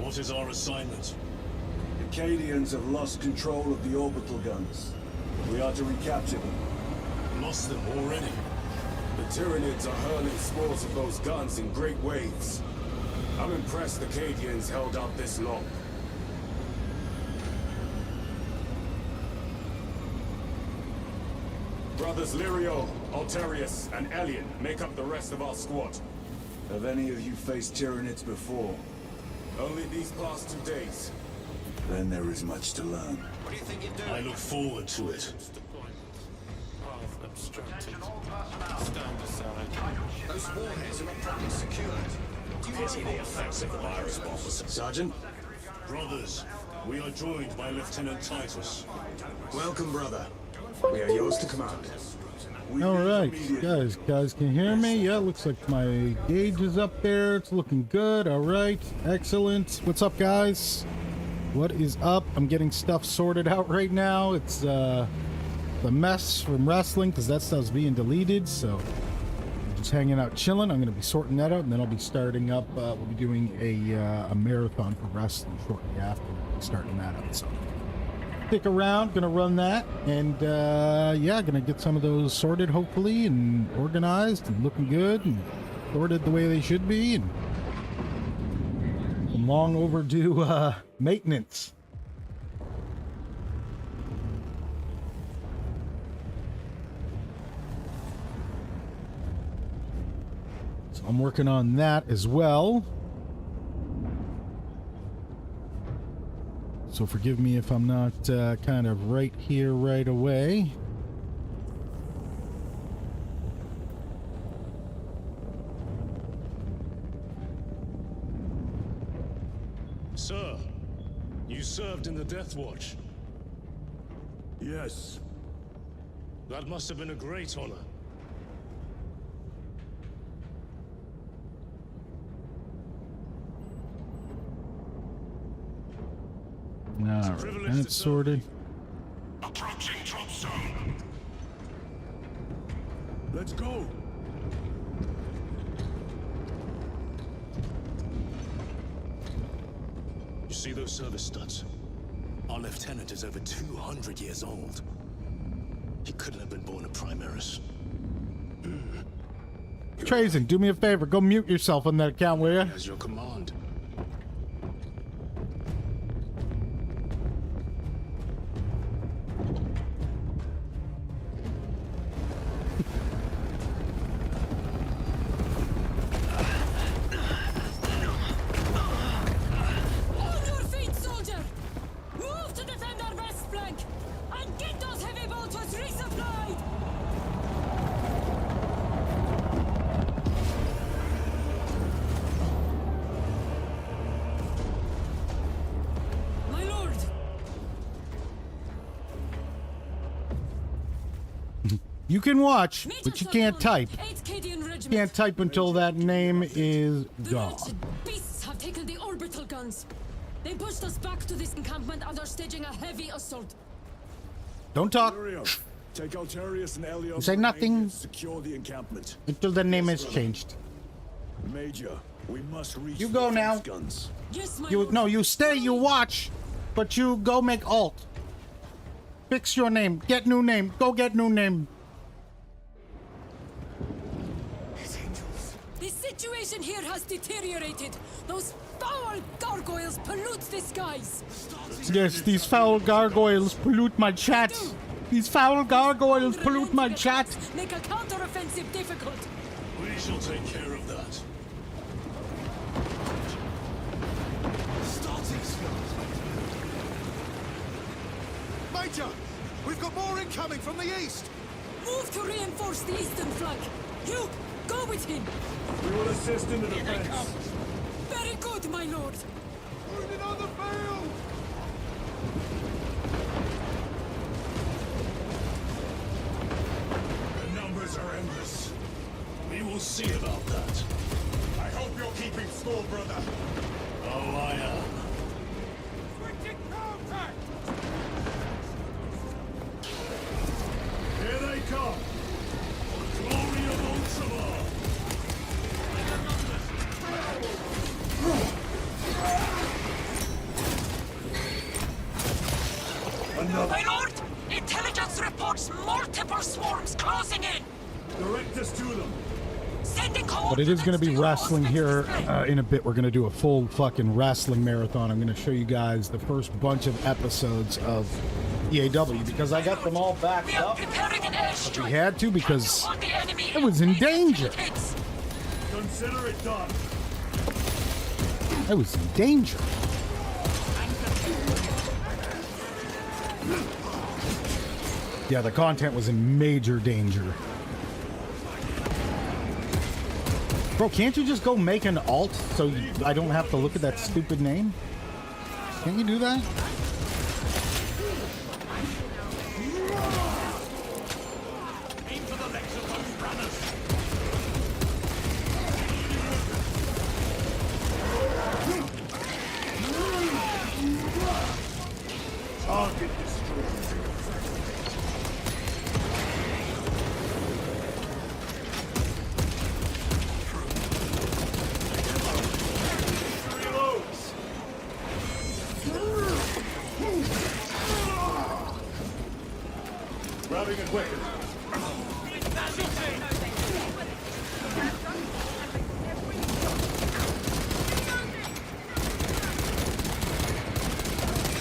What is our assignment? The Cadians have lost control of the orbital guns. We are to recapture them. Lost them already? The Tyranids are hurling squads of those guns in great waves. I'm impressed the Cadians held out this long. Brothers Lirio, Alterius, and Elian make up the rest of our squad. Have any of you faced Tyranids before? Only these past 2 days. Then there is much to learn. What do you think you're doing? I look forward to it. Stand aside. Those warheads are not properly secured. Do you Pity the effects of the virus bombs. Sergeant? Brothers, we are joined by Lieutenant Titus. Welcome, brother. We are yours to command. All right, guys can hear me? Yeah, looks like my gauge is up there. It's looking good. All right, excellent. What's up, guys? What is up? I'm getting stuff sorted out right now. It's the mess from wrestling because that stuff's being deleted. So I'm just hanging out, chilling. I'm going to be sorting that out, and then I'll be starting up. We'll be doing a marathon for wrestling shortly after. We'll be starting that up. So stick around, gonna run that, and yeah, gonna get some of those sorted hopefully and organized and looking good and sorted the way they should be, and some long overdue maintenance. So I'm working on that as well. So forgive me if I'm not kind of right here right away. Sir, you served in the Death Watch. Yes. That must have been a great honor. All right, that's sorted. Approaching drop zone. Let's go. You see those service studs? Our lieutenant is over 200 years old. He couldn't have been born a Primaris. Trazen, do me a favor. Go mute yourself on that account, will ya? As your command. You can watch, but you can't type. You can't type until that name is gone. Beasts have taken the orbital guns. They pushed us back to this encampment and are staging a heavy assault. Don't talk. Take Alterius and Elio. Say nothing. Secure the encampment Until the name is changed. Major, we must reach. You go now. Guns. Yes, my You lord. no, you stay, you watch, but you go make alt. Fix your name. Get new name. Go get new name. The situation here has deteriorated. Those foul gargoyles pollute the skies. Yes, these foul gargoyles pollute my chat. These foul gargoyles pollute my chat. Make a counteroffensive difficult. We shall take care of that. Major, we've got more incoming from the east. Move to reinforce the eastern flank. You, go with him. We will assist in the defense. Very good, my lord. Wounded on the field. The numbers are endless. We will see about that. I hope you're keeping score, brother. Oh, I am. Switching contact. Here they come. Glory of Ultramar. My lord! Intelligence reports multiple swarms closing in! Direct us to them. Sending But it is going to be wrestling here in a bit. We're going to do a full fucking wrestling marathon. I'm going to show you guys the first bunch of episodes of CAW because I got them all backed up. But we had to because it was in danger. Consider it done. I was in danger. Yeah, the content was in major danger. Bro, can't you just go make an alt so I don't have to look at that stupid name? Can't you do that? Target destroyed. Grabbing a weapon.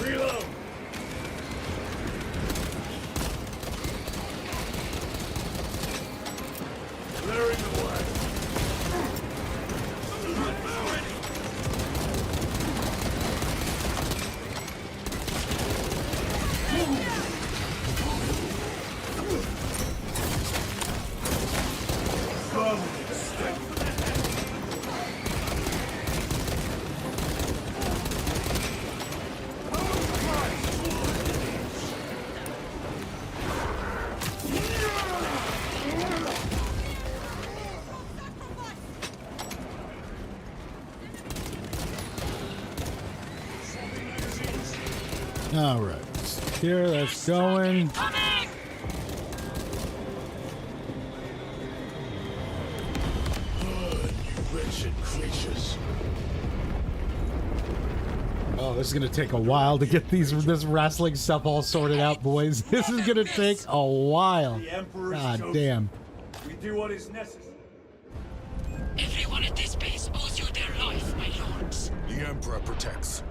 Reload. Clearing the way. All right. Here, that's going. Wretched creatures. Oh, this is gonna take a while to get this wrestling stuff all sorted out, boys. This is gonna take a while. The Emperor's God chosen. damn. We do what is necessary. Everyone at this base owes you their life, my lords. The Emperor protects.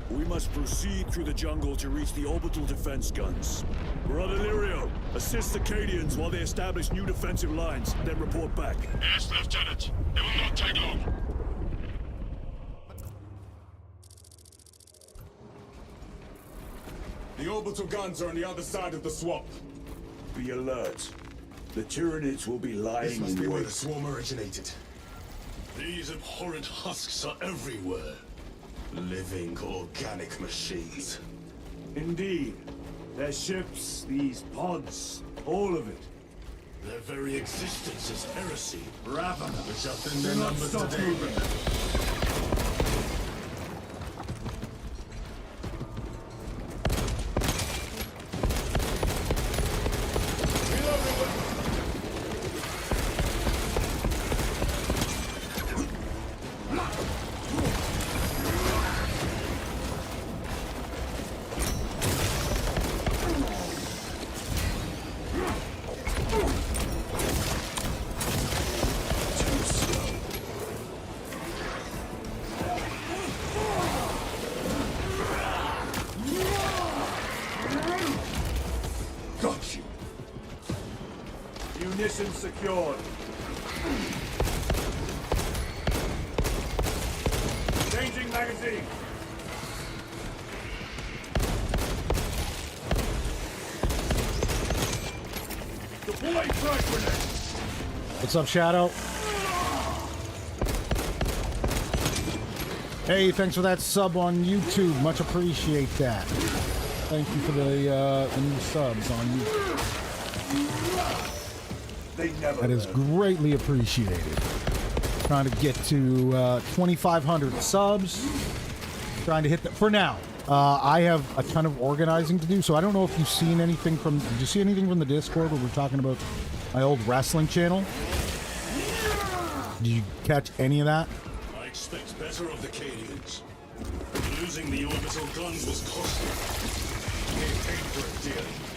We must proceed through the jungle to reach the orbital defense guns. Brother Lirio, assist the Cadians while they establish new defensive lines, then report back. Yes, Lieutenant. It will not take long. The orbital guns are on the other side of the swamp. Be alert. The Tyranids will be lying This must in be where wait. the swarm originated. These abhorrent husks are everywhere. Living organic machines. Indeed. Their ships, these pods, all of it. Their very existence is heresy. Ravenous. Which have been their numbers today. Got you. Munitions secured. Changing magazine. Deploy frag grenade. What's up, Shadow? Hey, thanks for that sub on YouTube. Much appreciate that. Thank you for the new subs on YouTube. They never That is learn. greatly appreciated. Trying to get to 2,500 subs. Trying to hit that for now. I have a ton of organizing to do, so I don't know if you've seen anything from. Did you see anything from the Discord where we're talking about my old wrestling channel? Did you catch any of that? I expect better of the Cadians. Losing the orbital guns was costly.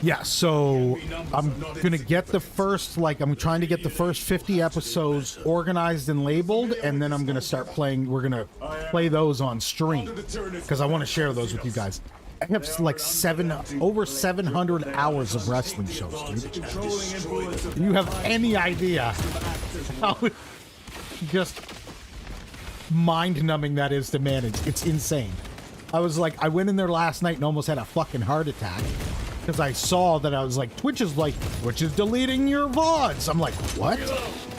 Yeah, so I'm gonna get the first, like, I'm trying to get the first 50 episodes organized and labeled, and then I'm gonna start playing. We're gonna play those on stream because I want to share those with you guys. I have like over 700 hours of wrestling shows, dude. You have any idea how just mind-numbing that is to manage? It's insane. I was like, I went in there last night and almost had a fucking heart attack because I saw that. I was like, Twitch is deleting your VODs. I'm like, what?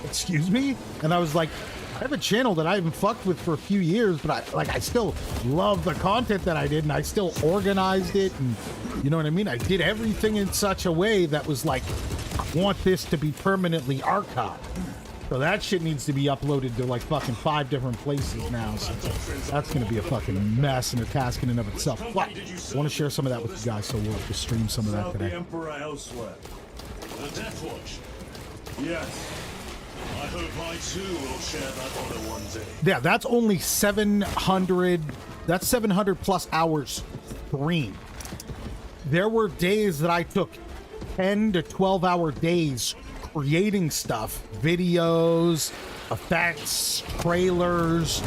Excuse me? And I was like, I have a channel that I haven't fucked with for a few years, but I still love the content that I did, and I still organized it, and you know what I mean? I did everything in such a way that was like, I want this to be permanently archived. So that shit needs to be uploaded to like fucking 5 different places now. So that's going to be a fucking mess and a task in and of itself. But I want to share some of that with you guys, so we'll just stream some of that today. The Emperor elsewhere. The Death Watch. Yes. I hope I too will share that honor one day. Yeah, that's only 700. That's 700 plus hours stream. There were days that I took 10 to 12-hour days creating stuff, videos, effects, trailers,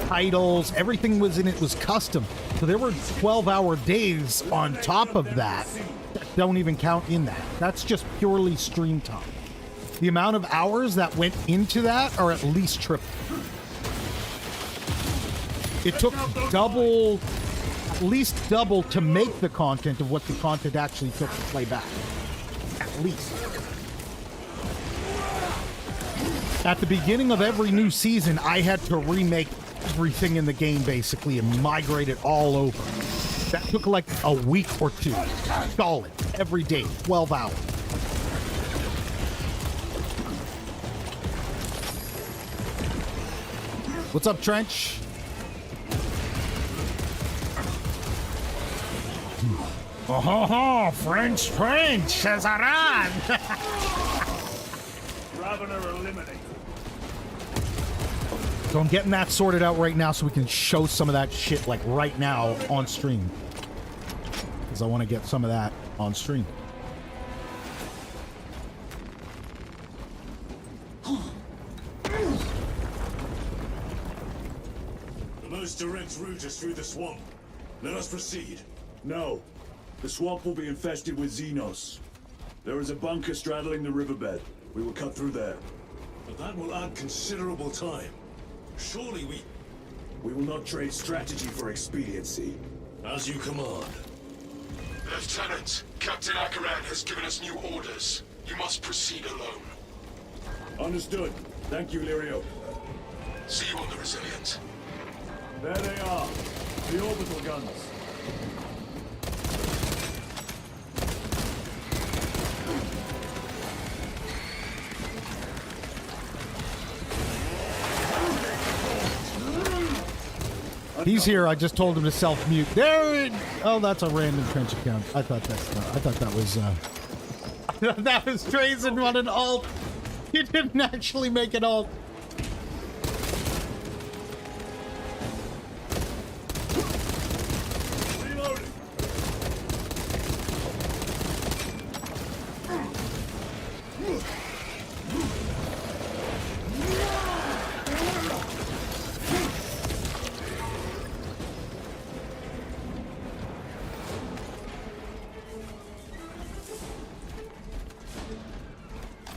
titles, everything was in it was custom. So there were 12-hour days on top of that don't even count in that. That's just purely stream time. The amount of hours that went into that are at least triple. It took double, at least double to make the content of what the content actually took to play back. At least. At the beginning of every new season, I had to remake everything in the game basically and migrate it all over. That took like a week or two. Solid. Every day. 12 hours. What's up, Trench? Oh, French, Cesaran! Ravener eliminated. So I'm getting that sorted out right now so we can show some of that shit like right now on stream. Because I want to get some of that on stream. The most direct route is through the swamp. Let us proceed. No. The swamp will be infested with Xenos. There is a bunker straddling the riverbed. We will cut through there. But that will add considerable time. Surely We will not trade strategy for expediency. As you command. Lieutenant, Captain Akaran has given us new orders. You must proceed alone. Understood. Thank you, Lirio. See you on the Resilient. There they are. The orbital guns. He's here. I just told him to self-mute. There it... Oh, that's a random Trench account. I thought that was that was Trazen on an alt. He didn't actually make an alt. Reloading.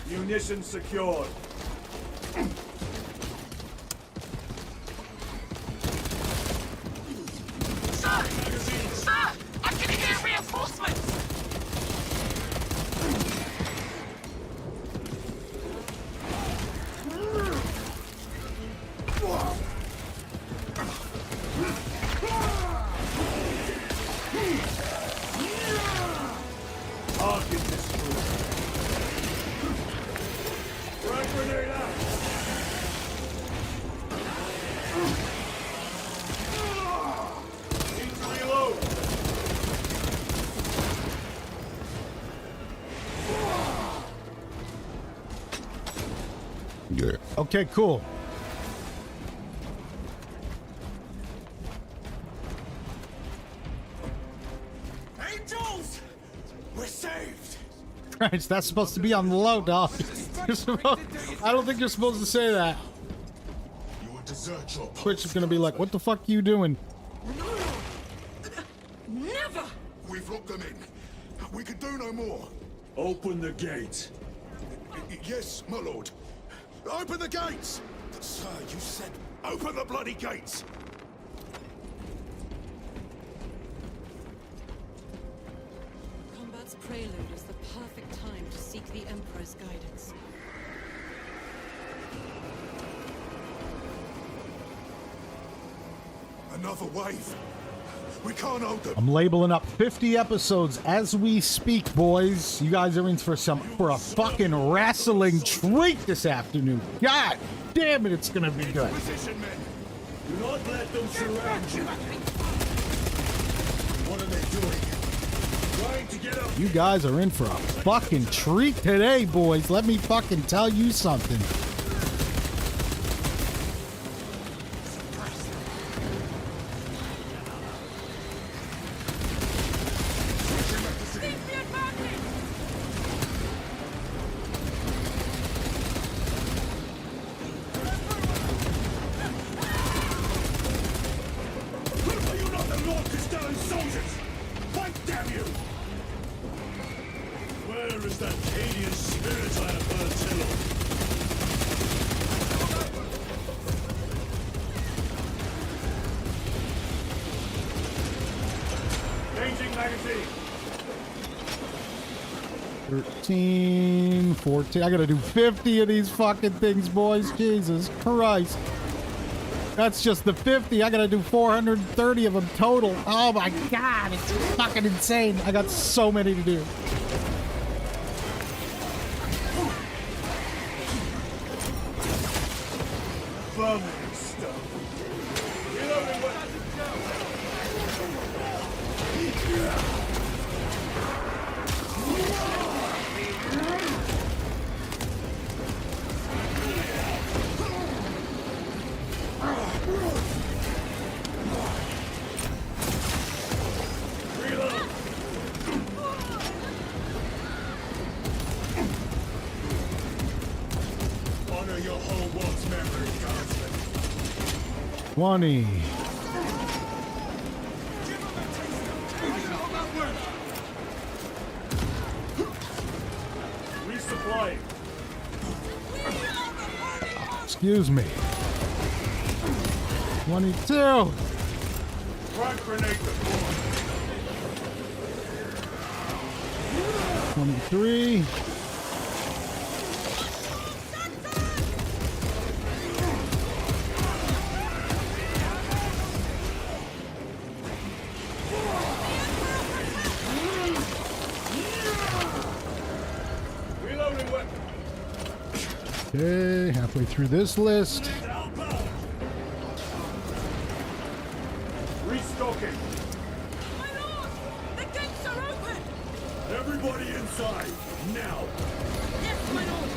Munition secured. Sir! Sir! I can hear reinforcements! Target destroyed. Frag grenade out. Need to reload. Okay, cool. Angels! Christ, that's supposed to be on the low, dog. I don't think you're supposed to say that. You will desert your Twitch is gonna be like, what the fuck you doing? Never! We've locked them in. We can do no more. Open the gate. Yes, my lord. Open the gates! Sir, you said open the bloody gates. Combat's prelude is the perfect time to seek the Emperor's guidance. Another wave. We can't hold them. I'm labeling up 50 episodes as we speak, boys. You guys are in for a fucking wrestling treat this afternoon. God damn it, it's gonna be good. Position, men. Do not let them surround you. What are they doing? Trying to get up. You guys are in for a fucking treat today, boys. Let me fucking tell you something. Are you not the Lord Castellan soldiers? Fight, damn you! Where is that Cadian spirit I have heard tell of? Changing magazine. 13, 14. I gotta do 50 of these fucking things, boys. Jesus Christ. That's just the 50. I gotta do 430 of them total. Oh my God, it's fucking insane. I got so many to do. Bumming stuff. Reloading weapons. Honor your whole world's memory, guardsmen. 20. Resupplying. Excuse me. 22. Frag grenade deployed. 23. Reloading weapon. Okay, halfway through this list. Restocking. My lord! The gates are open! Everybody inside, now. Yes, my lord!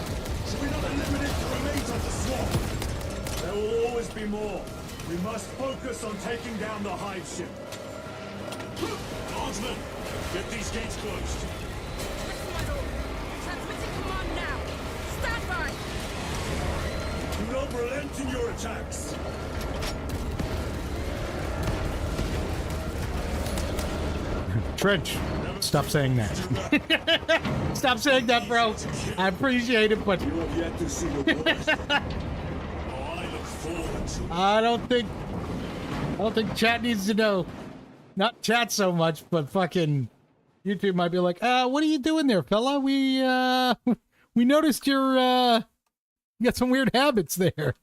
Should we not eliminate the remains of the swamp? There will always be more. We must focus on taking down the hive ship. Guardsmen, get these gates closed. Yes, my lord! Transmitting command now! Stand by! Do not relent in your attacks. Trench, stop saying that. Stop saying that, bro. I appreciate it, but You have yet to see the worst. I look forward to it. I don't think chat needs to know. Not chat so much, but fucking YouTube might be like, what are you doing there, fella? We noticed you got some weird habits there.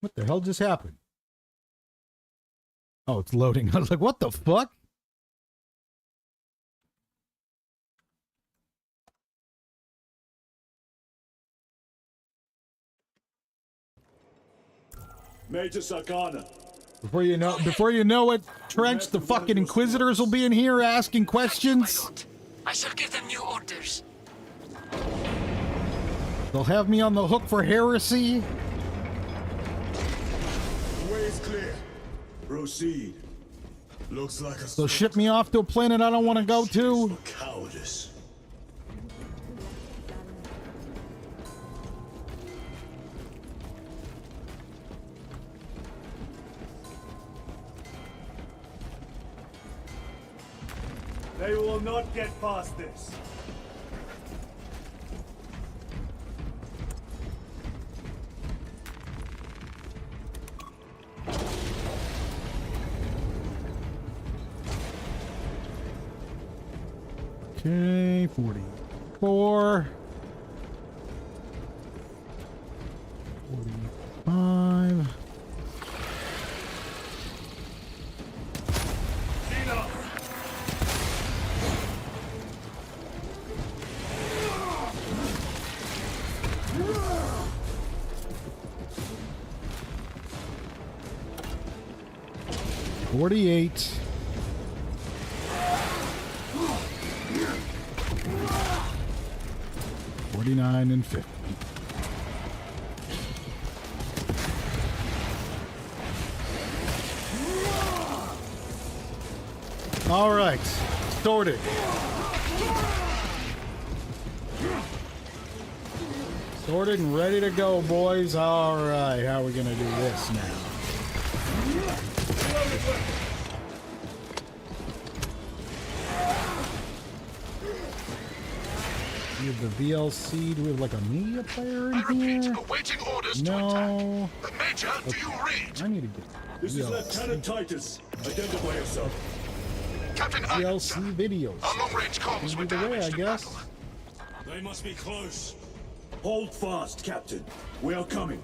What the hell just happened? Oh, it's loading. I was like, what the fuck? Major Sakana. Before you know it, Trench, the fucking Inquisitors will be in here asking questions. I shall give them new orders. They'll have me on the hook for heresy. Wait is clear. Proceed. Looks like a So ship me off to a planet I don't want to go to. For cowardice. They will not get past this. Okay, 44. 45. $48. $49 and $50. All right, sorted. Sorted and ready to go, boys. All right, how are we gonna do this now? We have the VLC. Do we have like a media player in here? Awaiting orders No. Major, do you read? I need to get This is VLC, Lieutenant Titus. Identify yourself. Captain VLC videos. Our long-range comms were Either way, I damaged in guess. battle. They must be close. Hold fast, Captain. We are coming.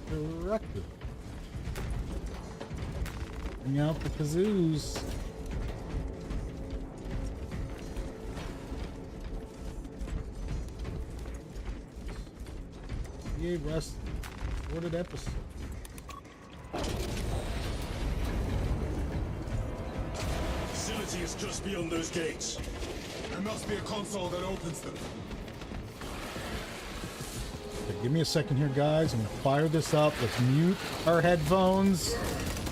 Director. Bring out the kazoos. CAWrestling. Recorded episode. Facility is just beyond those gates. There must be a console that opens them. Okay, give me a second here, guys. I'm gonna fire this up. Let's mute our headphones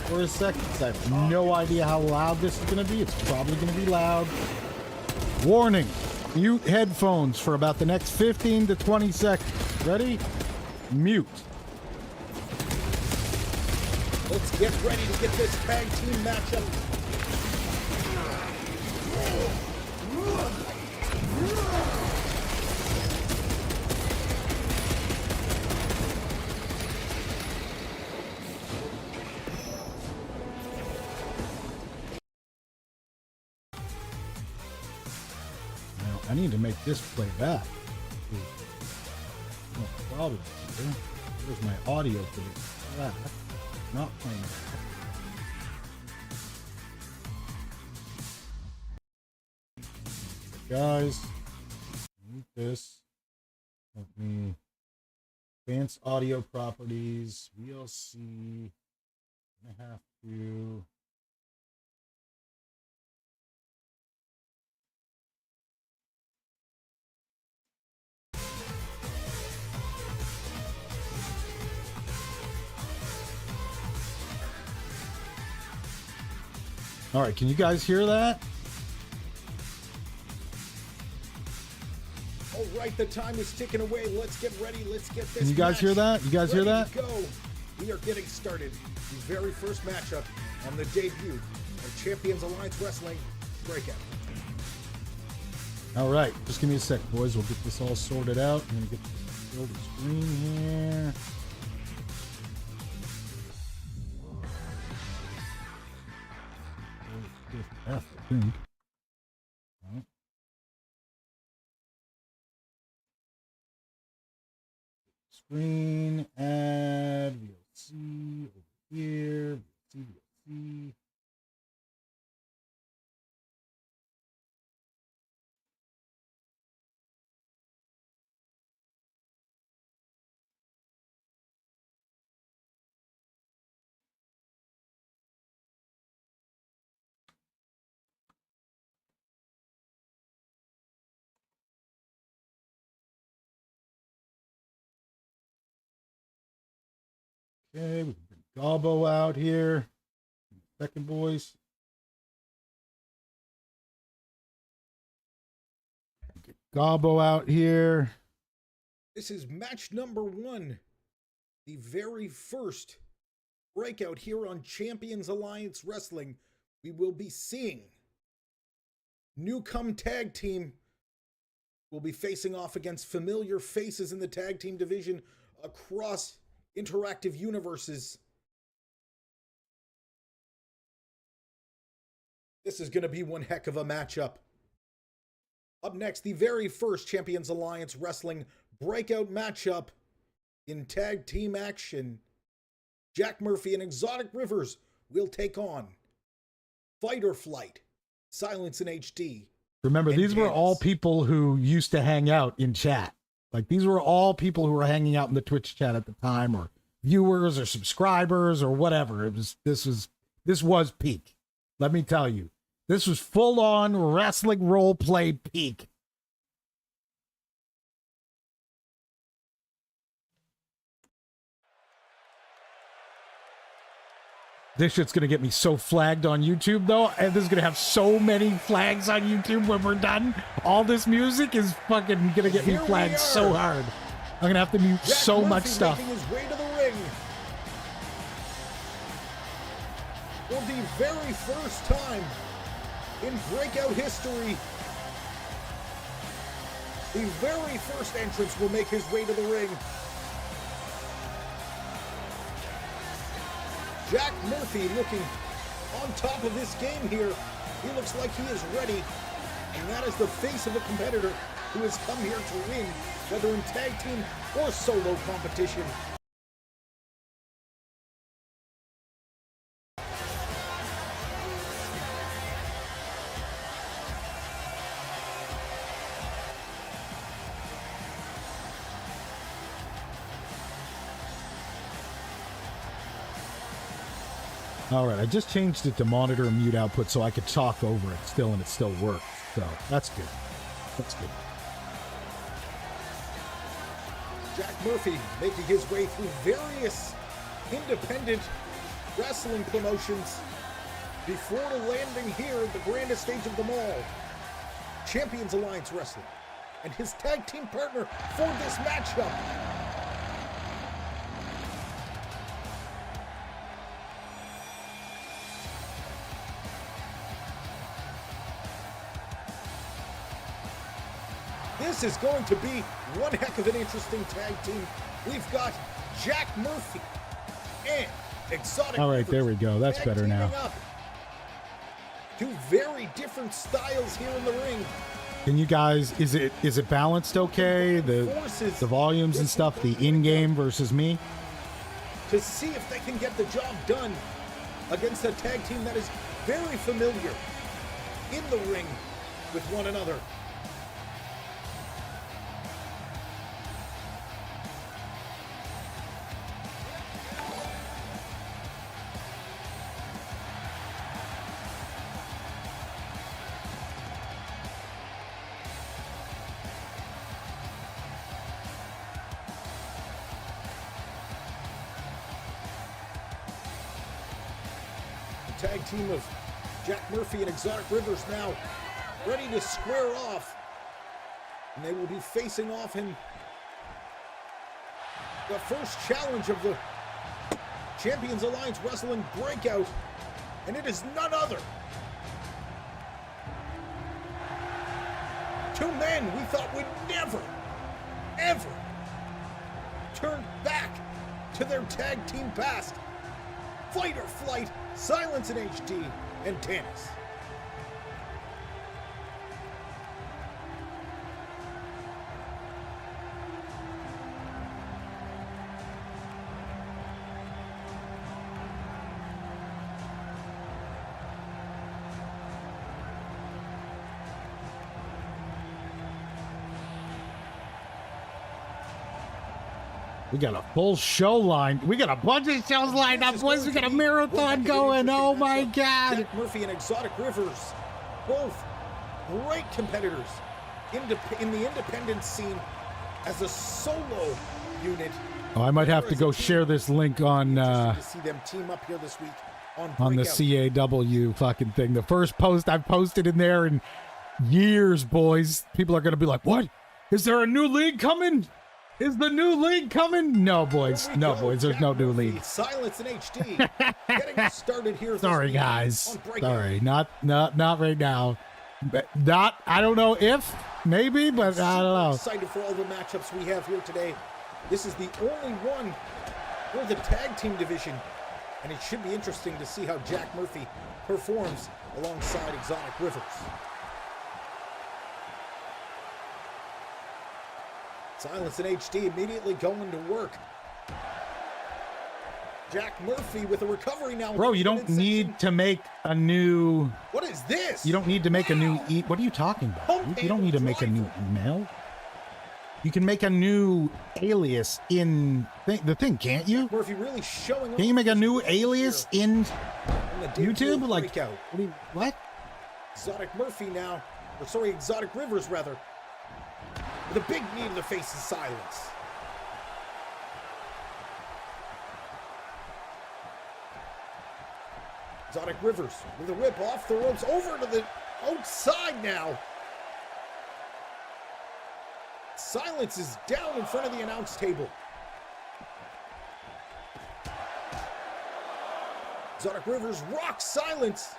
for a second, 'cause I have no idea how loud this is gonna be. It's probably gonna be loud. Warning. Mute headphones for about the next 15 to 20 seconds. Ready? Mute. Let's get ready to get this tag team matchup. Now, I need to make this play back. No problem. There's my audio for this track. Not playing back. Guys, mute this. Let me advanced audio properties, VLC. I have to. All right, can you guys hear that? All right, the time is ticking away. Let's get ready. Let's get this. Can you guys hear that? You guys hear ready that? to go. We are getting started. The very first matchup on the debut of Champions Alliance Wrestling Breakout. All right, just give me a sec, boys. We'll get this all sorted out. I'm gonna get fill the screen here. F, I think. Right. Screen, add, VLC, over here, VLC. Okay, we can bring Gobbo out here. Second, boys. Get Gobbo out here. This is match number 1. The very first breakout here on Champions Alliance Wrestling. We will be seeing Newcome Tag Team will be facing off against familiar faces in the tag team division across interactive universes. This is going to be one heck of a matchup. Up next, the very first Champions Alliance Wrestling breakout matchup in tag team action. Jack Murphy and Exotic Rivers will take on Fight or Flight, Silence in HD. Remember, these were all people who used to hang out in chat. Like, these were all people who were hanging out in the Twitch chat at the time, or viewers or subscribers or whatever. This was peak. Let me tell you. This was full-on wrestling role play peak. This shit's going to get me so flagged on YouTube, though. And this is going to have so many flags on YouTube when we're done. All this music is fucking going to get me flagged so hard. I'm going to have to mute so much stuff. Making his way to the ring. For the very first time in breakout history, the very first entrance will make his way to the ring. Jack Murphy looking on top of this game here. He looks like he is ready. And that is the face of a competitor who has come here to win, whether in tag team or solo competition. All right, I just changed it to monitor and mute output so I could talk over it still, and it still works. So that's good. That's good. Jack Murphy making his way through various independent wrestling promotions before landing here at the grandest stage of them all, Champions Alliance Wrestling, and his tag team partner for this matchup. This is going to be one heck of an interesting tag team. We've got Jack Murphy and Exotic. All right, there we go. That's better now. Up. Two very different styles here in the ring. Can you guys, is it balanced okay? The volumes and stuff, the in-game versus me? To see if they can get the job done against a tag team that is very familiar in the ring with one another. Tag team of Jack Murphy and Exotic Rivers now ready to square off, and they will be facing off in the first challenge of the Champions Alliance Wrestling Breakout, and it is none other. Two men we thought would never, ever turn back to their tag team past. Fight or Flight, Silence in HD, and Tannis. We got a full show line. We got a bunch of shows lined up, boys. We got a marathon going. Oh my God. Jack Murphy and Exotic Rivers, both great competitors in the independent scene as a solo unit Oh, I might have to go share this link on To see them team up here this week on the CAW fucking thing. The first post I've posted in there in years, boys. People are going to be like, what? Is there a new league coming? Is the new league coming? No, boys. No, boys. There's no new league. Silence in HD. Getting started here. Sorry, guys. Sorry. Not right now. But I don't know if, maybe, but I don't know. Excited for all the matchups we have here today. This is the only one for the tag team division. And it should be interesting to see how Jack Murphy performs alongside Exotic Rivers. Silence in HD immediately going to work. Jack Murphy with a recovery now. Bro, you don't need to make a new... What is this? You don't need to make a new... What are you talking about? You don't need to make a new email. You can make a new alias in the thing, can't you? Murphy really showing. Can you make a new alias in YouTube? Like, what? Exotic Murphy now, or sorry, Exotic Rivers rather, with a big knee to the face of Silence. Exotic Rivers with a whip off the ropes over to the outside now. Silence is down in front of the announce table. Exotic Rivers rocks Silence.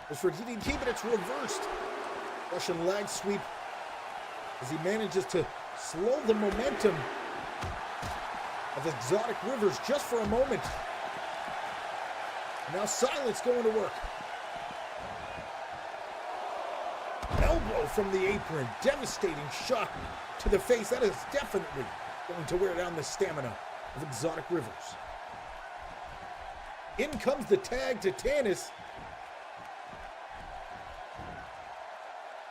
As for DDT, but it's reversed. Russian leg sweep as he manages to slow the momentum of Exotic Rivers just for a moment. Now Silence going to work. Elbow from the apron. Devastating shot to the face. That is definitely going to wear down the stamina of Exotic Rivers. In comes the tag to Tanis.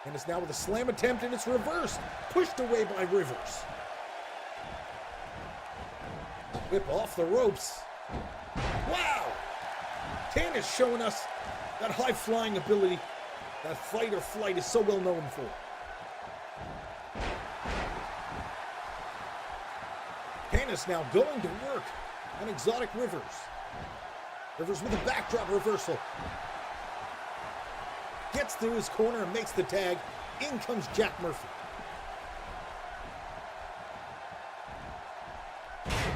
Tanis now with a slam attempt, and it's reversed. Pushed away by Rivers. Whip off the ropes. Wow! Tanis showing us that high-flying ability that fight or flight is so well known for. Tanis now going to work on Exotic Rivers. Rivers with a backdrop reversal. Gets through his corner and makes the tag. In comes Jack Murphy.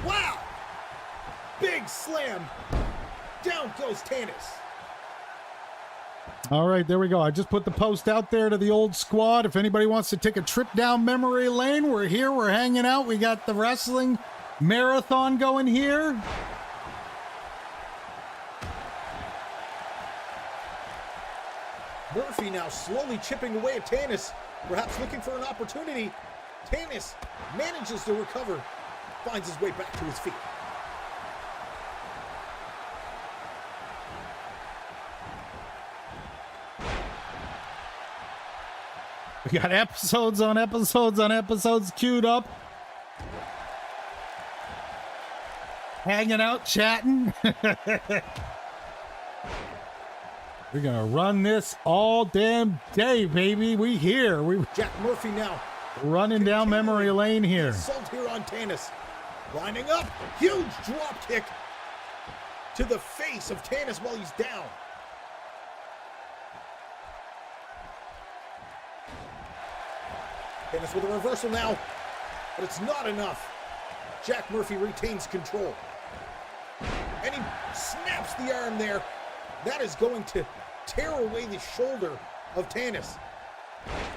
Wow! Big slam. Down goes Tanis. All right, there we go. I just put the post out there to the old squad. If anybody wants to take a trip down memory lane, we're here. We're hanging out. We got the wrestling marathon going here. Murphy now slowly chipping away at Tanis, perhaps looking for an opportunity. Tanis manages to recover, finds his way back to his feet. We got episodes on episodes on episodes queued up. Hanging out, chatting. We're gonna run this all damn day, baby. We here. We Jack Murphy now running down memory lane here. Assault here on Tanis. Lining up. Huge drop kick to the face of Tanis while he's down. Tanis with a reversal now, but it's not enough. Jack Murphy retains control. And he snaps the arm there. That is going to tear away the shoulder of Tanis.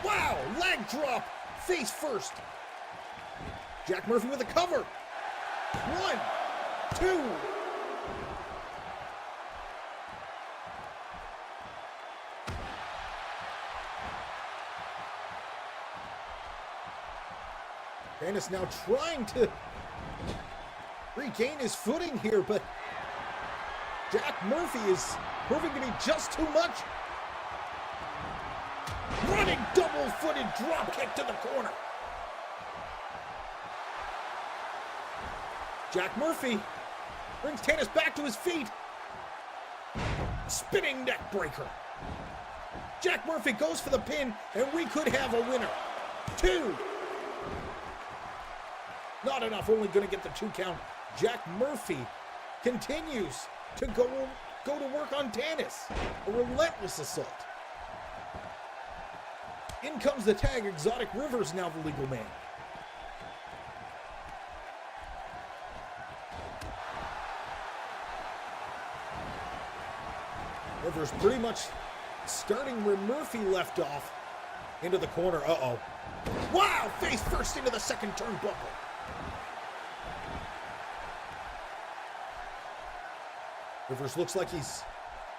Wow, leg drop, face first. Jack Murphy with a cover. 1, 2. Tanis now trying to regain his footing here, but Jack Murphy is proving to be just too much. Running double-footed drop kick to the corner. Jack Murphy brings Tanis back to his feet. Spinning neck breaker. Jack Murphy goes for the pin, and we could have a winner. 2. Not enough, only going to get the 2 count. Jack Murphy continues to go to work on Tanis. A relentless assault. In comes the tag. Exotic Rivers now the legal man. Rivers pretty much starting where Murphy left off. Into the corner. Uh-oh. Wow! Face first into the second turnbuckle. Rivers looks like he's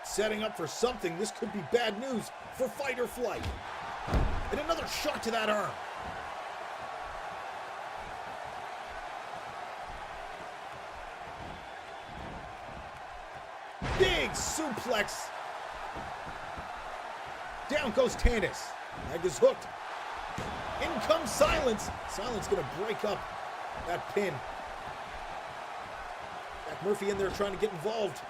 setting up for something. This could be bad news for Fight or Flight. And another shot to that arm. Big suplex. Down goes Tanis. Leg is hooked. In comes Silence. Silence gonna break up that pin. Jack Murphy in there trying to get involved.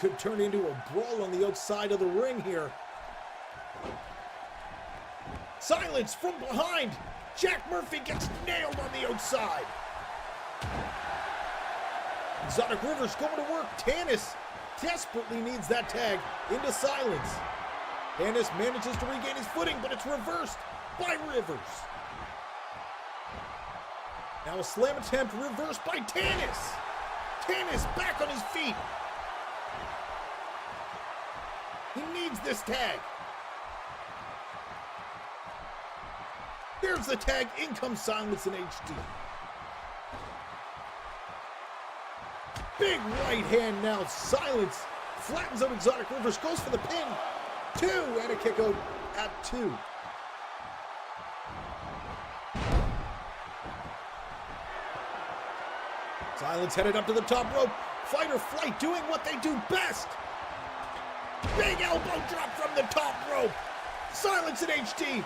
Could turn into a brawl on the outside of the ring here. Silence from behind. Jack Murphy gets nailed on the outside. Exotic Rivers going to work. Tanis desperately needs that tag into Silence. Tanis manages to regain his footing, but it's reversed by Rivers. Now a slam attempt reversed by Tanis. Tanis back on his feet. He needs this tag. There's the tag. In comes Silence in HD. Big right hand now. Silence flattens out Exotic Rivers. Goes for the pin. 2 and a kick out at 2. Silence headed up to the top rope. Fight or Flight doing what they do best. Big elbow drop from the top rope. Silence in HD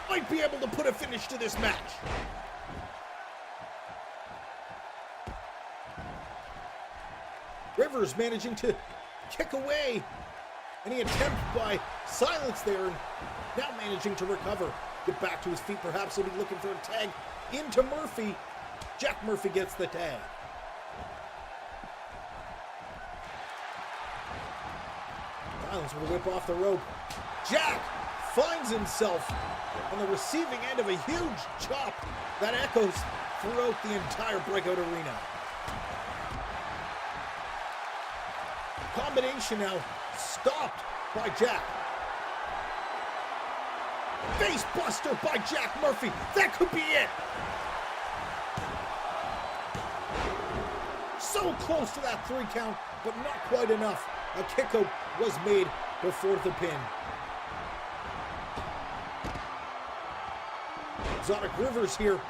might be able to put a finish to this match. Rivers managing to kick away any attempt by Silence there, and now managing to recover. Get back to his feet. Perhaps he'll be looking for a tag into Murphy. Jack Murphy gets the tag. Silence with a whip off the rope. Jack finds himself on the receiving end of a huge chop that echoes throughout the entire breakout arena. Combination now stopped by Jack. Face buster by Jack Murphy. That could be it. So close to that 3 count, but not quite enough. A kick out was made before the pin. Exotic Rivers here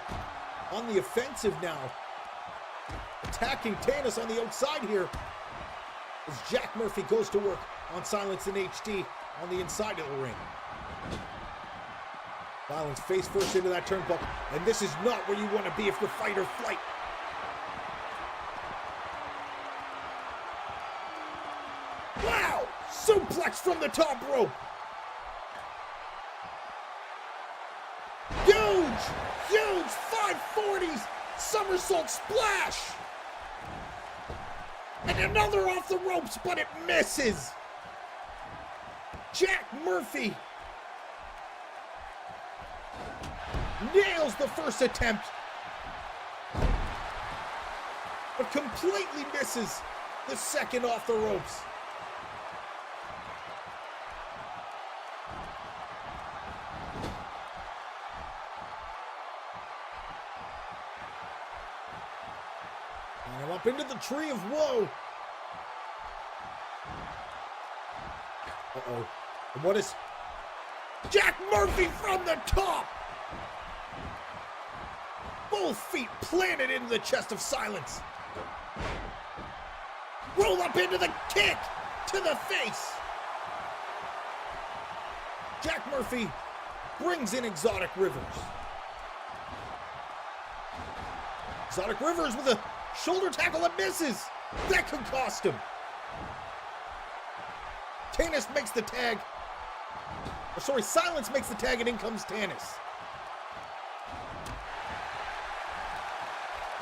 on the offensive now. Attacking Tanis on the outside here as Jack Murphy goes to work on Silence in HD on the inside of the ring. Silence face first into that turnbuckle, and this is not where you want to be if you're Fight or Flight. Wow! Suplex from the top rope. Huge 540s somersault splash. And another off the ropes, but it misses. Jack Murphy nails the first attempt, but completely misses the second off the ropes. And up into the tree of woe. Uh-oh. And what is... Jack Murphy from the top! Both feet planted into the chest of Silence. Roll up into the kick to the face. Jack Murphy brings in Exotic Rivers. Exotic Rivers with a shoulder tackle that misses. That could cost him. Tanis makes the tag. Silence makes the tag, and in comes Tanis.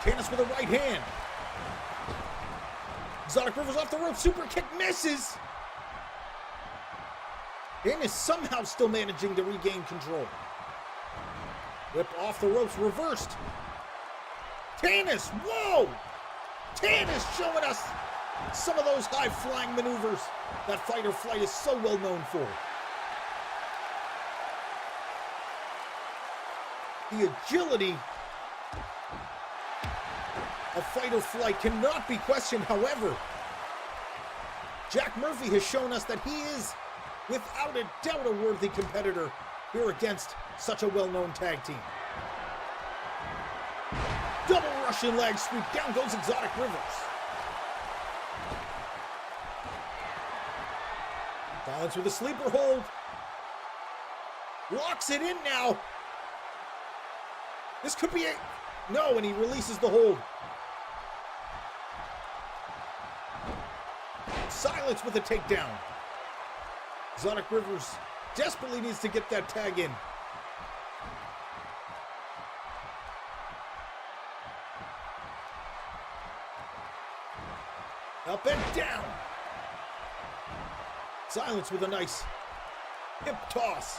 Tannis with a right hand. Exotic Rivers off the rope. Super kick misses. Tannis somehow still managing to regain control. Whip off the ropes, reversed. Tannis, whoa! Tannis showing us some of those high-flying maneuvers that Fight or Flight is so well known for. The agility of Fight or Flight cannot be questioned. However, Jack Murphy has shown us that he is, without a doubt, a worthy competitor here against such a well-known tag team. Double Russian leg sweep. Down goes Exotic Rivers. Silence with a sleeper hold. Locks it in now. This could be a... No, and he releases the hold. Silence with a takedown. Exotic Rivers desperately needs to get that tag in. Up and down. Silence with a nice hip toss.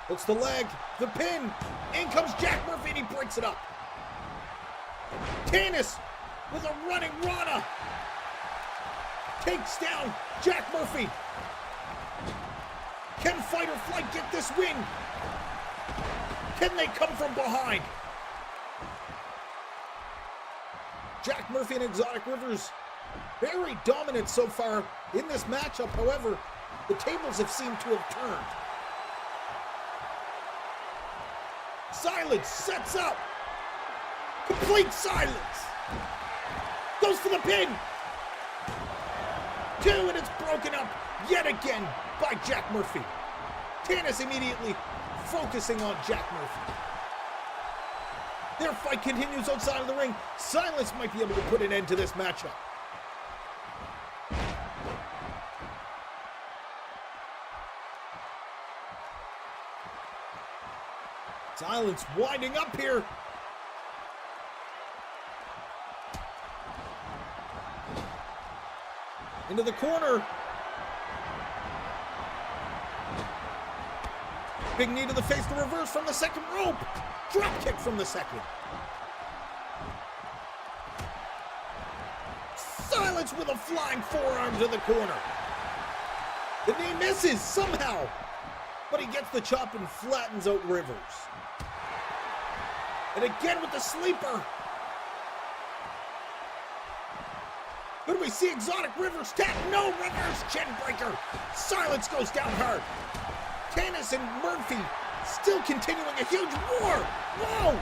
Hooks the leg, the pin. In comes Jack Murphy and he breaks it up. Tannis with a running Rana. Takes down Jack Murphy. Can Fight or Flight get this win? Can they come from behind? Jack Murphy and Exotic Rivers very dominant so far in this matchup. However, the tables have seemed to have turned. Silence sets up. Complete silence. Goes for the pin. 2, and it's broken up yet again by Jack Murphy. Tannis immediately focusing on Jack Murphy. Their fight continues outside of the ring. Silence might be able to put an end to this matchup. Silence winding up here. Into the corner. Big knee to the face, the reverse from the second rope. Drop kick from the second. Silence with a flying forearm to the corner. The knee misses somehow, but he gets the chop and flattens out Rivers. And again with the sleeper. Could we see Exotic Rivers tap? No, Rivers chin breaker. Silence goes down hard. Tannis and Murphy still continuing a huge war. Whoa!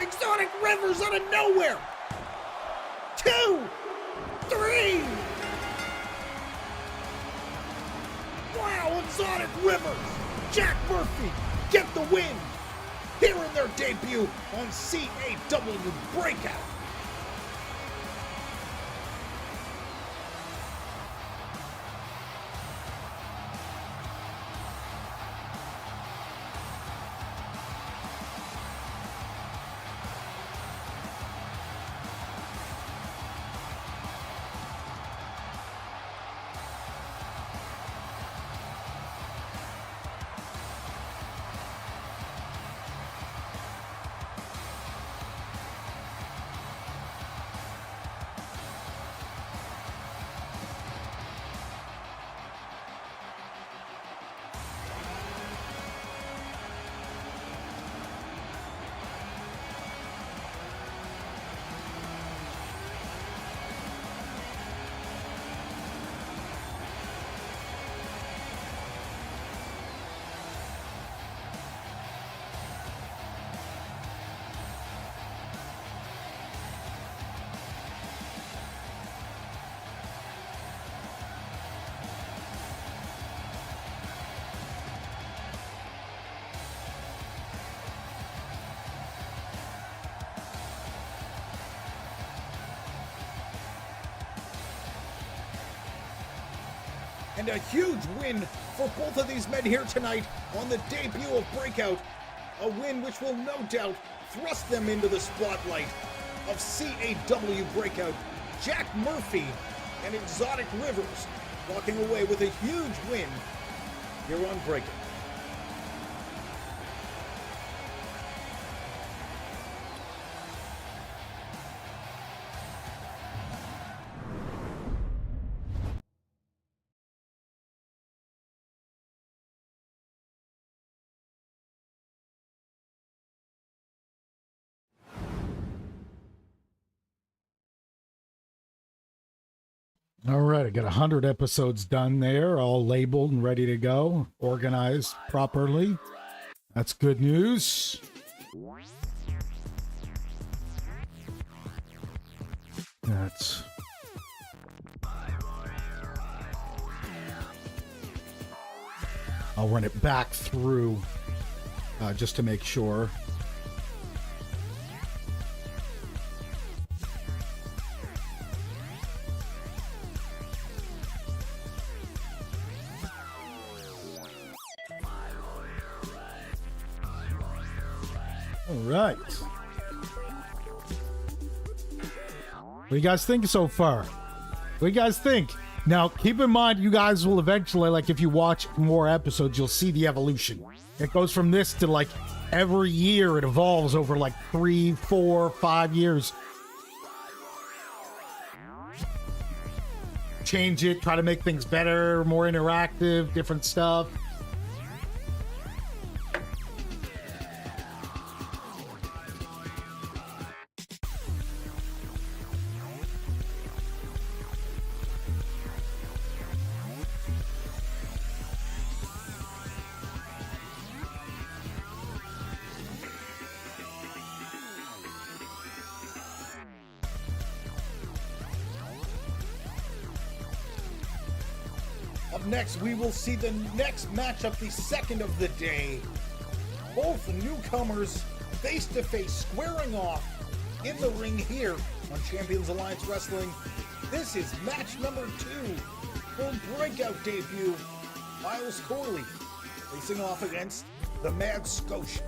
Exotic Rivers out of nowhere. 2, 3. Wow, Exotic Rivers. Jack Murphy get the win here in their debut on CAW Breakout. And a huge win for both of these men here tonight on the debut of Breakout. A win which will no doubt thrust them into the spotlight of CAW breakout Jack Murphy and Exotic Rivers, walking away with a huge win here on Breakout. All right, I got 100 episodes done there, all labeled and ready to go, organized properly. That's good news. That's... I'll run it back through just to make sure. All right. What do you guys think so far? What do you guys think? Now, keep in mind, you guys will eventually, like, if you watch more episodes, you'll see the evolution. It goes from this to, like, every year it evolves over, like, 3, 4, 5 years. Change it, try to make things better, more interactive, different stuff. Up next, we will see the next matchup, the second of the day. Both newcomers face-to-face squaring off in the ring here on Champions Alliance Wrestling. This is match number 2 for breakout debut. Miles Corley facing off against the Mad Scotian.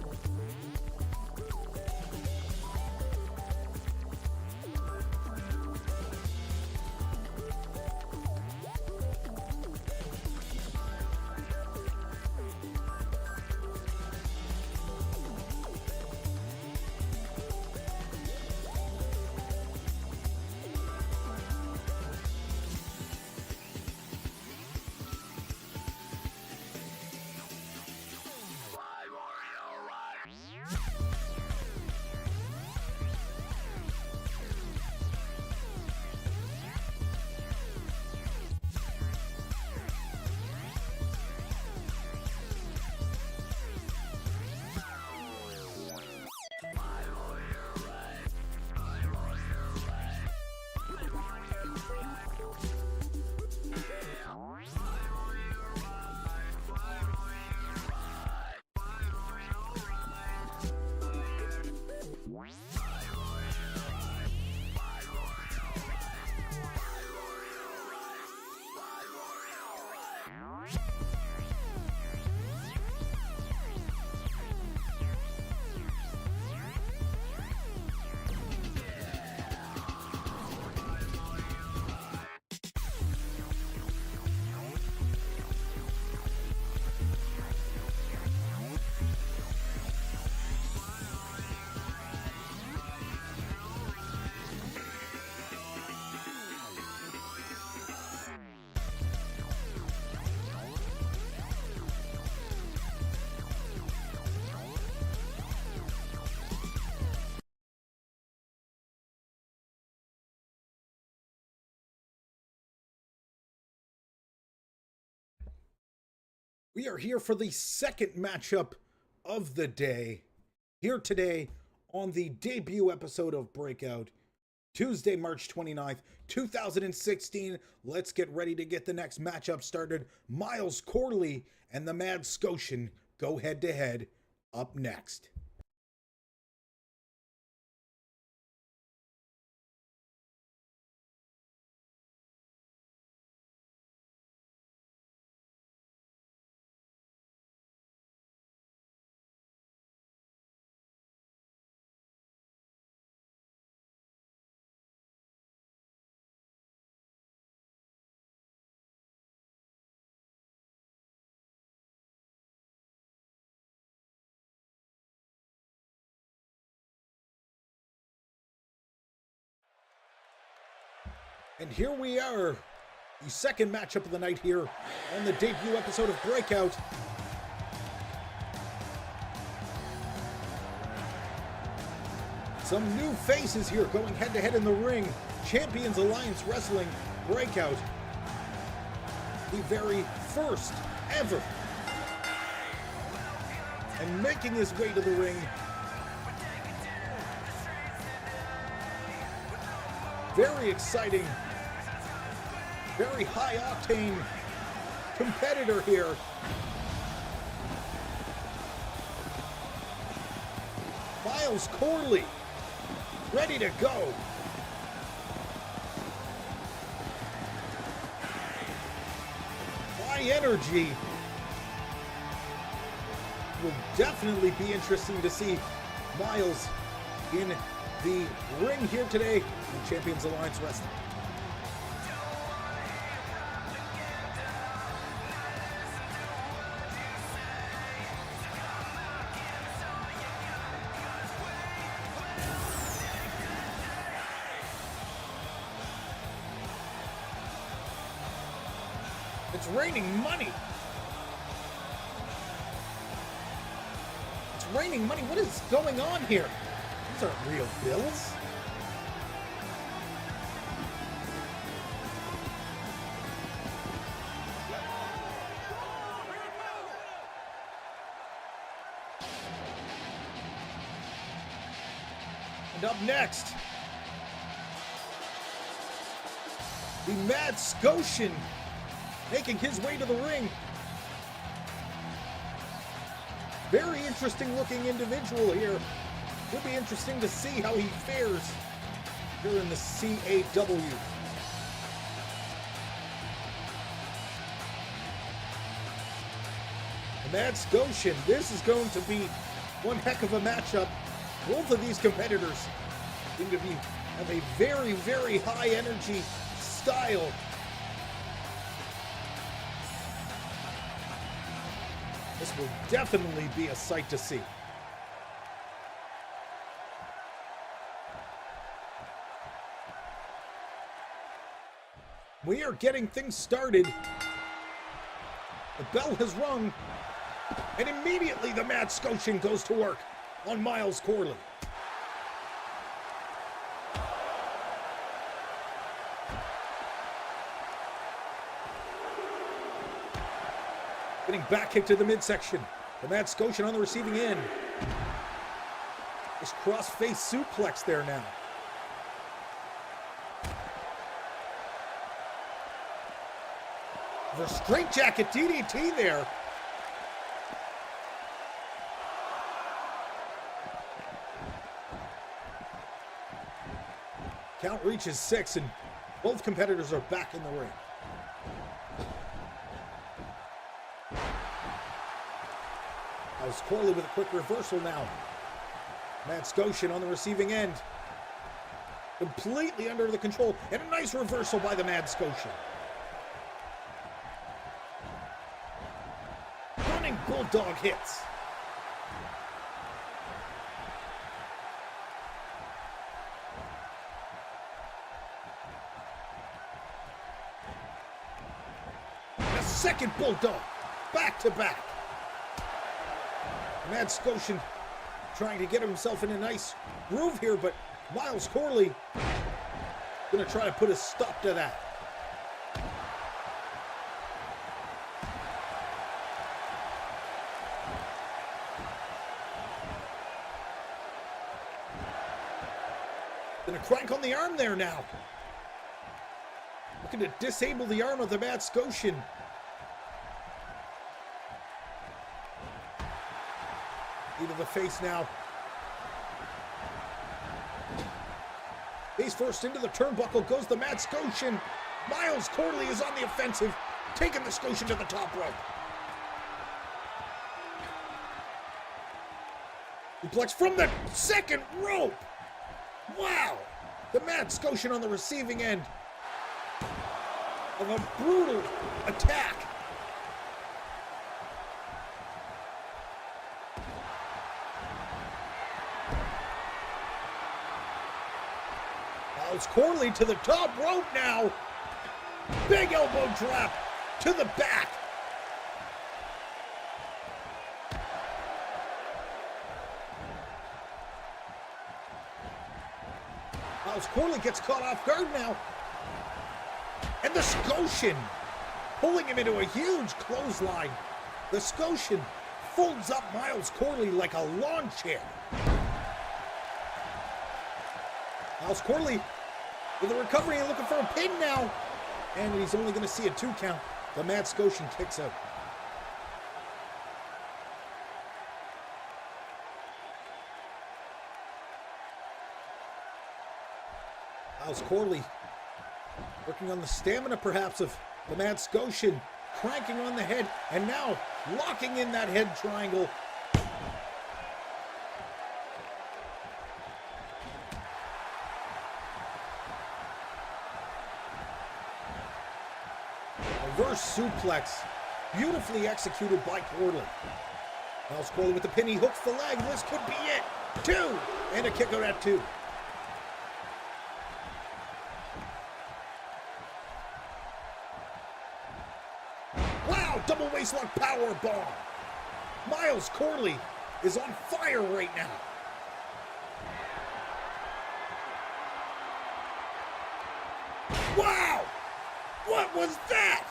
We are here for the second matchup of the day. Here today on the debut episode of Breakout, Tuesday, March 29th, 2016. Let's get ready to get the next matchup started. Miles Corley and the Mad Scotian go head-to-head up next. And here we are, the second matchup of the night here on the debut episode of Breakout. Some new faces here going head-to-head in the ring. Champions Alliance Wrestling Breakout. The very first ever. And making his way to the ring, very exciting, very high-octane competitor here. Miles Corley, ready to go. High energy. Will definitely be interesting to see Miles in the ring here today in Champions Alliance Wrestling. It's raining money. It's raining money. What is going on here? These aren't real bills. And up next, the Mad Scotian making his way to the ring. Very interesting looking individual here. It'll be interesting to see how he fares here in the CAW. The Mad Scotian, this is going to be one heck of a matchup. Both of these competitors seem to have a very, very high energy style. This will definitely be a sight to see. We are getting things started. The bell has rung, and immediately the Mad Scotian goes to work on Miles Corley. Getting back kick to the midsection. The Mad Scotian on the receiving end. This cross-face suplex there now. The straightjacket DDT there. Count reaches 6, and both competitors are back in the ring. Miles Corley with a quick reversal now. Mad Scotian on the receiving end. Completely under the control, and a nice reversal by the Mad Scotian. Running bulldog hits. A second bulldog, back to back. Mad Scotian trying to get himself in a nice groove here, but Miles Corley going to try to put a stop to that. Going to crank on the arm there now. Looking to disable the arm of the Mad Scotian. Into the face now. Face first into the turnbuckle goes the Mad Scotian. Miles Corley is on the offensive, taking the Scotian to the top rope. Suplex from the second rope. Wow! The Mad Scotian on the receiving end of a brutal attack. Miles Corley to the top rope now. Big elbow drop to the back. Miles Corley gets caught off guard now. And the Scotian pulling him into a huge clothesline. The Scotian folds up Miles Corley like a lawn chair. Miles Corley with a recovery and looking for a pin now. And he's only going to see a 2 count. The Mad Scotian kicks out. Miles Corley working on the stamina perhaps of the Mad Scotian, cranking on the head, and now locking in that head triangle. Reverse suplex, beautifully executed by Corley. Miles Corley with the pin, he hooks the leg. This could be it. 2, and a kick out at 2. Wow, double waistlock power bomb. Miles Corley is on fire right now. Wow! What was that?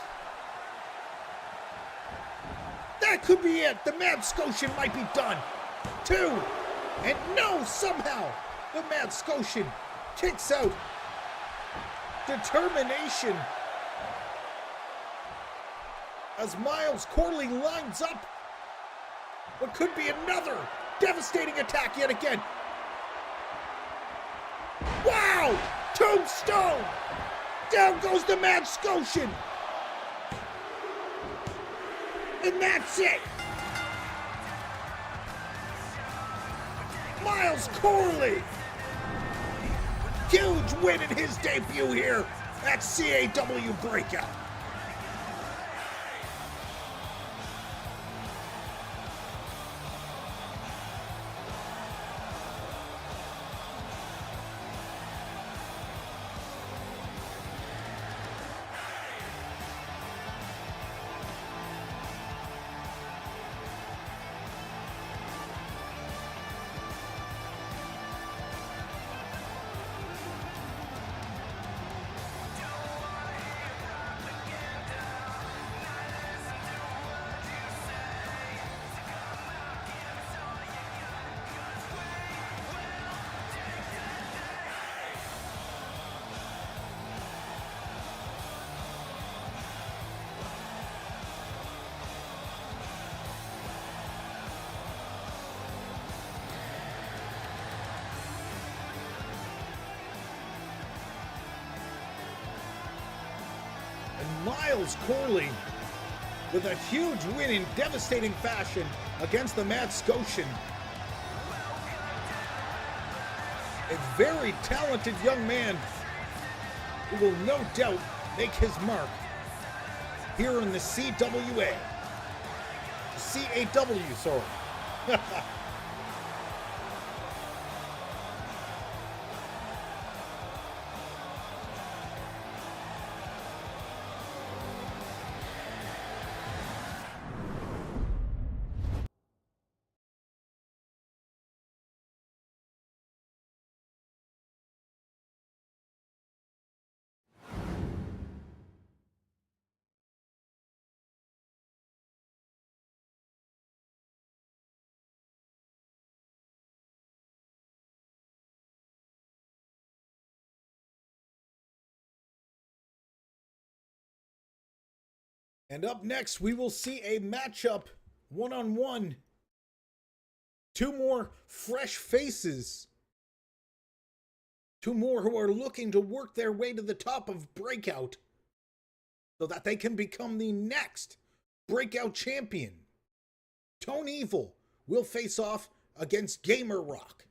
That could be it. The Mad Scotian might be done. 2. And no, somehow, the Mad Scotian kicks out. Determination. As Miles Corley lines up what could be another devastating attack yet again. Wow! Tombstone! Down goes the Mad Scotian. And that's it. Miles Corley. Huge win in his debut here at CAW Breakout. Miles Corley with a huge win in devastating fashion against the Mad Scotian. A very talented young man who will no doubt make his mark here in the CWA. CAW, sorry. And up next, we will see a matchup one-on-one. 2 more fresh faces. 2 more who are looking to work their way to the top of Breakout so that they can become the next Breakout champion. Tone Evil will face off against Gamer Rock.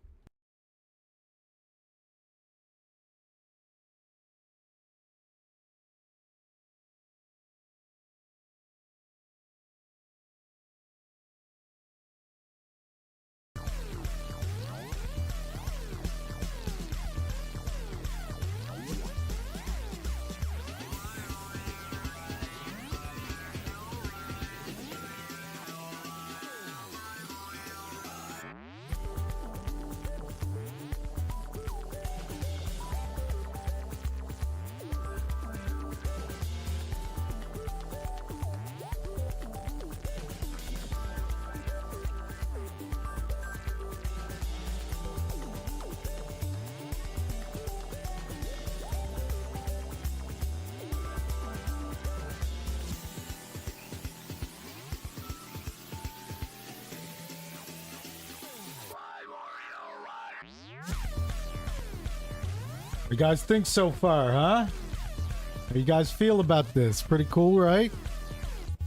You guys think so far, huh? How you guys feel about this? Pretty cool, right?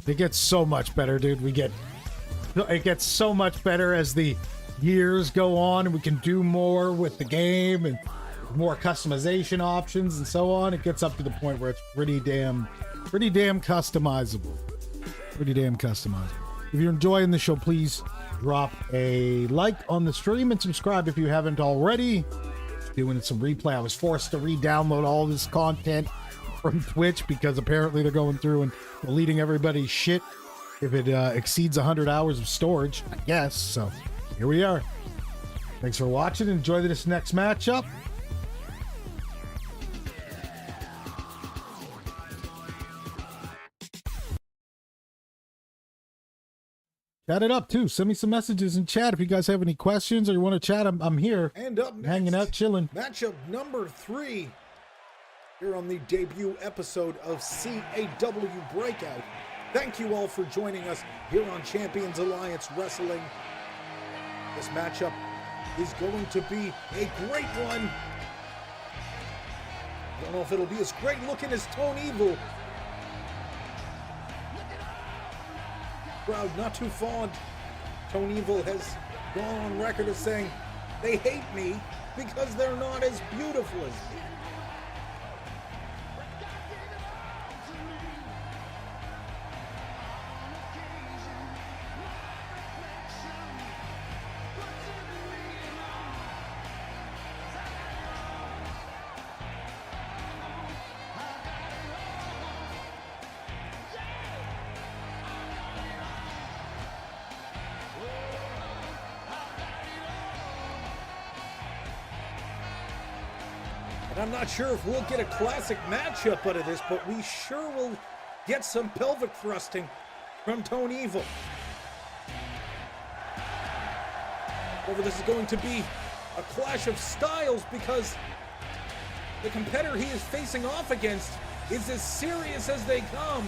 It gets so much better, dude. It gets so much better as the years go on and we can do more with the game and more customization options and so on. It gets up to the point where it's pretty damn customizable. Pretty damn customizable. If you're enjoying the show, please drop a like on the stream and subscribe if you haven't already. Doing some replay. I was forced to re-download all this content from Twitch because apparently they're going through and deleting everybody's shit if it exceeds 100 hours of storage, I guess. So here we are. Thanks for watching. Enjoy this next matchup. Chat it up too. Send me some messages in chat if you guys have any questions or you want to chat. I'm here. And up next, hanging out, chilling. Matchup number 3 here on the debut episode of CAW Breakout. Thank you all for joining us here on Champions Alliance Wrestling. This matchup is going to be a great one. I don't know if it'll be as great looking as Tone Evil. Crowd not too fond. Tone Evil has gone on record as saying they hate me because they're not as beautiful as me. And I'm not sure if we'll get a classic matchup out of this, but we sure will get some pelvic thrusting from Tone Evil. However, this is going to be a clash of styles because the competitor he is facing off against is as serious as they come.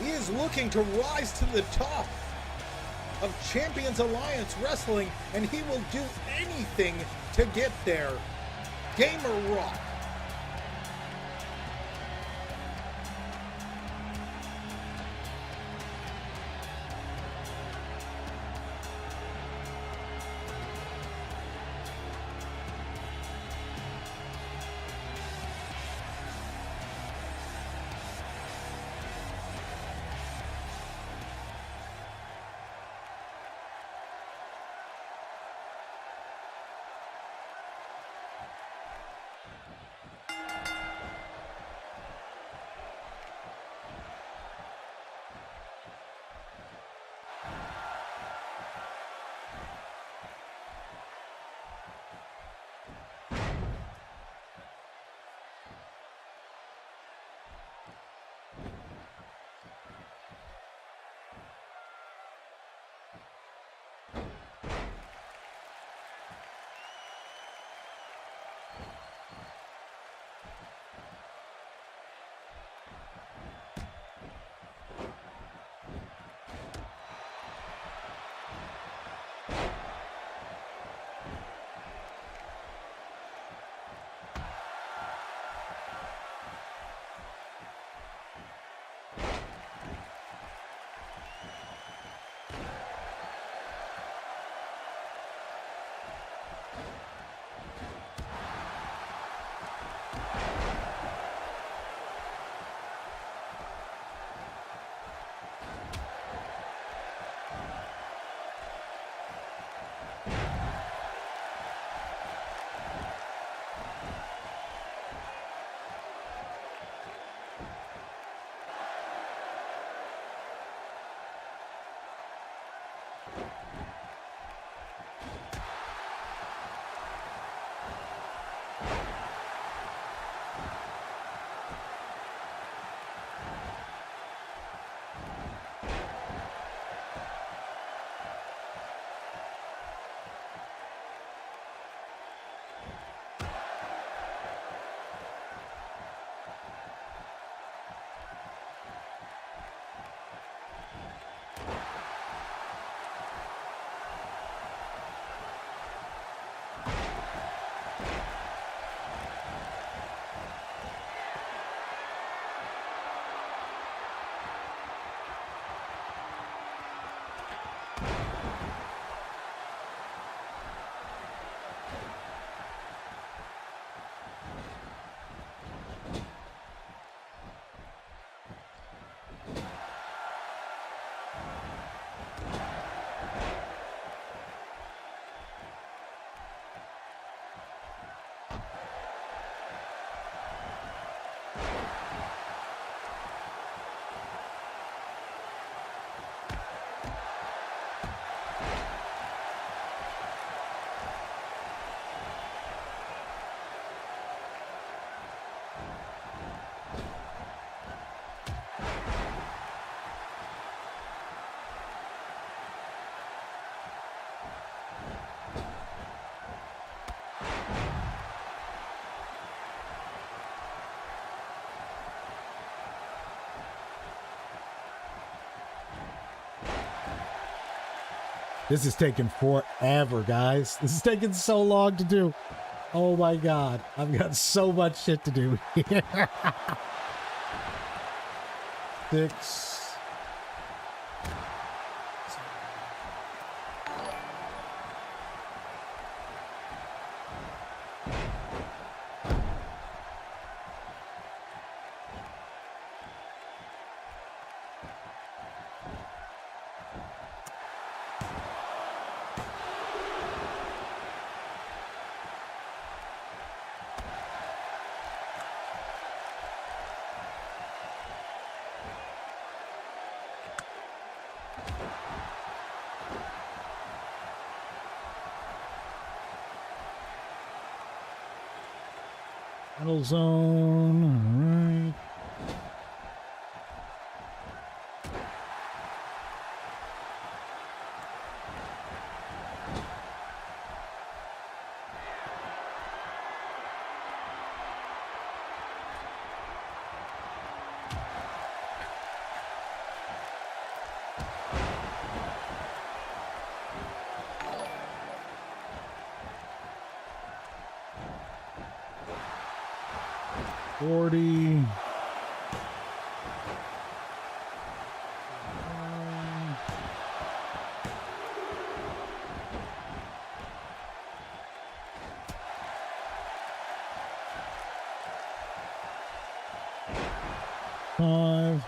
He is looking to rise to the top of Champions Alliance Wrestling, and he will do anything to get there. Gamer Rock. This is taking forever, guys. This is taking so long to do. Oh my god. I've got so much shit to do here. 6. Battle zone. All right. $40. $5.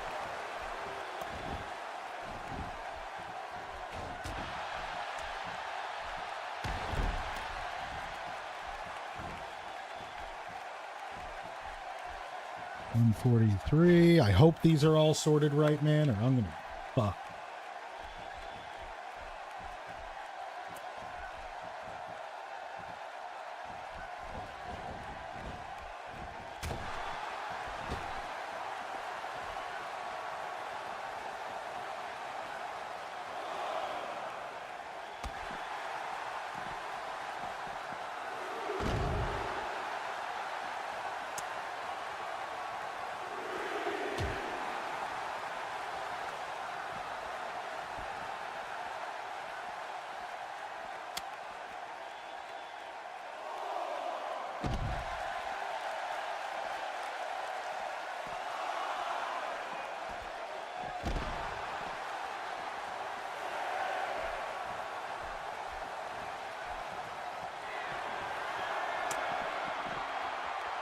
$143. I hope these are all sorted right, man, or I'm gonna fuck.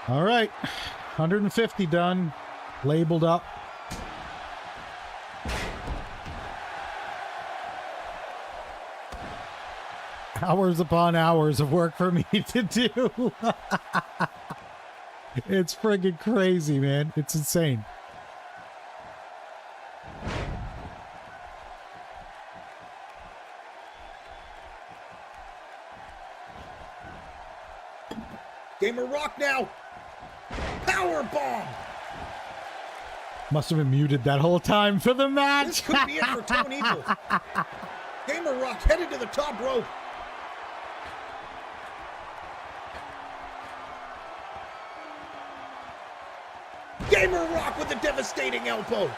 All right, 150 done, labeled up. Hours upon hours of work for me to do. It's friggin' crazy, man. It's insane. Gamer Rock now. Power bomb. Must have been muted that whole time for the match. This could be it for Tone Evil. Gamer Rock headed to the top rope. Gamer Rock with a devastating elbow.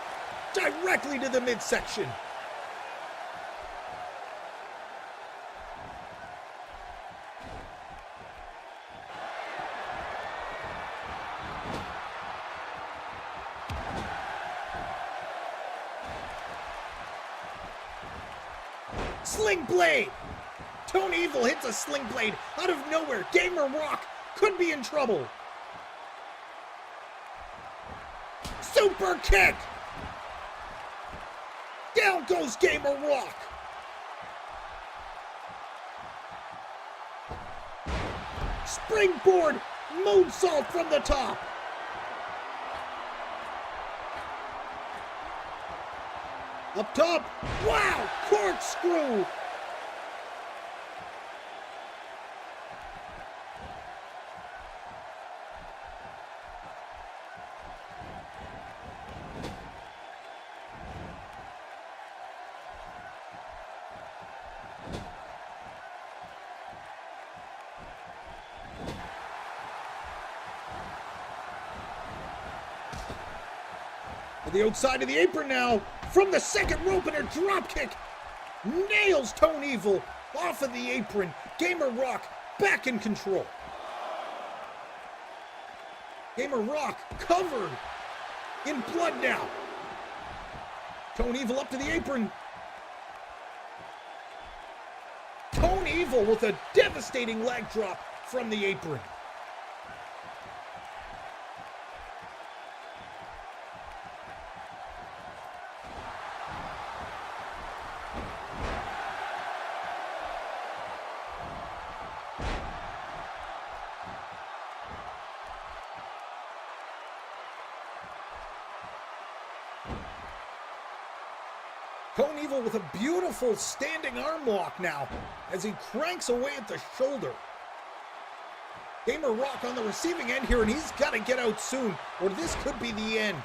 Directly to the midsection. Sling blade! Tone Evil hits a sling blade out of nowhere. Gamer Rock could be in trouble. Super kick! Down goes Gamer Rock. Springboard moonsault from the top. Up top. Wow! Corkscrew! To the outside of the apron now. From the second rope and a drop kick nails Tone Evil off of the apron. Gamer Rock back in control. Gamer Rock covered in blood now. Tone Evil up to the apron. Tone Evil with a devastating leg drop from the apron. Tone Evil with a beautiful standing arm lock now as he cranks away at the shoulder. Gamer Rock on the receiving end here, and he's got to get out soon or this could be the end.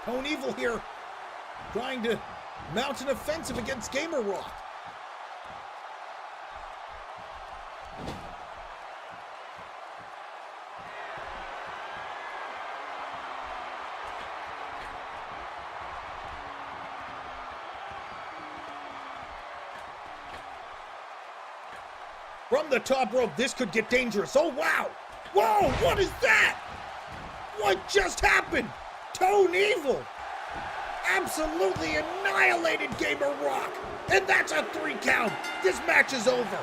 Tone Evil here trying to mount an offensive against Gamer Rock. From the top rope, this could get dangerous. Oh, wow. Whoa, what is that? What just happened? Tone Evil absolutely annihilated Gamer Rock. And that's a 3 count. This match is over.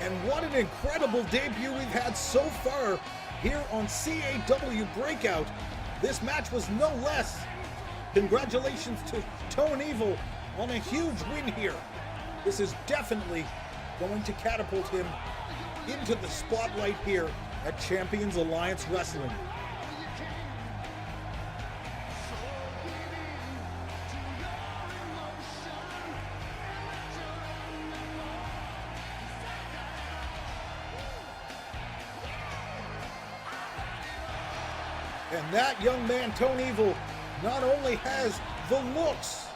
And what an incredible debut we've had so far here on CAW Breakout. This match was no less. Congratulations to Tone Evil on a huge win here. This is definitely going to catapult him into the spotlight here at Champions Alliance Wrestling. And that young man, Tone Evil, not only has the looks,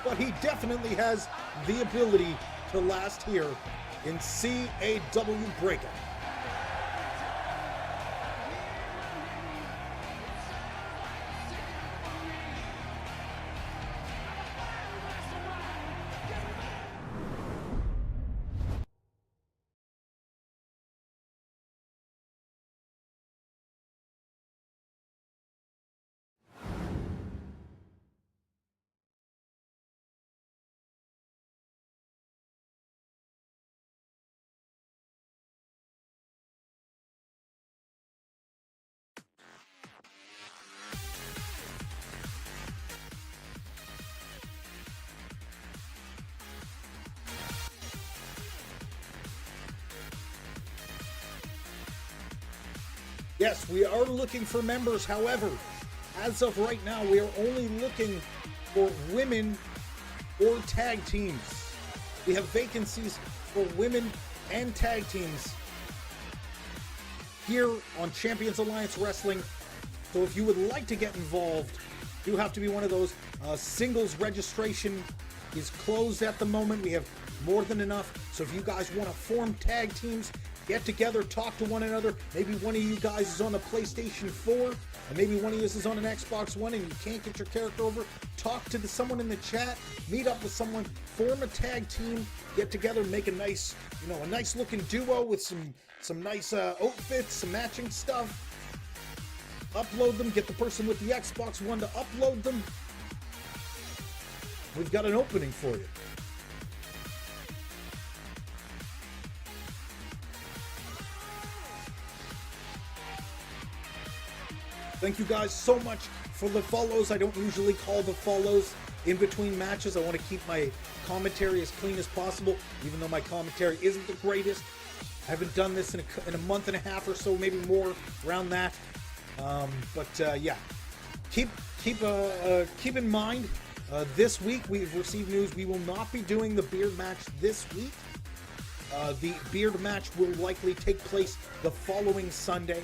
but he definitely has the ability to last here in CAW Breakout. Yes, we are looking for members. However, as of right now, we are only looking for women or tag teams. We have vacancies for women and tag teams here on Champions Alliance Wrestling. So if you would like to get involved, you have to be one of those. Singles registration is closed at the moment. We have more than enough. So if you guys want to form tag teams, get together, talk to one another. Maybe one of you guys is on a PlayStation 4, and maybe one of you is on an Xbox One, and you can't get your character over. Talk to someone in the chat, meet up with someone, form a tag team, get together, make a nice, a nice looking duo with some nice outfits, some matching stuff. Upload them, get the person with the Xbox One to upload them. We've got an opening for you. Thank you guys so much for the follows. I don't usually call the follows in between matches. I want to keep my commentary as clean as possible, even though my commentary isn't the greatest. I haven't done this in a month and a half or so, maybe more, around that. Yeah, keep in mind, this week we've received news we will not be doing the beard match this week. The beard match will likely take place the following Sunday.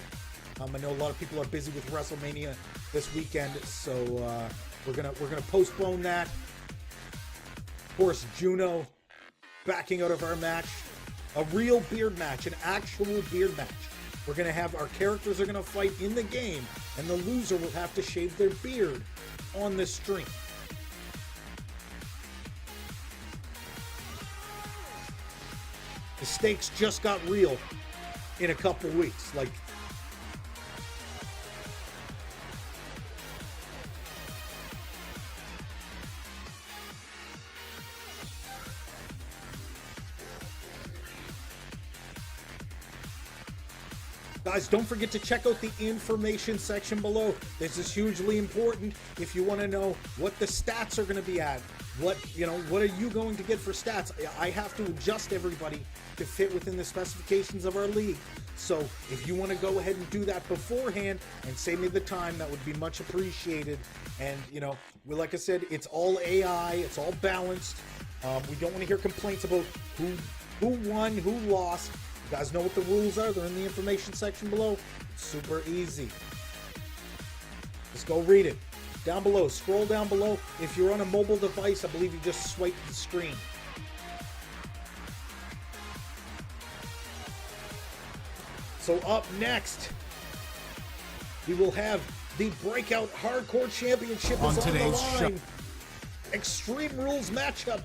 I know a lot of people are busy with WrestleMania this weekend, so we're gonna postpone that. Of course, Juno backing out of our match, a real beard match, an actual beard match. We're gonna have our characters are gonna fight in the game, and the loser will have to shave their beard on the stream. The stakes just got real in a couple weeks. Like, guys, don't forget to check out the information section below. This is hugely important if you want to know what the stats are going to be at. What are you going to get for stats? I have to adjust everybody to fit within the specifications of our league. So if you want to go ahead and do that beforehand and save me the time, that would be much appreciated. And, like I said, it's all AI. It's all balanced. We don't want to hear complaints about who won, who lost. You guys know what the rules are. They're in the information section below. It's super easy. Just go read it. Down below. Scroll down below. If you're on a mobile device, I believe you just swipe the screen. So up next, we will have the Breakout Hardcore Championship on today's show. Extreme Rules matchup.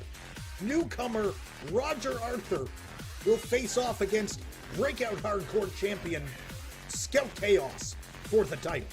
Newcomer Roger Arthur will face off against Breakout Hardcore Champion Scout Chaos for the title.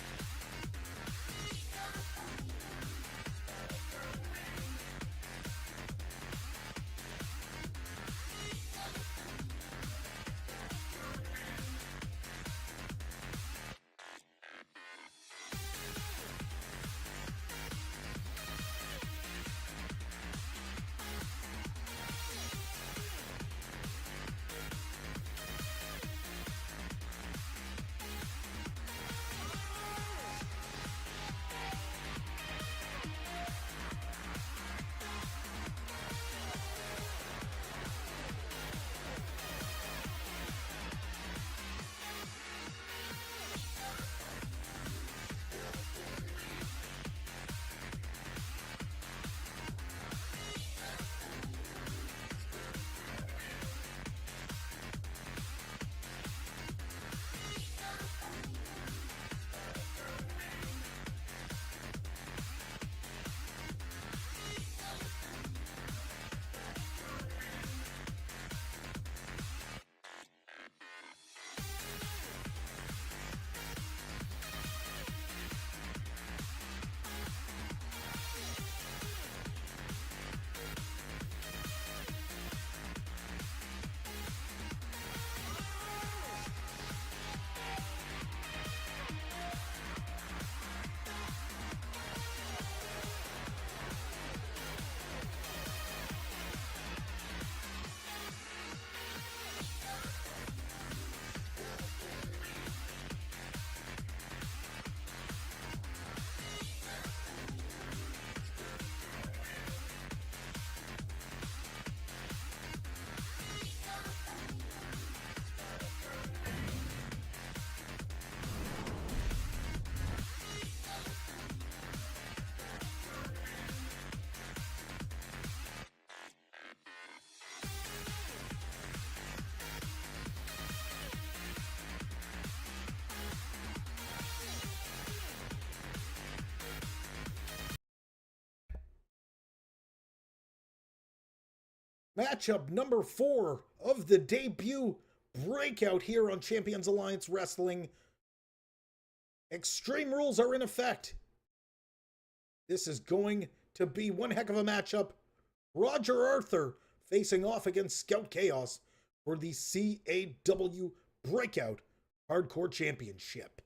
Matchup number 4 of the debut breakout here on Champions Alliance Wrestling. Extreme Rules are in effect. This is going to be one heck of a matchup. Roger Arthur facing off against Scout Chaos for the CAW Breakout Hardcore Championship.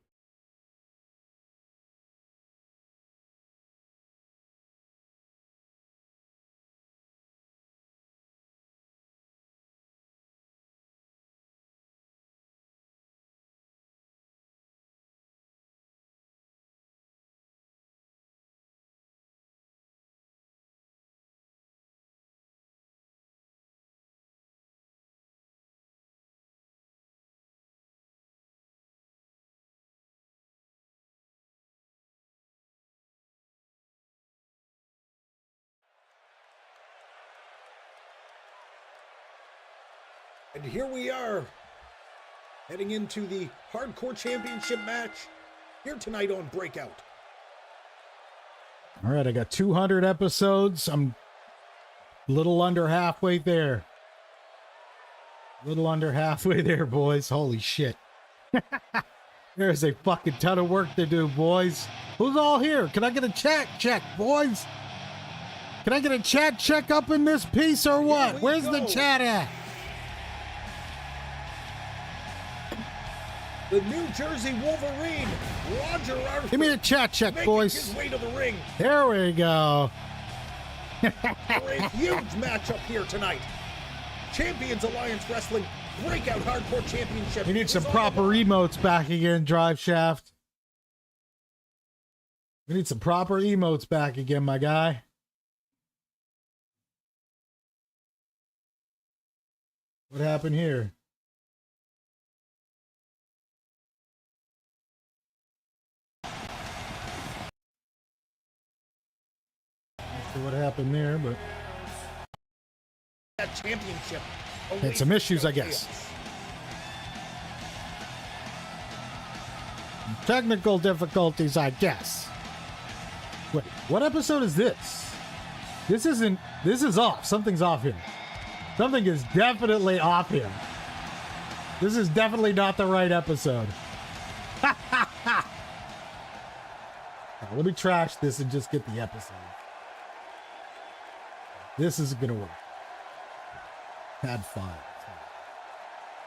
And here we are, heading into the Hardcore Championship match here tonight on Breakout. All right, I got 200 episodes. I'm a little under halfway there. A little under halfway there, boys. Holy shit. There's a fucking ton of work to do, boys. Who's all here? Can I get a chat check, boys? Can I get a chat check up in this piece or what? Where's the chat at? The New Jersey Wolverine, Roger Arthur. Give me a chat check, boys. His way to the ring. There we go. For a huge matchup here tonight. Champions Alliance Wrestling Breakout Hardcore Championship. We need some proper emotes back again, Drive Shaft. We need some proper emotes back again, my guy. What happened here? What happened there, but that championship had some issues, I guess. Technical difficulties, I guess. Wait, what episode is this? This is off. Something's off here. Something is definitely off here. This is definitely not the right episode. Let me trash this and just get the episode. This isn't gonna work. Had fun.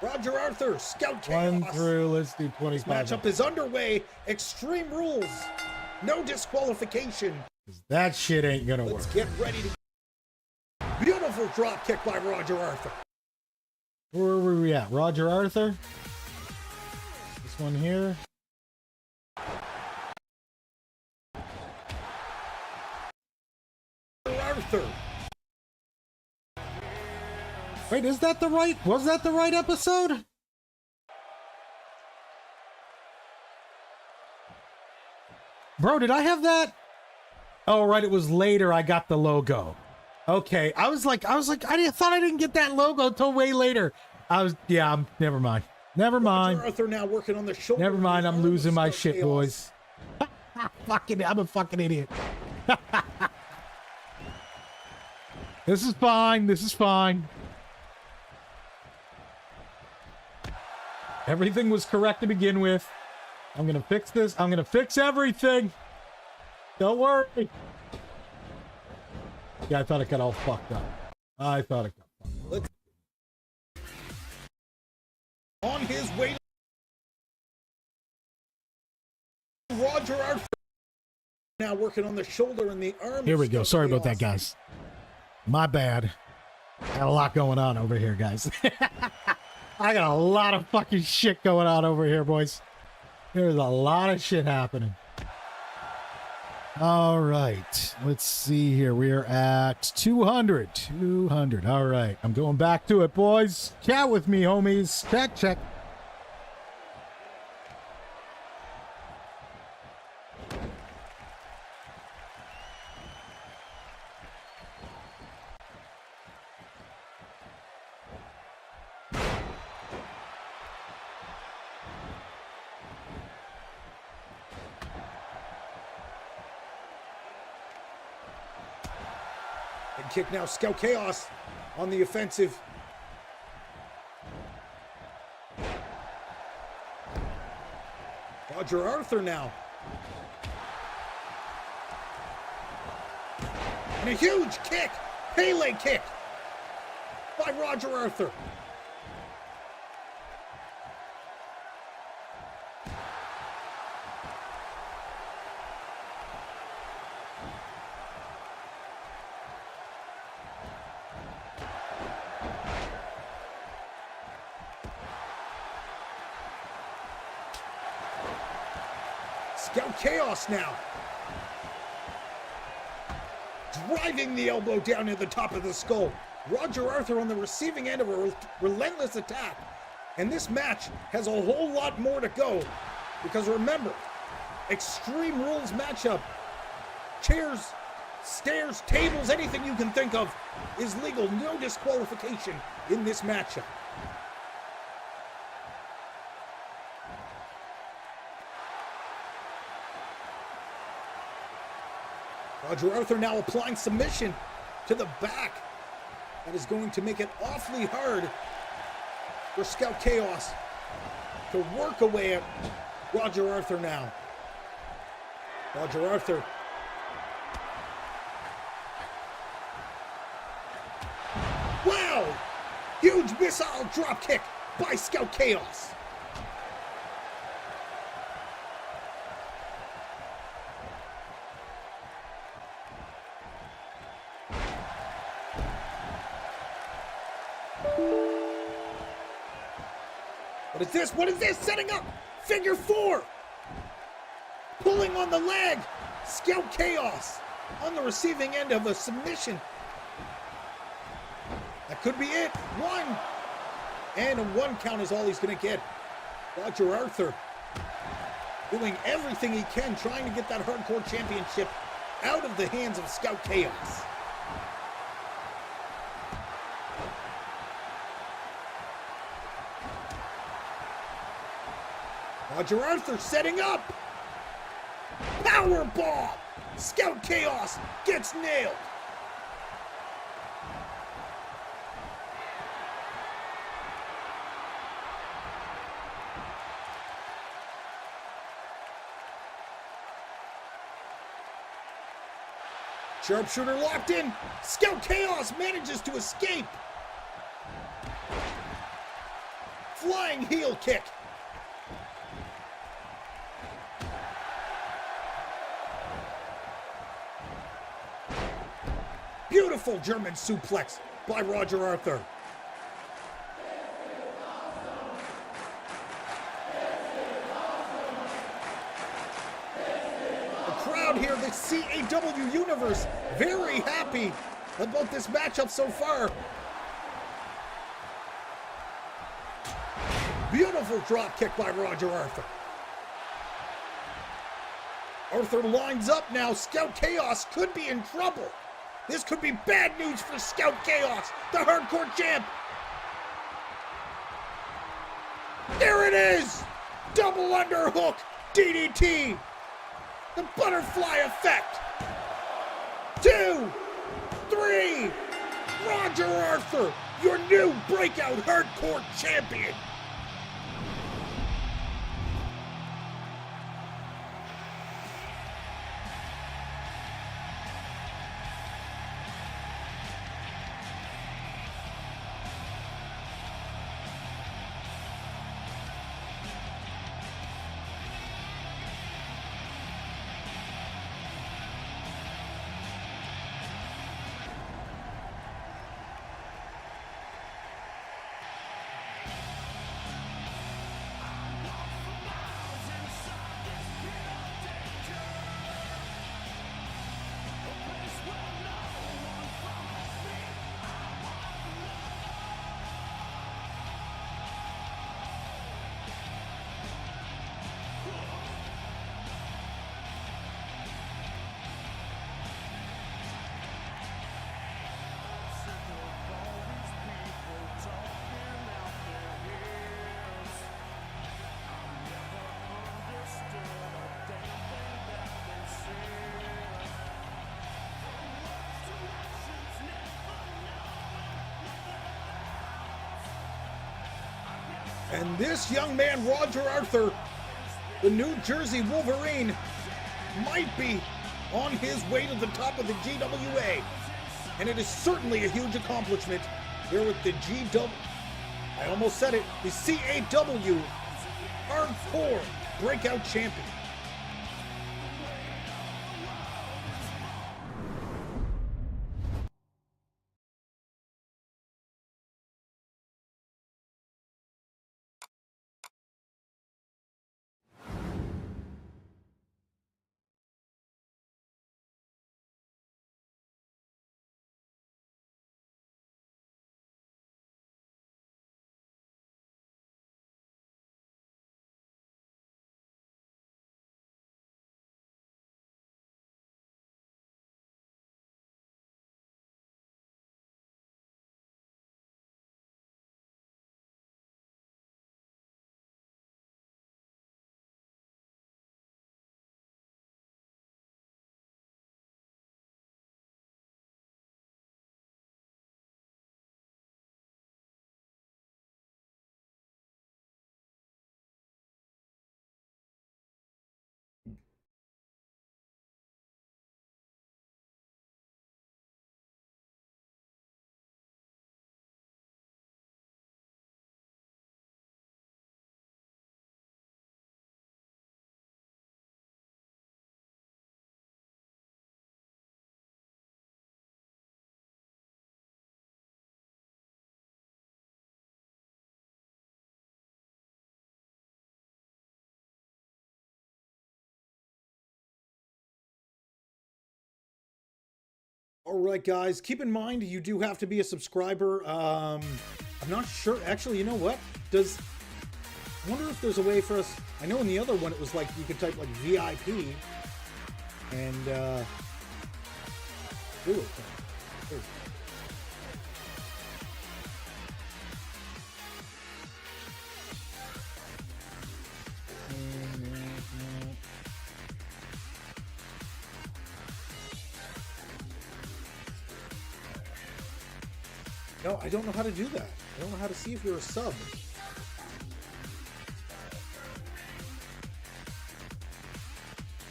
Roger Arthur, Scout Chaos. 1 through, let's do 25. Matchup is underway. Extreme Rules. No disqualification. That shit ain't gonna work. Let's get ready to... Beautiful drop kick by Roger Arthur. Where were we at? Roger Arthur? This one here. Arthur. Wait, is that the right? Was that the right episode? Bro, did I have that? Oh, right, it was later I got the logo. Okay, I was like, thought I didn't get that logo until way later. Never mind. Never mind. Roger Arthur now working on the shoulder. Never mind, I'm losing my shit, boys. I'm a fucking idiot. This is fine. This is fine. Everything was correct to begin with. I'm going to fix this. I'm going to fix everything. Don't worry. Yeah, I thought it got all fucked up. I thought it got fucked up. On his way. Roger Arthur now working on the shoulder and the arm. Here we go. Sorry about that, guys. My bad. Got a lot going on over here, guys. I got a lot of fucking shit going on over here, boys. There's a lot of shit happening. All right. Let's see here. We are at 200. 200. All right. I'm going back to it, boys. Chat with me, homies. Chat check. Kick now, Scout Chaos on the offensive. Roger Arthur now. And a huge kick, Pele kick by Roger Arthur. Scout Chaos now. Driving the elbow down at the top of the skull. Roger Arthur on the receiving end of a relentless attack. And this match has a whole lot more to go. Because remember, Extreme Rules matchup. Chairs, stairs, tables, anything you can think of is legal. No disqualification in this matchup. Roger Arthur now applying submission to the back. That is going to make it awfully hard for Scout Chaos to work away at Roger Arthur now. Roger Arthur. Wow! Huge missile drop kick by Scout Chaos. What is this? What is this? Setting up! Figure four! Pulling on the leg! Scout Chaos on the receiving end of a submission. That could be it. One! And a one count is all he's going to get. Roger Arthur doing everything he can, trying to get that Hardcore Championship out of the hands of Scout Chaos. Roger Arthur setting up. Powerbomb. Scout Chaos gets nailed. Sharpshooter locked in. Scout Chaos manages to escape. Flying heel kick. Beautiful German suplex by Roger Arthur. The crowd here, the CAW universe, very happy about this matchup so far. Beautiful drop kick by Roger Arthur. Arthur lines up now. Scout Chaos could be in trouble. This could be bad news for Scout Chaos, the Hardcore Champ. There it is! Double underhook, DDT. The butterfly effect. 2, 3. Roger Arthur, your new breakout Hardcore Champion. And this young man, Roger Arthur, the New Jersey Wolverine, might be on his way to the top of the GWA. And it is certainly a huge accomplishment here with the I almost said it, the CAW Hardcore Breakout Champion. All right, guys, keep in mind you do have to be a subscriber. I'm not sure. Actually, you know what? I wonder if there's a way for us. I know in the other one it was like you could type like VIP and do it. Here. No, I don't know how to do that. I don't know how to see if you're a sub.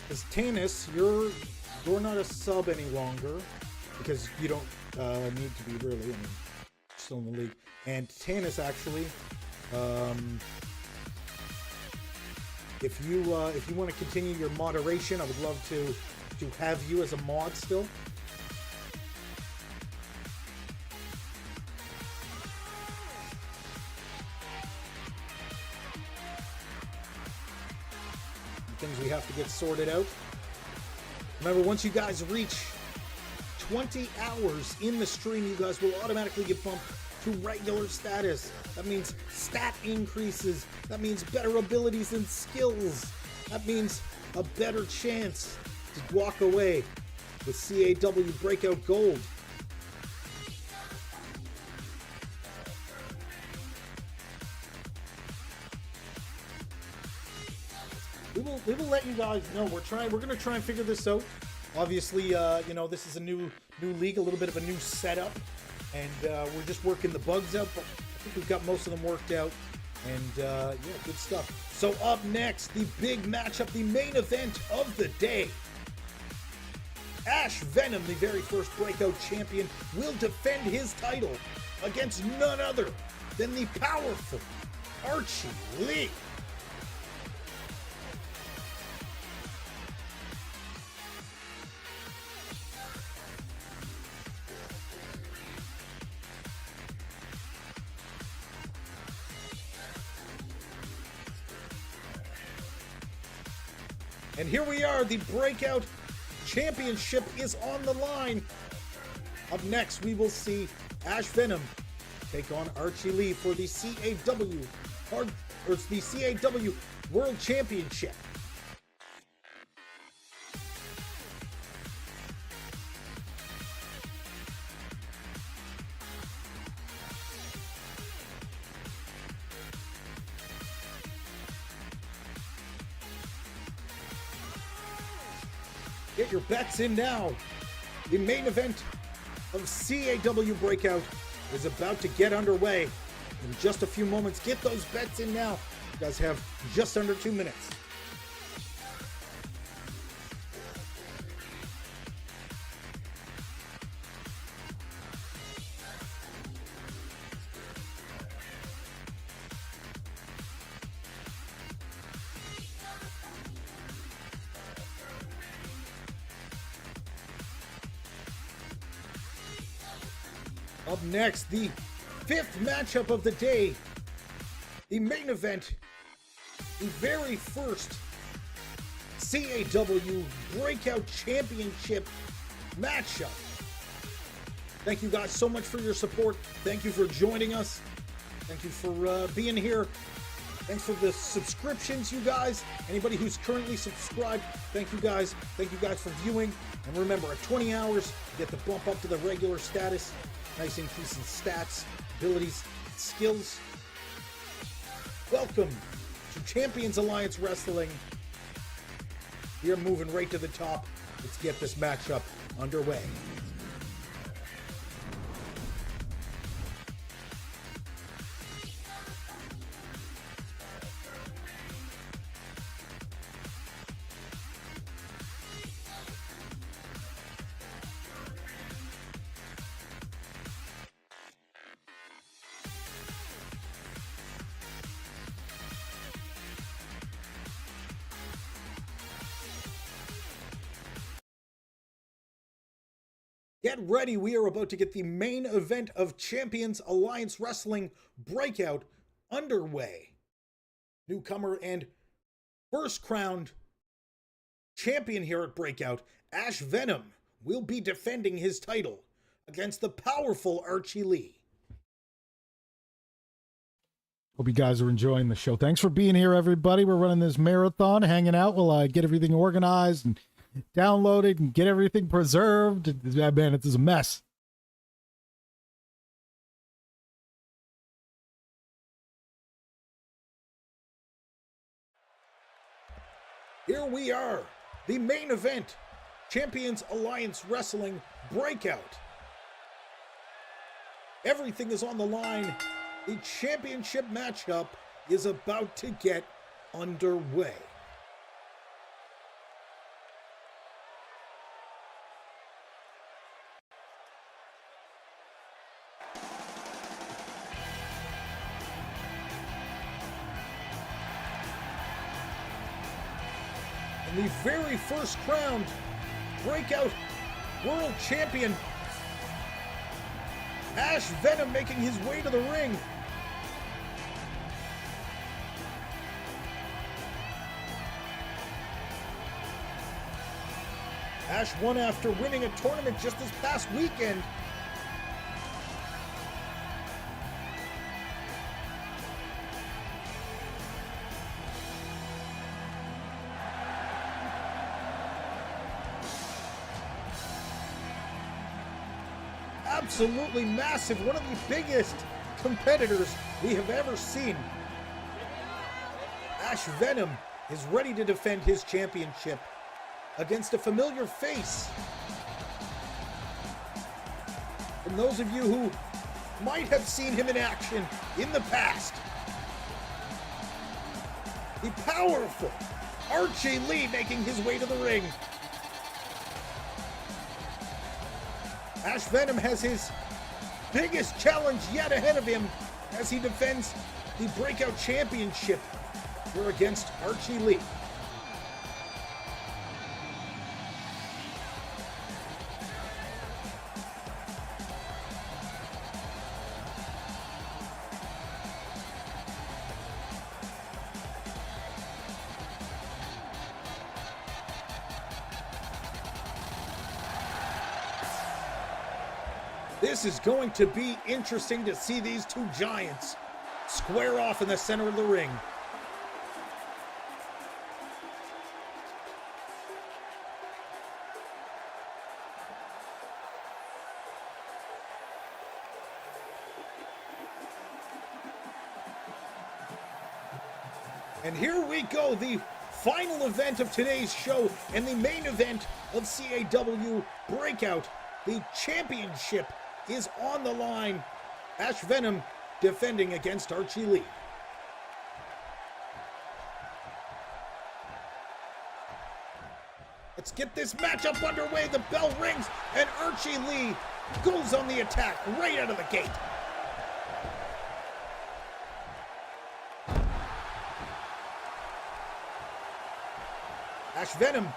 Because Tanis, you're not a sub any longer because you don't need to be really. I mean, still in the league. And Tanis actually, if you want to continue your moderation, I would love to have you as a mod still. Things we have to get sorted out. Remember, once you guys reach 20 hours in the stream, you guys will automatically get bumped to regular status. That means stat increases. That means better abilities and skills. That means a better chance to walk away with CAW Breakout Gold. We will let you guys know. We're going to try and figure this out. Obviously, you know, this is a new league, a little bit of a new setup, and we're just working the bugs out. But I think we've got most of them worked out, and yeah, good stuff. So up next, the big matchup, the main event of the day. Ash Venom, the very first breakout champion, will defend his title against none other than the powerful Archie Lee. And here we are, the Breakout Championship is on the line. Up next, we will see Ash Venom take on Archie Lee for the CAW World Championship. Get your bets in now. The main event of CAW Breakout is about to get underway in just a few moments. Get those bets in now. You guys have just under 2 minutes. Up next, the fifth matchup of the day, the main event, the very first CAW Breakout Championship matchup. Thank you guys so much for your support. Thank you for joining us. Thank you for being here. Thanks for the subscriptions, you guys. Anybody who's currently subscribed, thank you guys. Thank you guys for viewing. And remember, at 20 hours, you get the bump up to the regular status. Nice increase in stats, abilities, skills. Welcome to Champions Alliance Wrestling. We are moving right to the top. Let's get this matchup underway. Get ready, we are about to get the main event of Champions Alliance Wrestling Breakout underway. Newcomer and first crowned champion here at Breakout, Ash Venom, will be defending his title against the powerful Archie Lee. Hope you guys are enjoying the show. Thanks for being here, everybody. We're running this marathon, hanging out while I get everything organized and downloaded and get everything preserved. Man, it is a mess. Here we are, the main event, Champions Alliance Wrestling Breakout. Everything is on the line. The championship matchup is about to get underway. In the very first round, Breakout World Champion Ash Venom making his way to the ring. Ash won after winning a tournament just this past weekend. Absolutely massive, one of the biggest competitors we have ever seen. Ash Venom is ready to defend his championship against a familiar face. From those of you who might have seen him in action in the past, the powerful Archie Lee making his way to the ring. Ash Venom has his biggest challenge yet ahead of him as he defends the Breakout Championship here against Archie Lee. This is going to be interesting to see these two giants square off in the center of the ring. And here we go, the final event of today's show and the main event of CAW Breakout. The championship is on the line. Ash Venom defending against Archie Lee. Let's get this matchup underway. The bell rings and Archie Lee goes on the attack right out of the gate. Ash Venom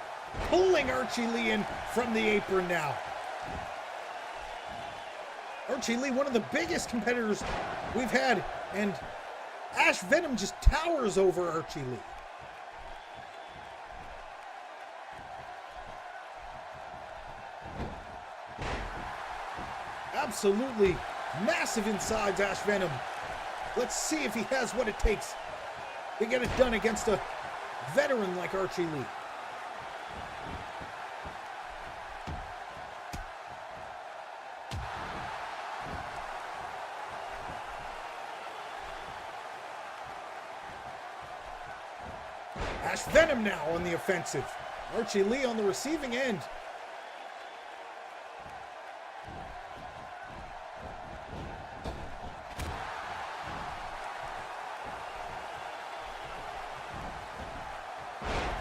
pulling Archie Lee in from the apron now. Archie Lee, one of the biggest competitors we've had, and Ash Venom just towers over Archie Lee. Absolutely massive insides, Ash Venom. Let's see if he has what it takes to get it done against a veteran like Archie Lee. Ash Venom now on the offensive. Archie Lee on the receiving end.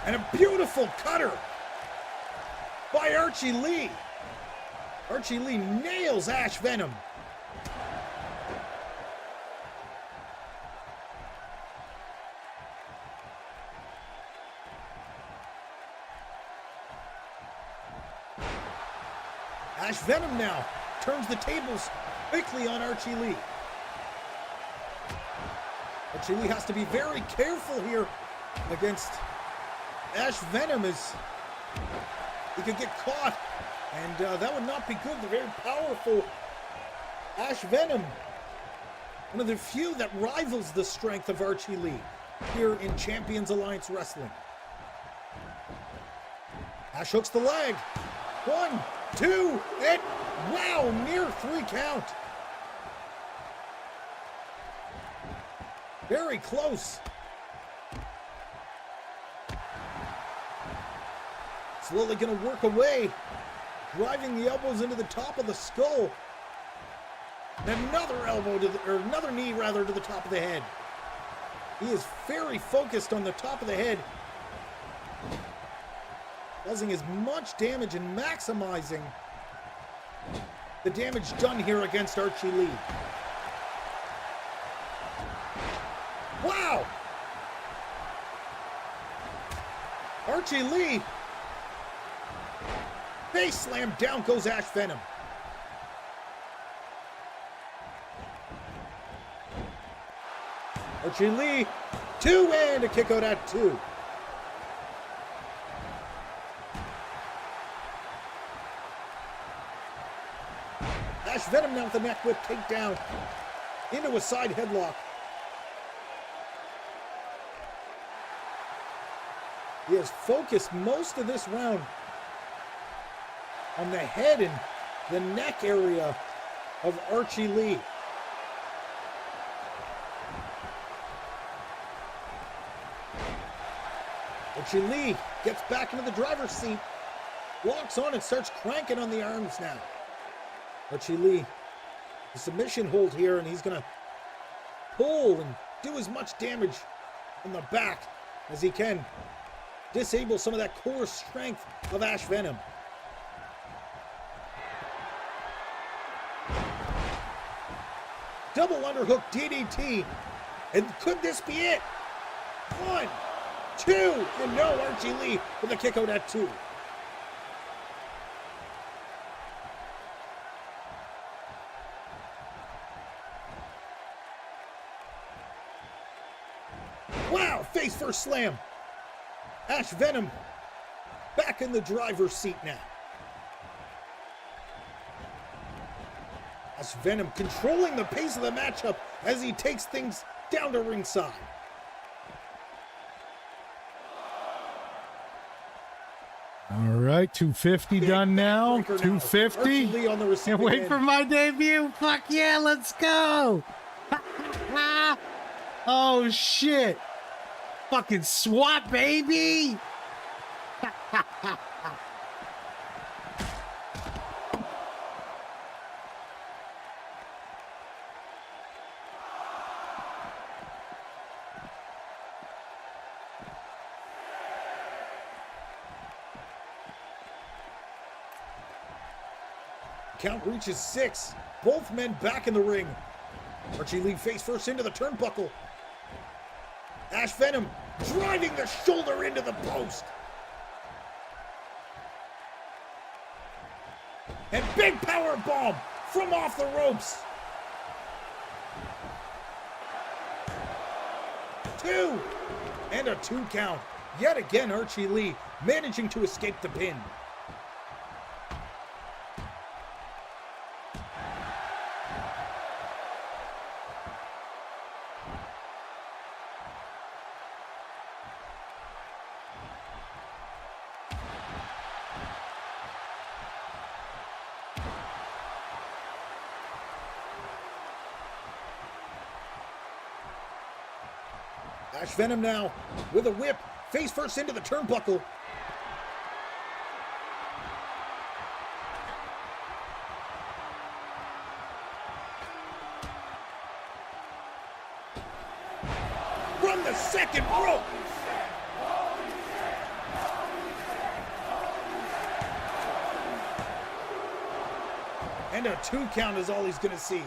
And a beautiful cutter by Archie Lee. Archie Lee nails Ash Venom. Ash Venom now turns the tables quickly on Archie Lee. Archie Lee has to be very careful here against Ash Venom as He could get caught, and that would not be good. The very powerful Ash Venom. One of the few that rivals the strength of Archie Lee here in Champions Alliance Wrestling. Ash hooks the leg. 1, 2, and wow, near 3 count. Very close. Slowly going to work away, driving the elbows into the top of the skull. And another elbow to the, or another knee rather, to the top of the head. He is very focused on the top of the head, causing as much damage and maximizing the damage done here against Archie Lee. Wow! Archie Lee. Face slam, down goes Ash Venom. Archie Lee, 2 and a kick out at 2. Ash Venom now with the neck whip takedown into a side headlock. He has focused most of this round on the head and the neck area of Archie Lee. Archie Lee gets back into the driver's seat, locks on and starts cranking on the arms now. Archie Lee, the submission hold here, and he's gonna pull and do as much damage in the back as he can. Disable some of that core strength of Ash Venom. Double underhook DDT. And could this be it? 1, 2, and no, Archie Lee with a kick out at 2. Wow, face first slam. Ash Venom back in the driver's seat now. Ash Venom controlling the pace of the matchup as he takes things down to ringside. All right, 250 done now. 250. Can't wait for my debut. Fuck yeah, let's go. Oh shit. Fucking SWAT, baby. Count reaches 6. Both men back in the ring. Archie Lee face first into the turnbuckle. Ash Venom driving the shoulder into the post. And big power bomb from off the ropes. 2 and a 2 count. Yet again, Archie Lee managing to escape the pin. Ash Venom now with a whip, face first into the turnbuckle. From the second rope. And a 2 count is all he's going to see.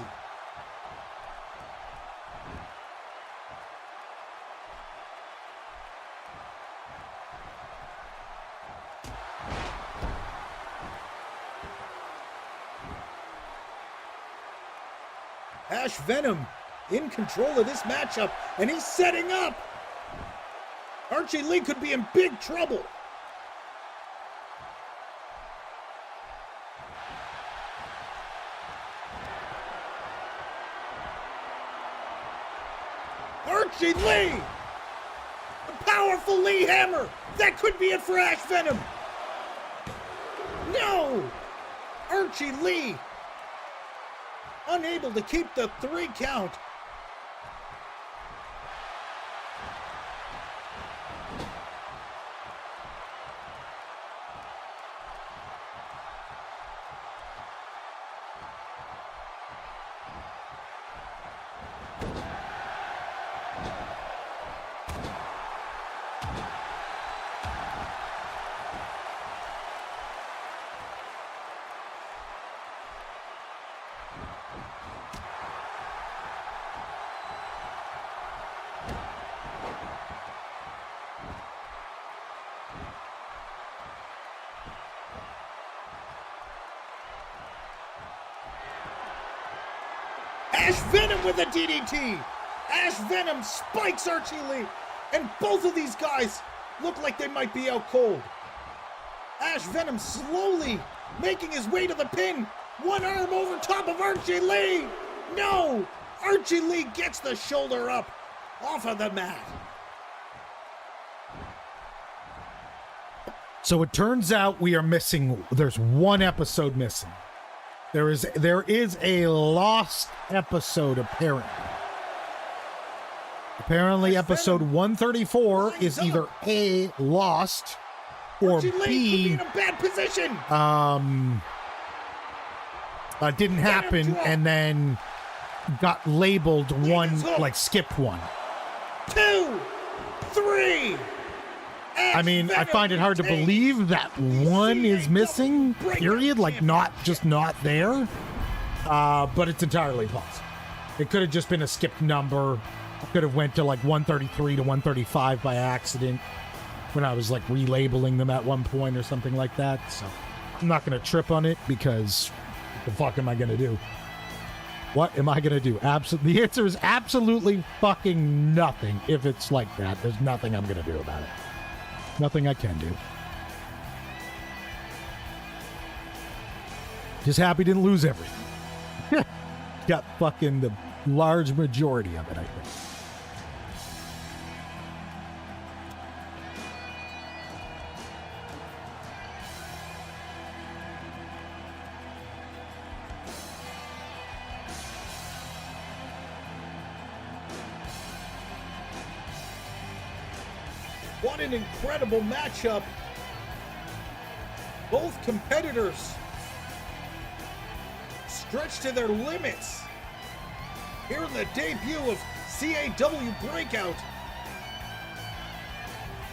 Ash Venom in control of this matchup, and he's setting up. Archie Lee could be in big trouble. Archie Lee! A powerful Lee hammer! That could be it for Ash Venom! No! Archie Lee! Unable to keep the 3 count. Ash Venom with a DDT! Ash Venom spikes Archie Lee, and both of these guys look like they might be out cold. Ash Venom slowly making his way to the pin. One arm over top of Archie Lee! No! Archie Lee gets the shoulder up off of the mat. So it turns out we are missing, there's one episode missing. There is a lost episode, apparently. Apparently, episode 134 is either A, lost, or B, in a bad position. Didn't happen, and then got labeled one, like skipped one. 2, 3. I mean, I find it hard to believe that one is missing, period, like not there, but it's entirely possible. It could have just been a skipped number. I could have went to like 133 to 135 by accident when I was like relabeling them at one point or something like that, so I'm not going to trip on it because what the fuck am I going to do? What am I going to do? The answer is absolutely fucking nothing if it's like that. There's nothing I'm going to do about it. Nothing I can do. Just happy didn't lose everything. Got fucking the large majority of it, I think. What an incredible matchup. Both competitors stretched to their limits. Here in the debut of CAW Breakout.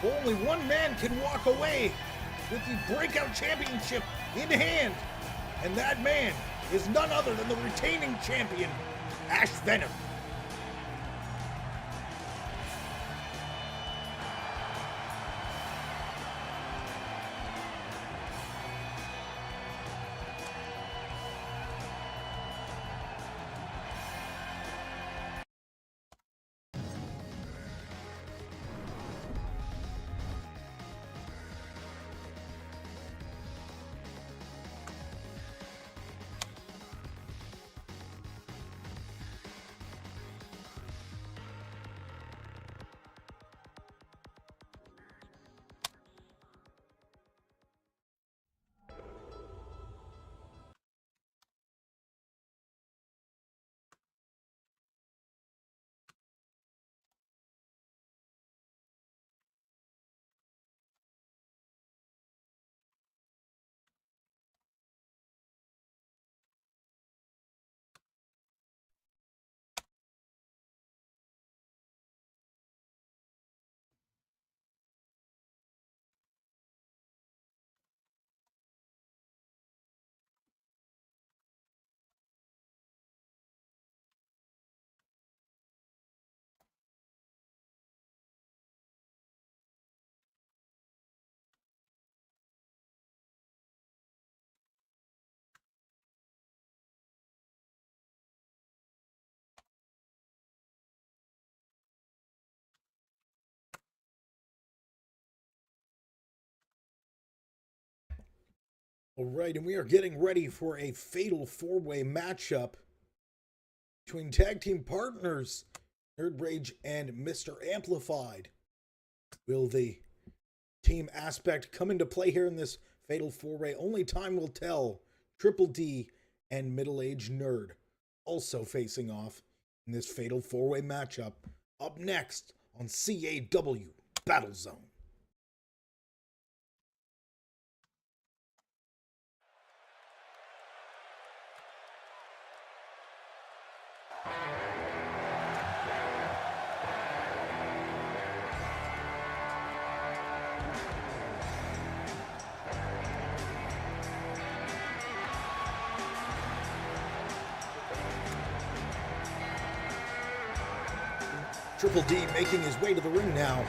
Only one man can walk away with the Breakout Championship in hand. And that man is none other than the retaining champion, Ash Venom. All right, and we are getting ready for a fatal four-way matchup between tag team partners Nerd Rage and Mr. Amplified. Will the team aspect come into play here in this fatal four-way? Only time will tell. Triple D and Middle-Aged Nerd also facing off in this fatal four-way matchup. Up next on CAW Battle Zone. Triple D making his way to the ring now.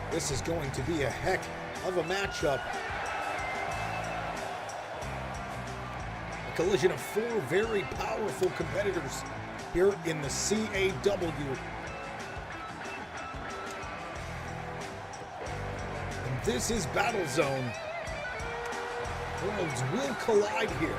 This is going to be a heck of a matchup. A collision of four very powerful competitors here in the CAW. And this is Battle Zone. Worlds will collide here.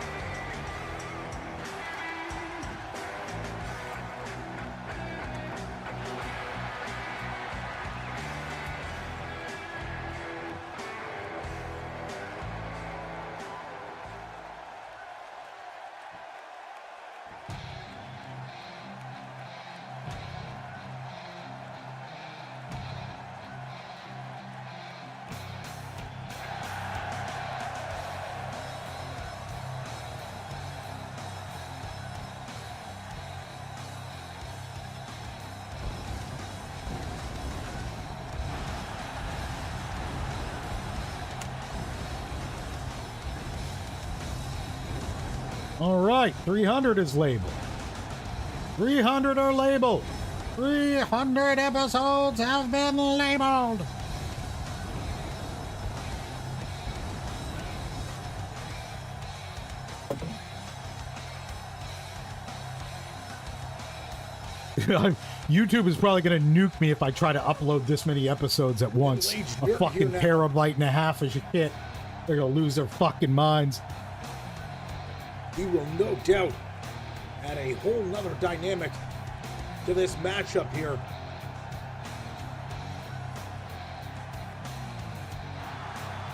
All right, 300 is labeled. 300 are labeled. 300 episodes have been labeled. YouTube is probably going to nuke me if I try to upload this many episodes at once. A fucking terabyte and a half of shit. They're going to lose their fucking minds. He will no doubt add a whole nother dynamic to this matchup here.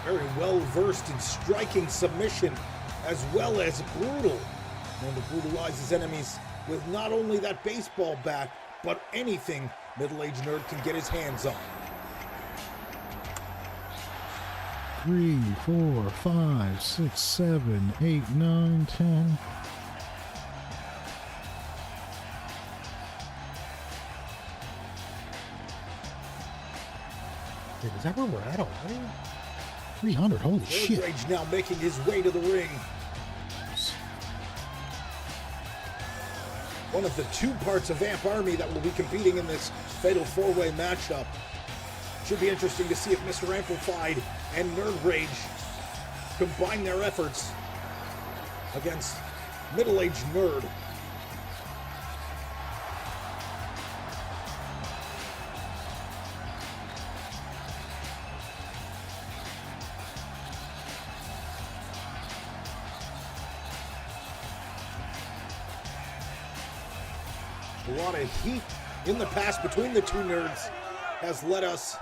Very well versed in striking submission as well as brutal. Known to brutalize his enemies with not only that baseball bat, but anything Middle-Aged Nerd can get his hands on. 3, 4, 5, 6, 7, 8, 9, 10. Wait, is that where we're at already? 300, holy shit. Rage now making his way to the ring. One of the two parts of Vamp Army that will be competing in this fatal four-way matchup. Should be interesting to see if Mr. Amplified and Nerd Rage combine their efforts against Middle-Aged Nerd. A lot of heat in the past between the two nerds has led us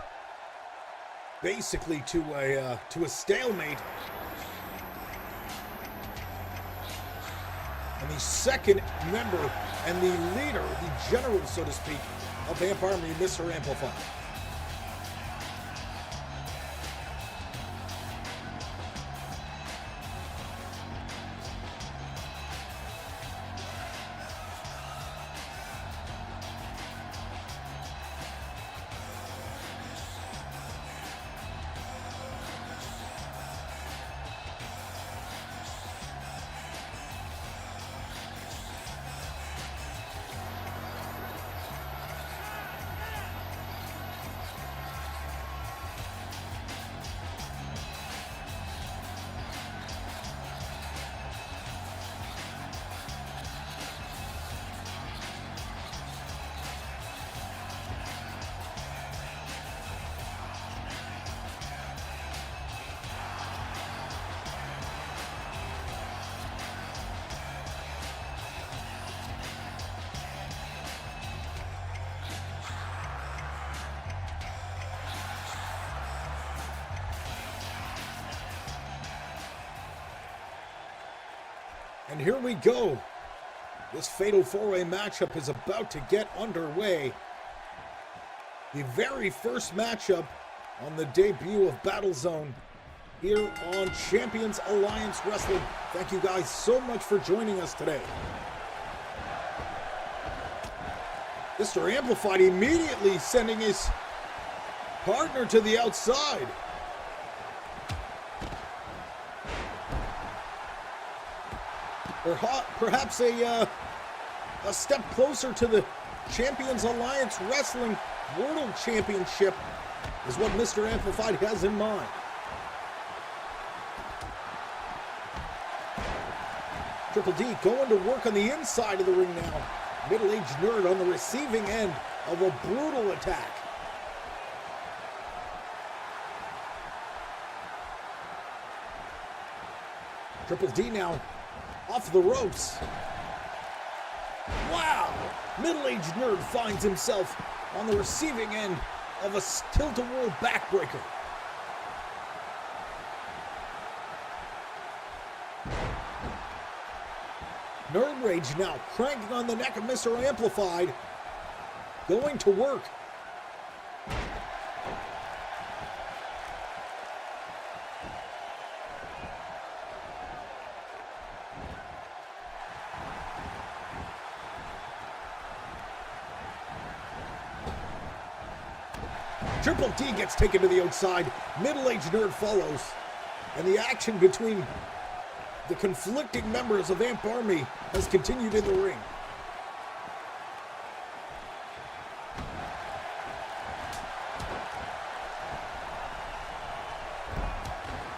basically to a stalemate. And the second member and the leader, the general, so to speak, of Vamp Army, Mr. Amplified. And here we go. This fatal four-way matchup is about to get underway. The very first matchup on the debut of Battlezone here on Champions Alliance Wrestling. Thank you guys so much for joining us today. Mr. Amplified immediately sending his partner to the outside. Perhaps a step closer to the Champions Alliance Wrestling World Championship is what Mr. Amplified has in mind. Triple D going to work on the inside of the ring now. Middle-aged nerd on the receiving end of a brutal attack. Triple D now off the ropes. Wow! Middle-aged nerd finds himself on the receiving end of a tilt-a-whirl backbreaker. Nerd Rage now cranking on the neck of Mr. Amplified. Going to work. Triple D gets taken to the outside. Middle-aged nerd follows. And the action between the conflicting members of Amp Army has continued in the ring.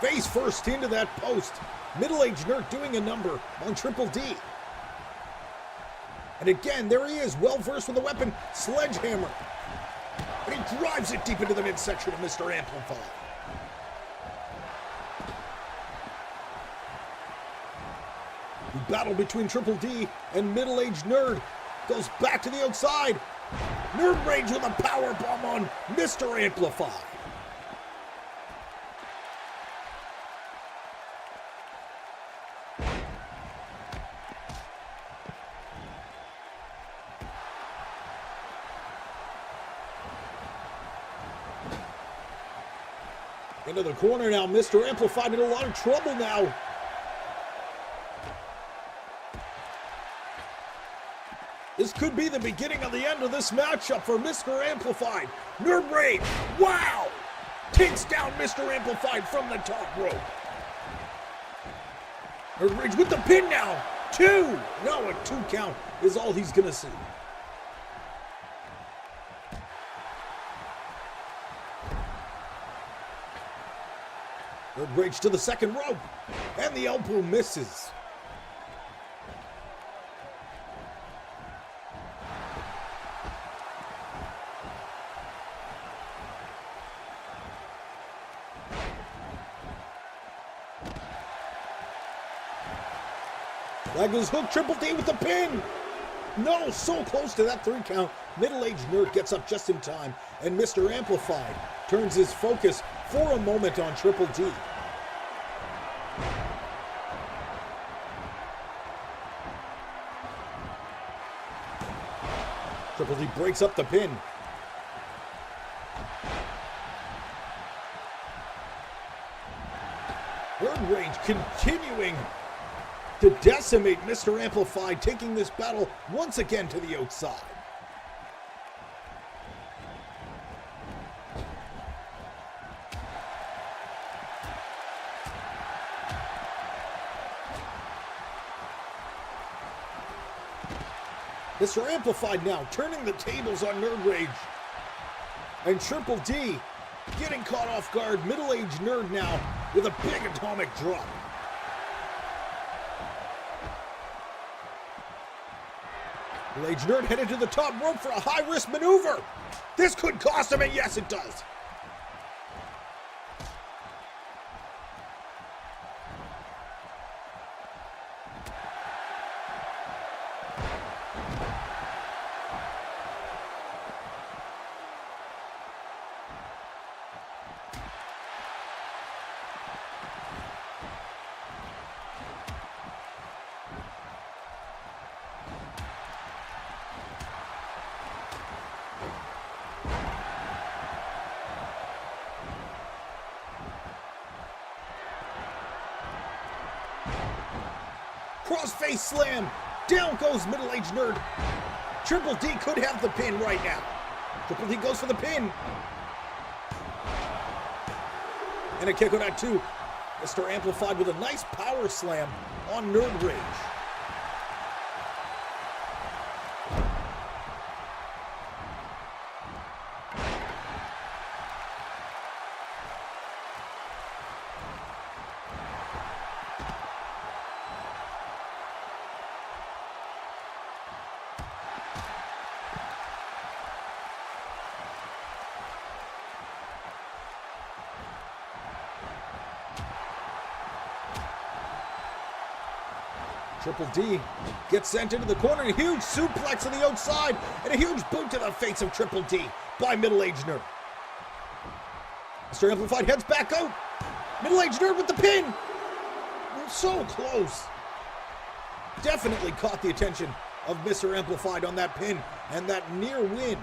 Face first into that post. Middle-aged nerd doing a number on Triple D. And again, there he is, well-versed with the weapon, Sledgehammer. And he drives it deep into the midsection of Mr. Amplified. The battle between Triple D and Middle-aged Nerd goes back to the outside. Nerd Rage with a power bomb on Mr. Amplified. Into the corner now. Mr. Amplified in a lot of trouble now. This could be the beginning of the end of this matchup for Mr. Amplified. Nerd Rage, wow! Takes down Mr. Amplified from the top rope. Nerd Rage with the pin now. 2! No, a 2 count is all he's gonna see. Nerd Rage to the second rope, and the elbow misses. Leg is hooked, Triple D with the pin. No, so close to that 3 count. Middle-aged nerd gets up just in time, and Mr. Amplified turns his focus for a moment on Triple D. Triple D breaks up the pin. Nerd Rage continuing to decimate Mr. Amplified, taking this battle once again to the outside. Mr. Amplified now turning the tables on Nerd Rage. And Triple D getting caught off guard. Middle-aged nerd now with a big atomic drop. Middle-aged nerd headed to the top rope for a high-risk maneuver. This could cost him, and yes, it does. Crossface slam. Down goes middle-aged nerd. Triple D could have the pin right now. Triple D goes for the pin. And a kick out at 2. Mr. Amplified with a nice power slam on Nerd Rage. Triple D gets sent into the corner. A huge suplex on the outside and a huge boot to the face of Triple D by middle-aged nerd. Mr. Amplified heads back out. Middle-aged nerd with the pin. So close. Definitely caught the attention of Mr. Amplified on that pin and that near win.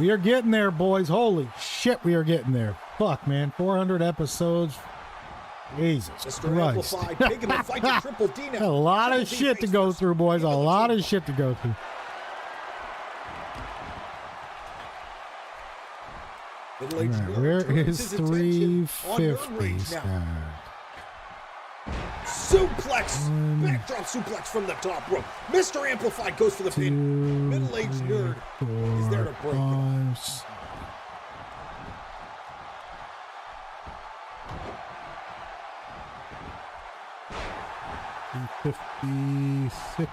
We are getting there, boys. Holy shit, we are getting there. Fuck, man. 400 episodes. Jesus Mr. Christ. Amplified taking the fight to Triple D now. A lot Triple of D shit to face go first. through, boys. A lot of shit to go through. Middle-aged All right, nerd where turns is his attention on Nerd 350 Rage now. guy? Suplex! Backdrop suplex from the top rope. Mr. Amplified goes for the pin. Middle-aged nerd is there to break it. 56,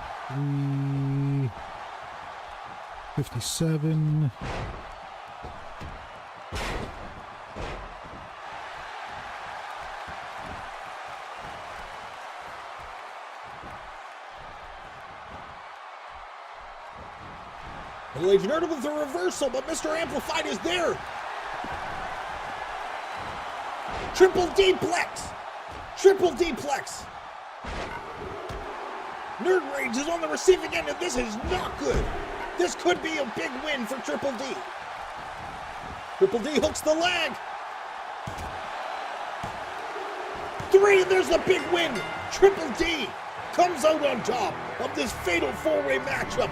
57. Middle-aged nerd with the reversal, but Mr. Amplified is there. Triple D-plex. Triple D-plex. Nerd Rage is on the receiving end, and this is not good. This could be a big win for Triple D. Triple D hooks the leg. 3, and there's the big win. Triple D comes out on top of this fatal 4-way matchup.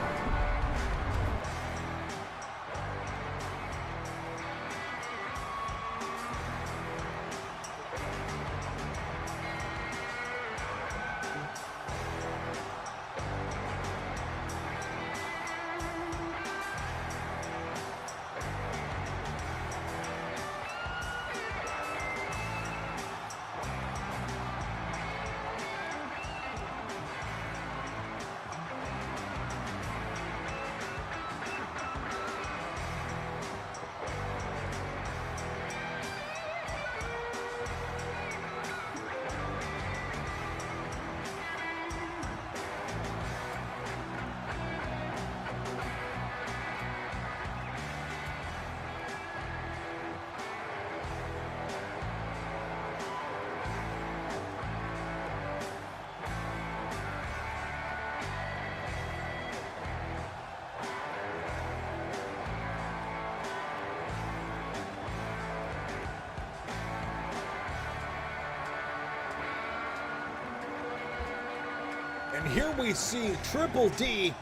And here we see Triple D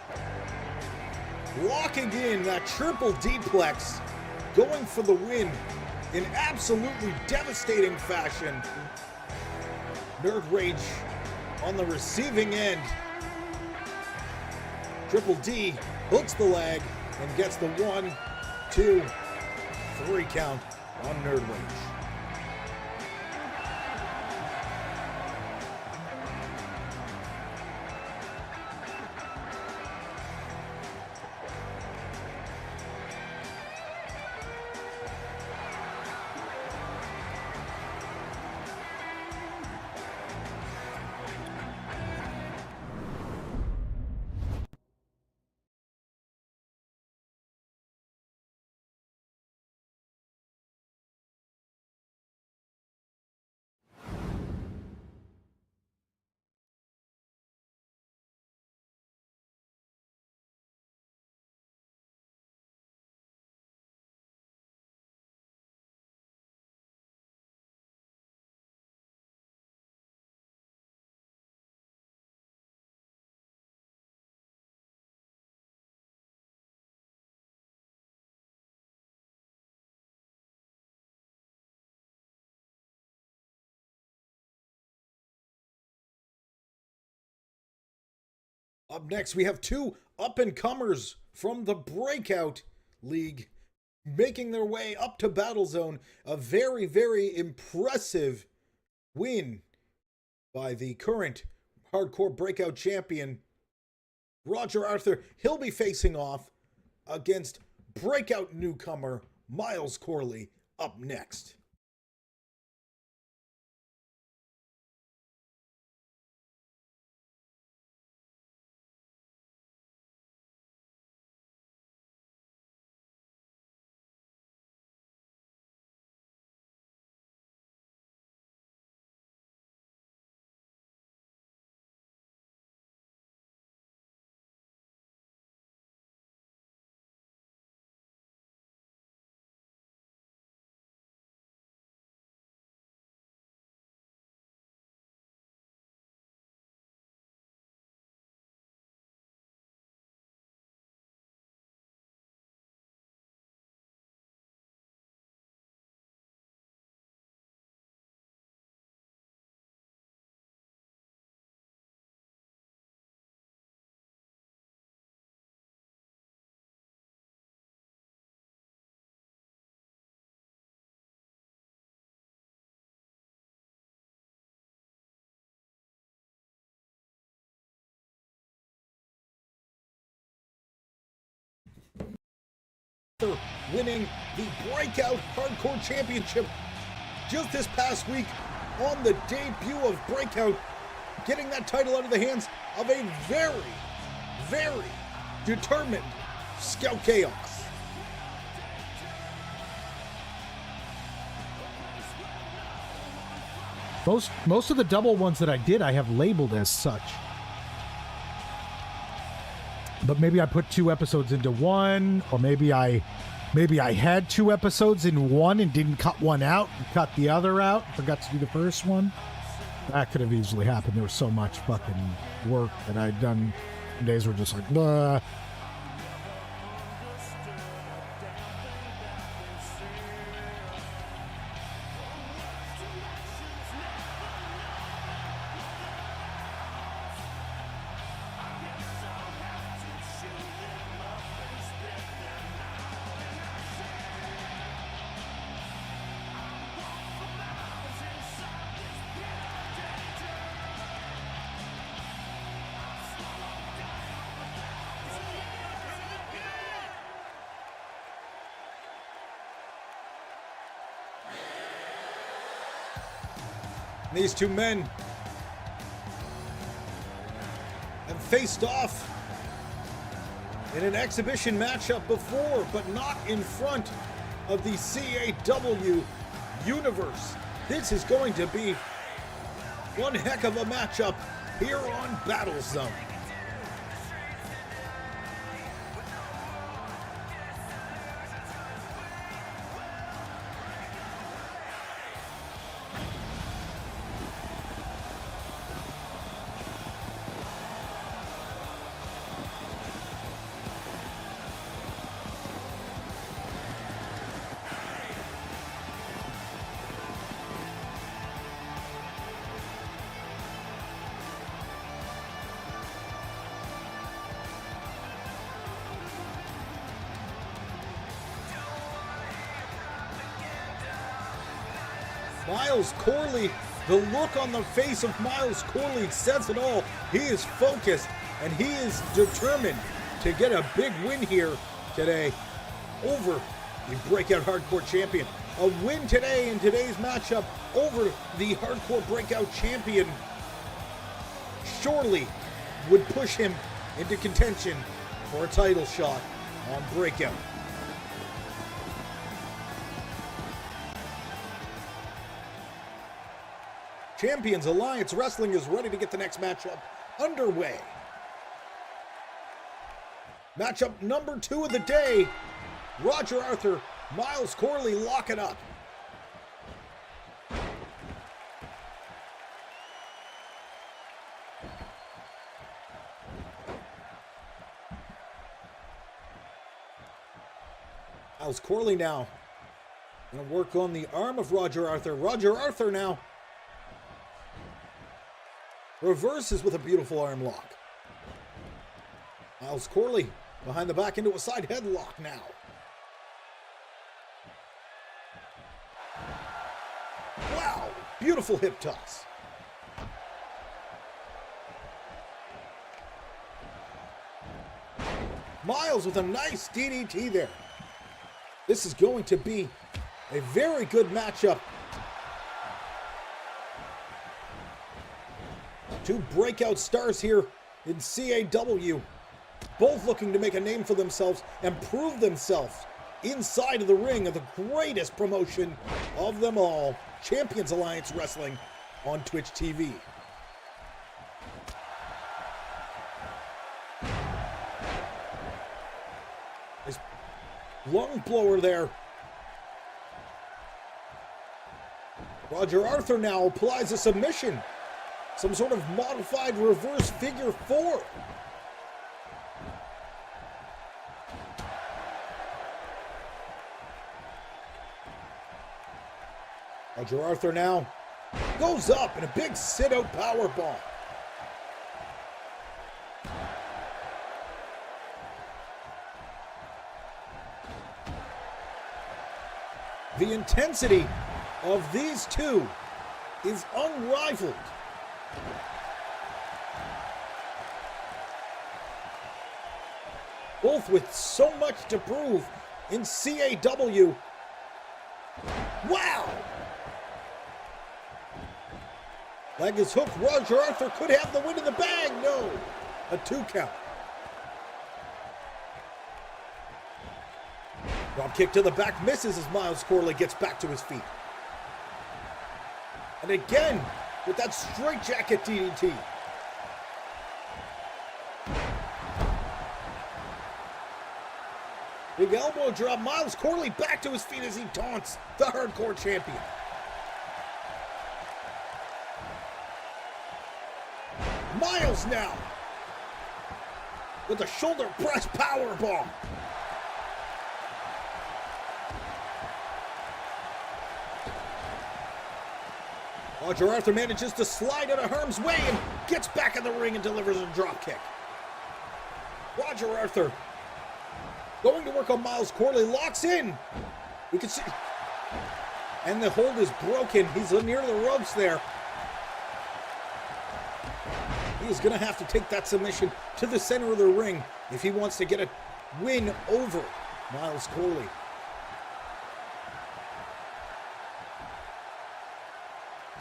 locking in that triple D-plex, going for the win in absolutely devastating fashion. Nerd Rage on the receiving end. Triple D hooks the leg and gets the 1, 2, 3 count on Nerd Rage. Up next, we have two up-and-comers from the Breakout League making their way up to Battle Zone. A very, very impressive win by the current Hardcore Breakout champion, Roger Arthur. He'll be facing off against Breakout newcomer Miles Corley up next. Winning the Breakout Hardcore Championship just this past week on the debut of Breakout, getting that title out of the hands of a very, very determined Scout Chaos. Most of the double ones that I did, I have labeled as such. But maybe I put 2 episodes into one, or maybe I had 2 episodes in one and didn't cut one out and cut the other out. Forgot to do the first one. That could have easily happened. There was so much fucking work that I'd done. Some days were just like, blah. These two men have faced off in an exhibition matchup before, but not in front of the CAW universe. This is going to be one heck of a matchup here on Battle Zone. Miles Corley, the look on the face of Miles Corley says it all. He is focused and he is determined to get a big win here today over the Breakout Hardcore Champion. A win today in today's matchup over the Hardcore Breakout Champion surely would push him into contention for a title shot on Breakout. Champions Alliance Wrestling is ready to get the next matchup underway. Matchup number 2 of the day. Roger Arthur, Miles Corley lock it up. Miles Corley now gonna work on the arm of Roger Arthur. Roger Arthur now reverses with a beautiful arm lock. Miles Corley behind the back into a side headlock now. Wow, beautiful hip toss. Miles with a nice DDT there. This is going to be a very good matchup. Two breakout stars here in CAW, both looking to make a name for themselves and prove themselves inside of the ring of the greatest promotion of them all, Champions Alliance Wrestling on Twitch TV. Nice lung blower there. Roger Arthur now applies a submission. Some sort of modified reverse figure four. Roger Arthur now goes up in a big sit-out powerbomb. The intensity of these two is unrivaled. Both with so much to prove in CAW. Wow! Leg is hooked. Roger Arthur could have the win in the bag. No. A 2 count. Drop kick to the back misses as Miles Corley gets back to his feet. And again, with that straightjacket DDT. Big elbow drop. Miles Corley back to his feet as he taunts the hardcore champion. Miles now with a shoulder press powerbomb. Roger Arthur manages to slide out of harm's way and gets back in the ring and delivers a drop kick. Roger Arthur going to work on Miles Corley, locks in. We can see, and the hold is broken. He's near the ropes there. He's going to have to take that submission to the center of the ring if he wants to get a win over Miles Corley.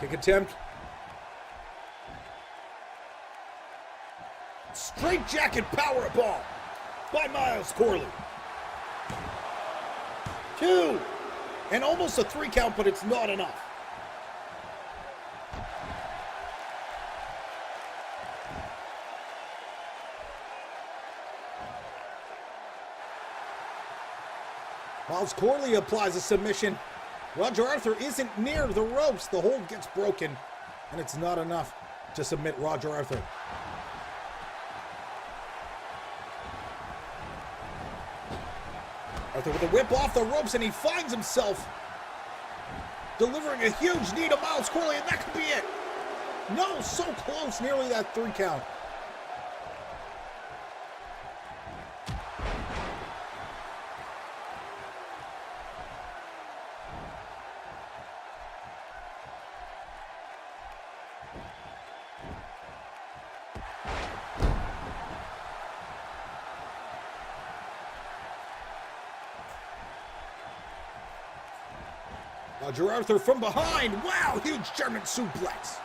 Kick attempt. Straight jacket powerbomb by Miles Corley. 2. And almost a 3 count, but it's not enough. Miles Corley applies a submission. Roger Arthur isn't near the ropes. The hold gets broken, and it's not enough to submit Roger Arthur. Arthur with a whip off the ropes, and he finds himself delivering a huge knee to Miles Corley, and that could be it. No, so close, nearly that 3 count. Roger Arthur from behind. Wow, huge German suplex.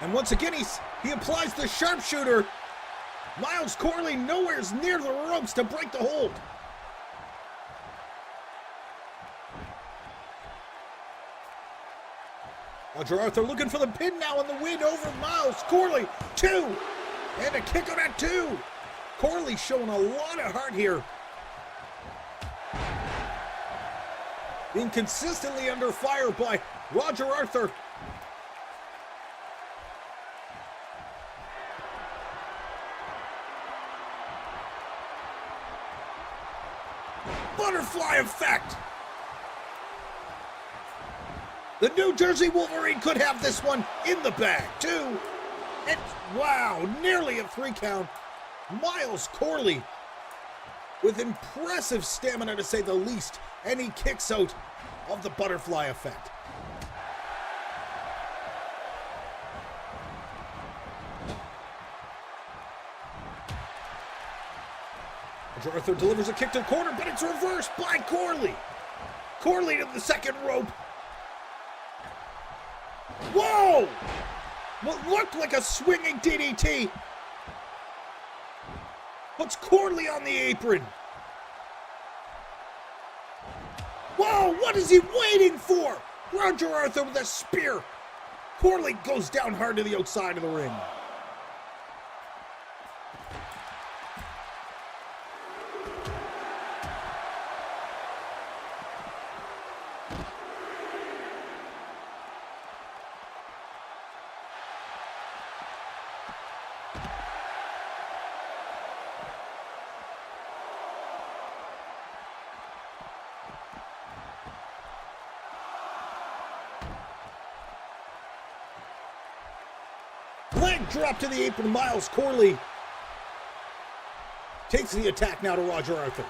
And once again, he applies the sharpshooter. Miles Corley nowhere's near the ropes to break the hold. Roger Arthur looking for the pin now and the win over Miles Corley. 2. And a kick on that 2. Corley showing a lot of heart here. Being consistently under fire by Roger Arthur. Butterfly effect. The New Jersey Wolverine could have this one in the bag, too. Wow, nearly a 3 count. Miles Corley with impressive stamina, to say the least, and he kicks out of the butterfly effect. Arthur delivers a kick to the corner, but it's reversed by Corley. Corley to the second rope. Whoa! What looked like a swinging DDT puts Corley on the apron. Whoa, what is he waiting for? Roger Arthur with a spear. Corley goes down hard to the outside of the ring. Leg drop to the apron. Miles Corley takes the attack now to Roger Arthur.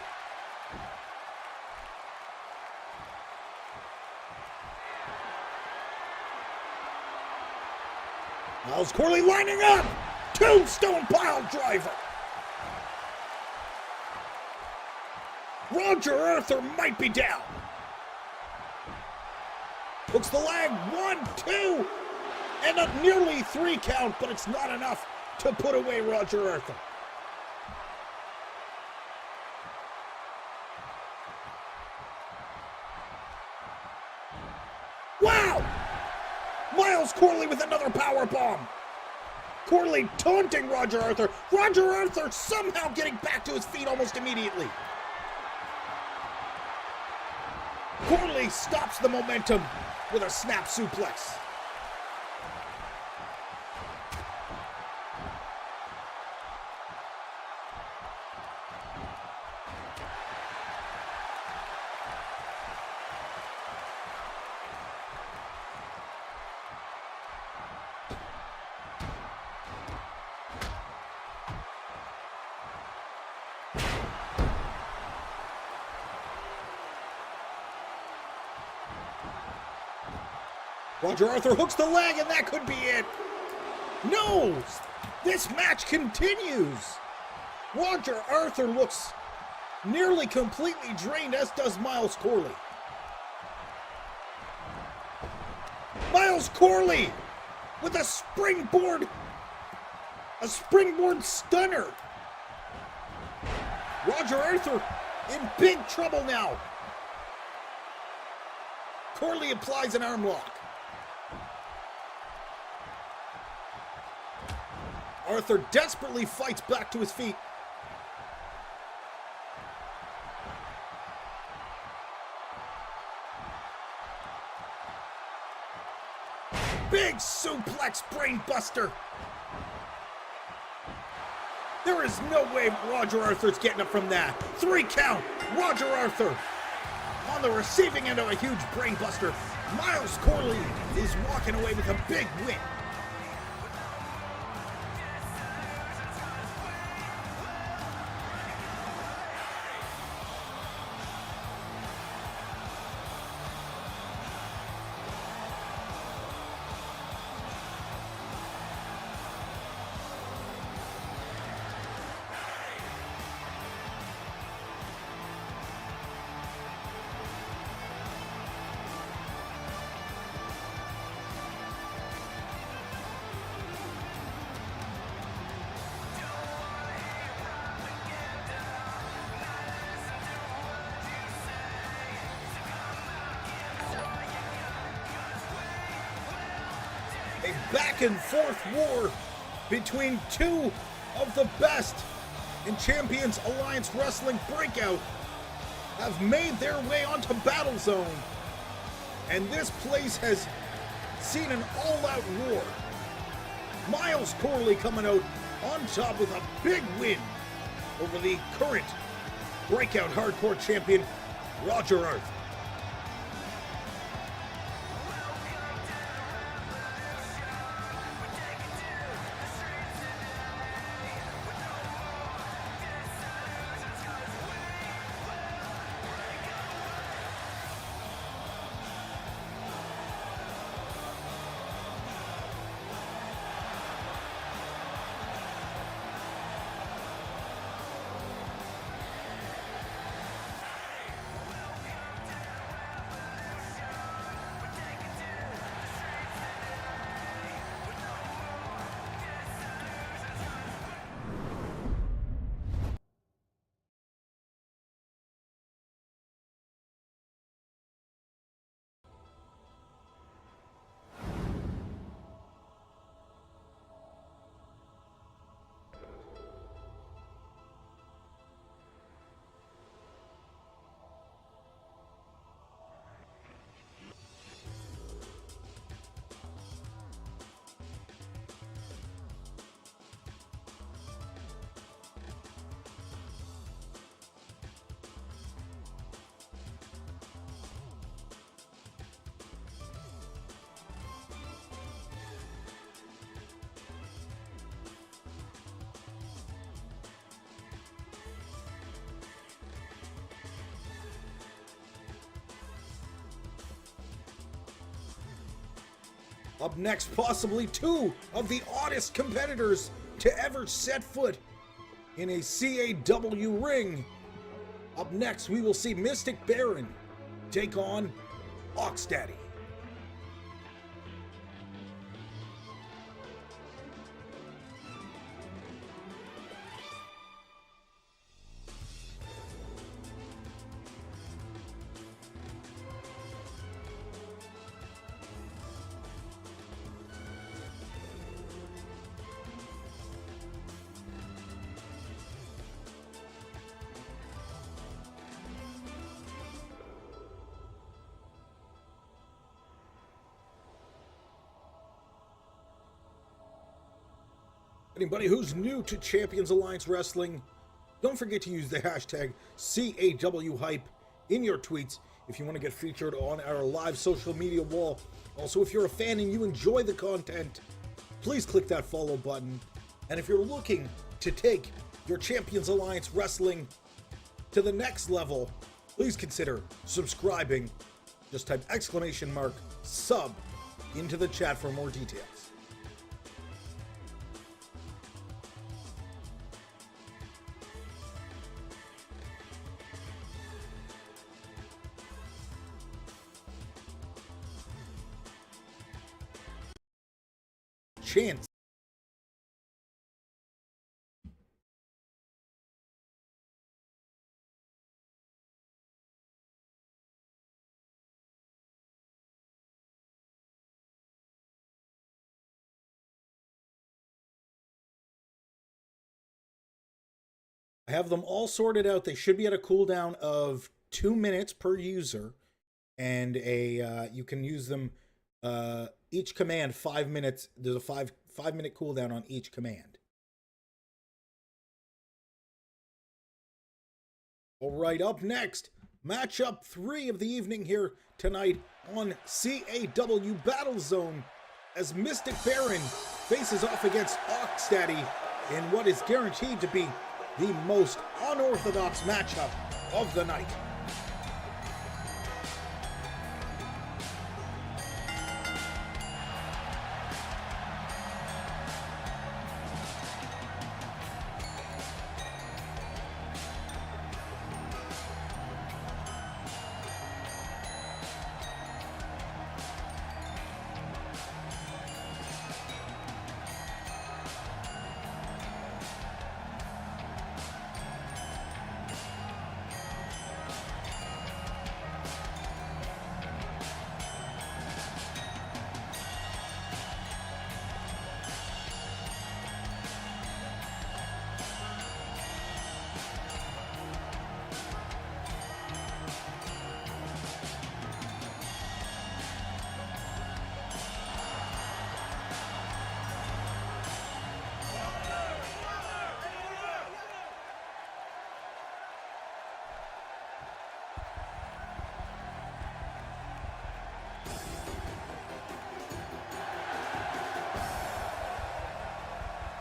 Miles Corley lining up. Tombstone pile driver. Roger Arthur might be down. Hooks the leg. 1, 2. And a nearly 3 count, but it's not enough to put away Roger Arthur. Wow! Miles Corley with another power bomb. Corley taunting Roger Arthur. Roger Arthur somehow getting back to his feet almost immediately. Corley stops the momentum with a snap suplex. Roger Arthur hooks the leg, and that could be it. No! This match continues. Roger Arthur looks nearly completely drained, as does Miles Corley. Miles Corley with a springboard stunner. Roger Arthur in big trouble now. Corley applies an arm lock. Arthur desperately fights back to his feet. Big suplex brainbuster. There is no way Roger Arthur's getting up from that. 3 count. Roger Arthur on the receiving end of a huge brainbuster. Miles Corley is walking away with a big win. A back and forth war between two of the best in Champions Alliance Wrestling Breakout have made their way onto Battle Zone, and this place has seen an all-out war. Miles Corley coming out on top with a big win over the current Breakout Hardcore Champion, Roger Arthur. Up next, possibly two of the oddest competitors to ever set foot in a CAW ring. Up next, we will see Mystic Baron take on Ox Daddy. Anybody who's new to Champions Alliance Wrestling, don't forget to use the hashtag CAWHype in your tweets if you want to get featured on our live social media wall. Also, if you're a fan and you enjoy the content, please click that follow button. And if you're looking to take your Champions Alliance Wrestling to the next level, please consider subscribing. Just type !sub into the chat for more details. Chance. I have them all sorted out. They should be at a cooldown of 2 minutes per user, and you can use them each command 5 minutes. There's a five minute cooldown on each command. All right, up next, matchup 3 of the evening here tonight on CAW Battle Zone as Mystic Baron faces off against Ox Daddy in what is guaranteed to be the most unorthodox matchup of the night.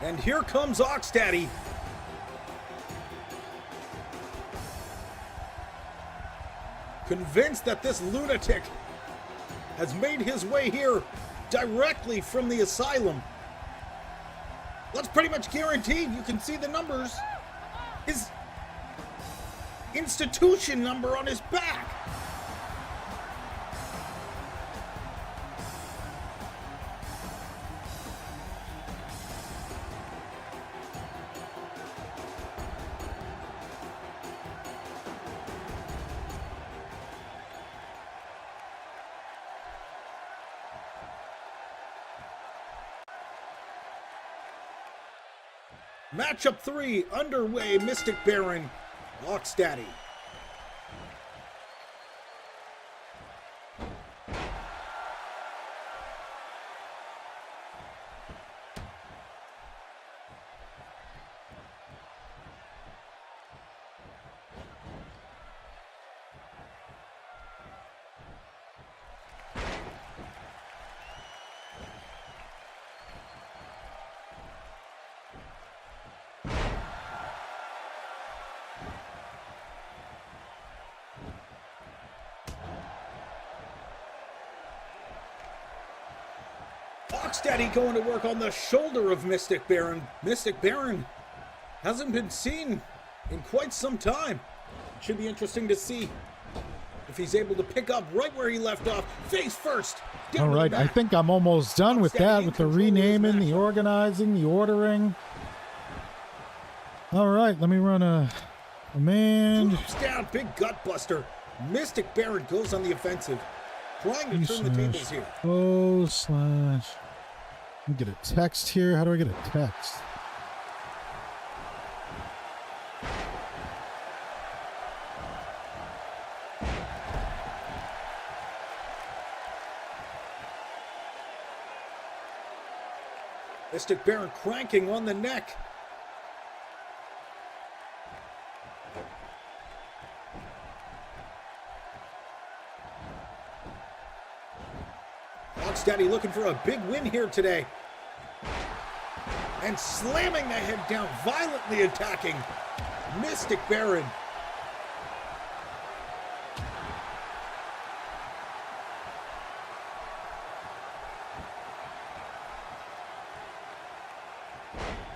And here comes Ox Daddy. Convinced that this lunatic has made his way here directly from the asylum. That's pretty much guaranteed. You can see the numbers. His institution number on his back. Matchup 3 underway. Mystic Baron, Ox Daddy. Rocksteady going to work on the shoulder of Mystic Baron. Mystic Baron hasn't been seen in quite some time. Should be interesting to see if he's able to pick up right where he left off. Face first. All right, I think I'm almost done with that, with the renaming, the organizing, the ordering. All right, let me run a command. Drops down, big gut buster. Mystic Baron goes on the offensive, trying to turn the tables here. Oh, slash. Let me get a text here. How do I get a text? Mystic Baron cranking on the neck. Rocksteady looking for a big win here today. And slamming the head down, violently attacking Mystic Baron.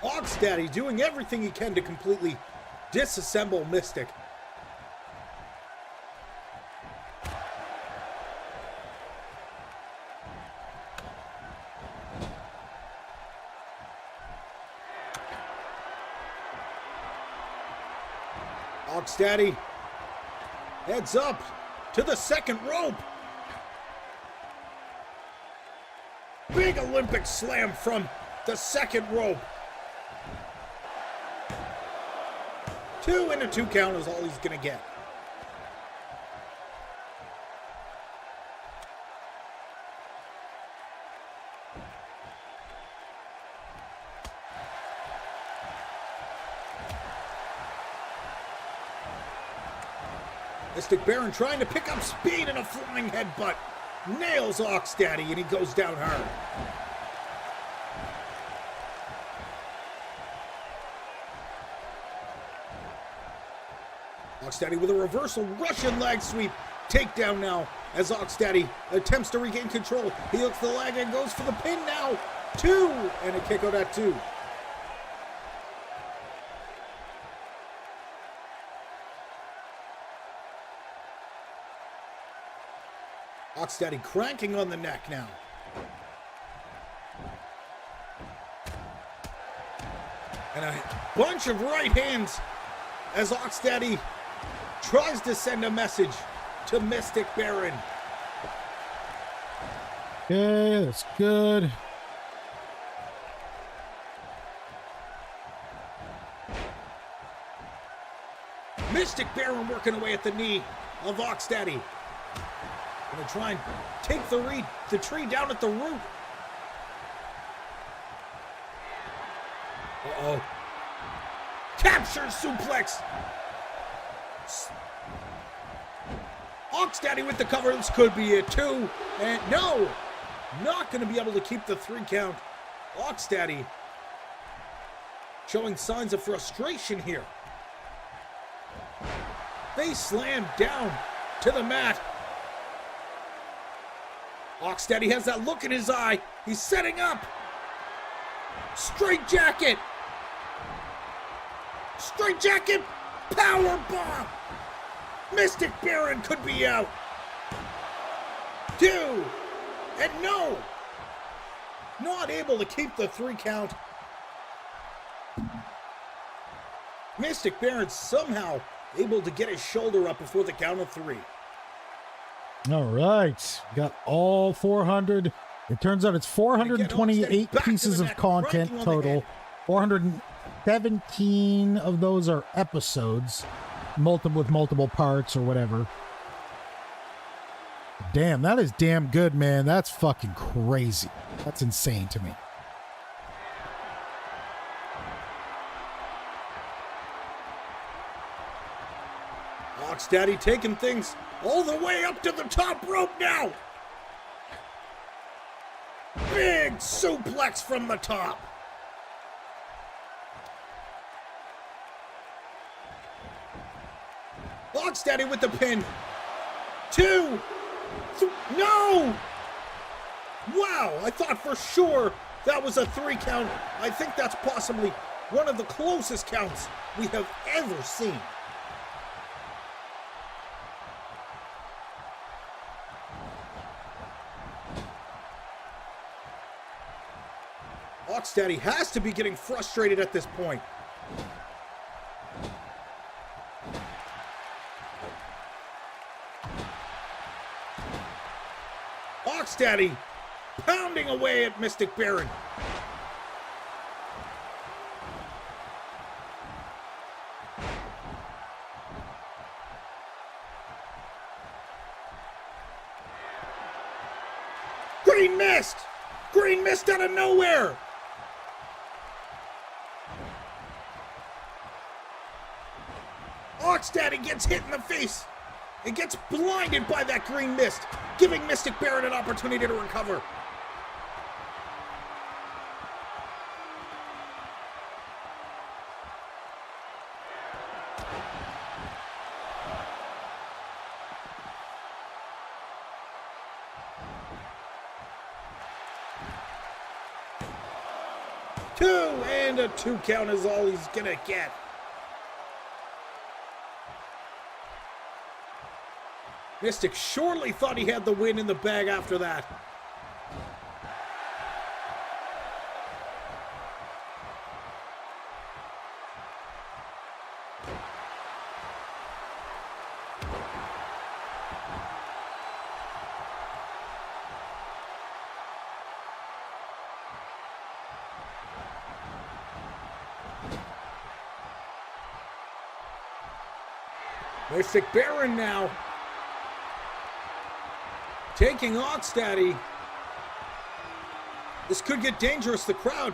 Rocksteady doing everything he can to completely disassemble Mystic. Rocksteady heads up to the second rope. Big Olympic slam from the second rope. 2 and a 2 count is all he's going to get. Mystic Baron trying to pick up speed in a flying headbutt. Nails Rocksteady and he goes down hard. Rocksteady with a reversal Russian leg sweep. Takedown now as Rocksteady attempts to regain control. He hooks the leg and goes for the pin now. 2 and a kick out at 2. Rocksteady cranking on the neck now. And a bunch of right hands as Rocksteady tries to send a message to Mystic Baron. Okay, that's good. Mystic Baron working away at the knee of Rocksteady. Gonna try and take the tree down at the root. Uh-oh. Captures suplex. Rocksteady with the cover. This could be it too. And no, not going to be able to keep the 3 count. Rocksteady showing signs of frustration here. They slam down to the mat. Rocksteady has that look in his eye. He's setting up. Straight jacket. Straight jacket. Power bomb. Mystic Baron could be out. 2. And no. Not able to keep the 3 count. Mystic Baron somehow able to get his shoulder up before the count of 3. All right. Got all 400. It turns out it's 428 pieces of content total. 417 of those are episodes, with multiple parts or whatever. Damn, that is damn good, man. That's fucking crazy. That's insane to me. Rocksteady taking things all the way up to the top rope now. Big suplex from the top. Rocksteady with the pin. 2. No! Wow, I thought for sure that was a 3 count. I think that's possibly one of the closest counts we have ever seen. Oxdaddy has to be getting frustrated at this point. Oxdaddy pounding away at Mystic Baron. Green mist! Green mist out of nowhere! Oxdaddy gets hit in the face. It gets blinded by that green mist, giving Mystic Baron an opportunity to recover. Two, and a 2 count is all he's gonna get. Mystic surely thought he had the win in the bag after that. Mystic Baron now taking Oxdaddy. This could get dangerous, the crowd.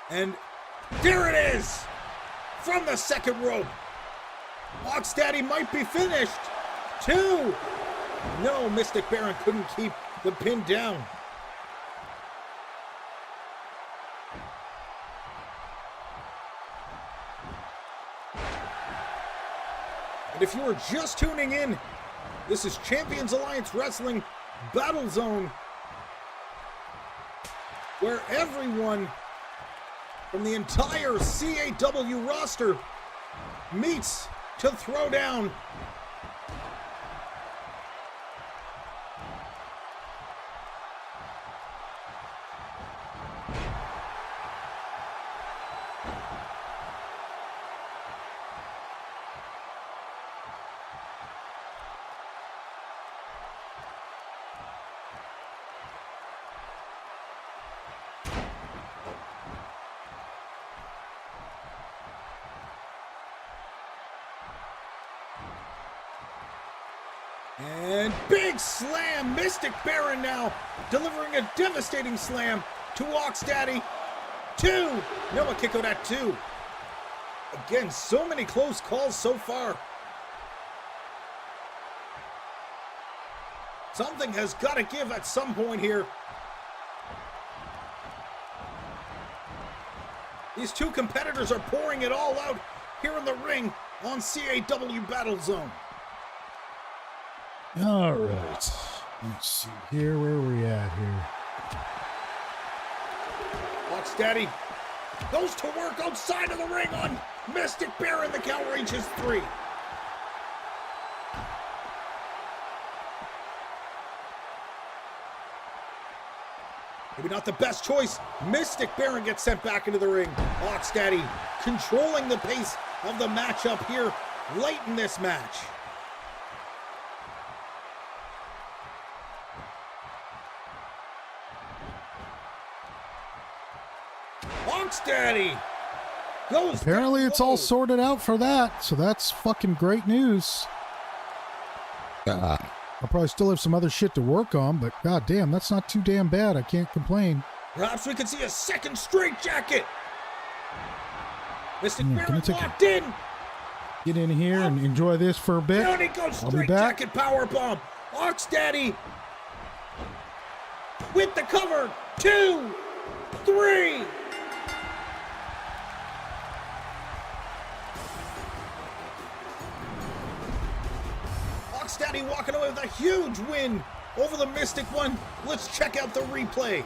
And there it is! From the second rope. Oxdaddy might be finished. 2! No, Mystic Baron couldn't keep the pin down. And if you are just tuning in, this is Champions Alliance Wrestling Battle Zone, where everyone from the entire CAW roster meets to throw down. And big slam, Mystic Baron now delivering a devastating slam to Oxdaddy. 2, Noah kick out at 2. Again, so many close calls so far. Something has got to give at some point here. These two competitors are pouring it all out here in the ring on CAW Battle Zone. All right, let's see here, where are we at here? Oxdaddy goes to work outside of the ring on Mystic Baron. The count reaches 3. Maybe not the best choice. Mystic Baron gets sent back into the ring. Oxdaddy controlling the pace of the matchup here late in this match. Oxdaddy goes. Apparently it's all sorted out for that, so that's fucking great news. I'll probably still have some other shit to work on, but goddamn, that's not too damn bad. I can't complain. Perhaps we could see a second straight jacket. Mystic Baron locked in. Get in here and enjoy this for a bit. Down he goes, I'll be straight back. jacket powerbomb. Oxdaddy with the cover. 2, 3. Daddy walking away with a huge win over the Mystic One. Let's check out the replay.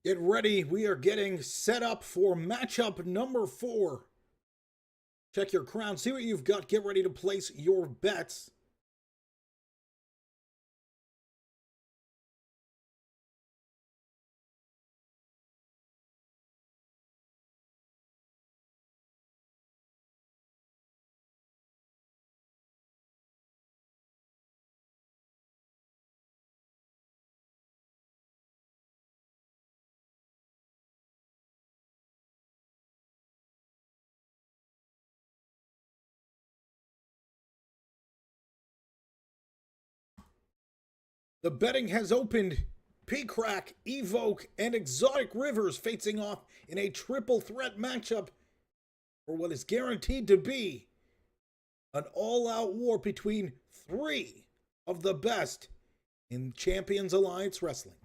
Get ready. We are getting set up for matchup number 4. Check your crown. See what you've got. Get ready to place your bets. The betting has opened. P-Crack, Evoke, and Exotic Rivers facing off in a triple threat matchup for what is guaranteed to be an all-out war between 3 of the best in Champions Alliance Wrestling.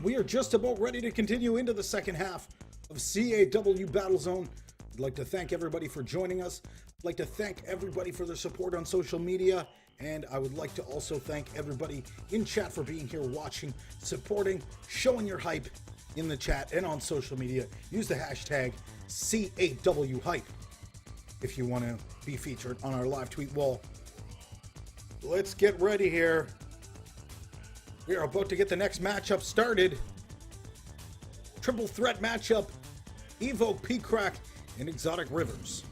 We are just about ready to continue into the second half of CAW Battlezone. I'd like to thank everybody for joining us. I'd like to thank everybody for their support on social media. And I would like to also thank everybody in chat for being here, watching, supporting, showing your hype in the chat and on social media. Use the hashtag CAWHype if you want to be featured on our live tweet wall. Let's get ready here. We are about to get the next matchup started. Triple threat matchup. Evoke, P-Crack, and Exotic Rivers.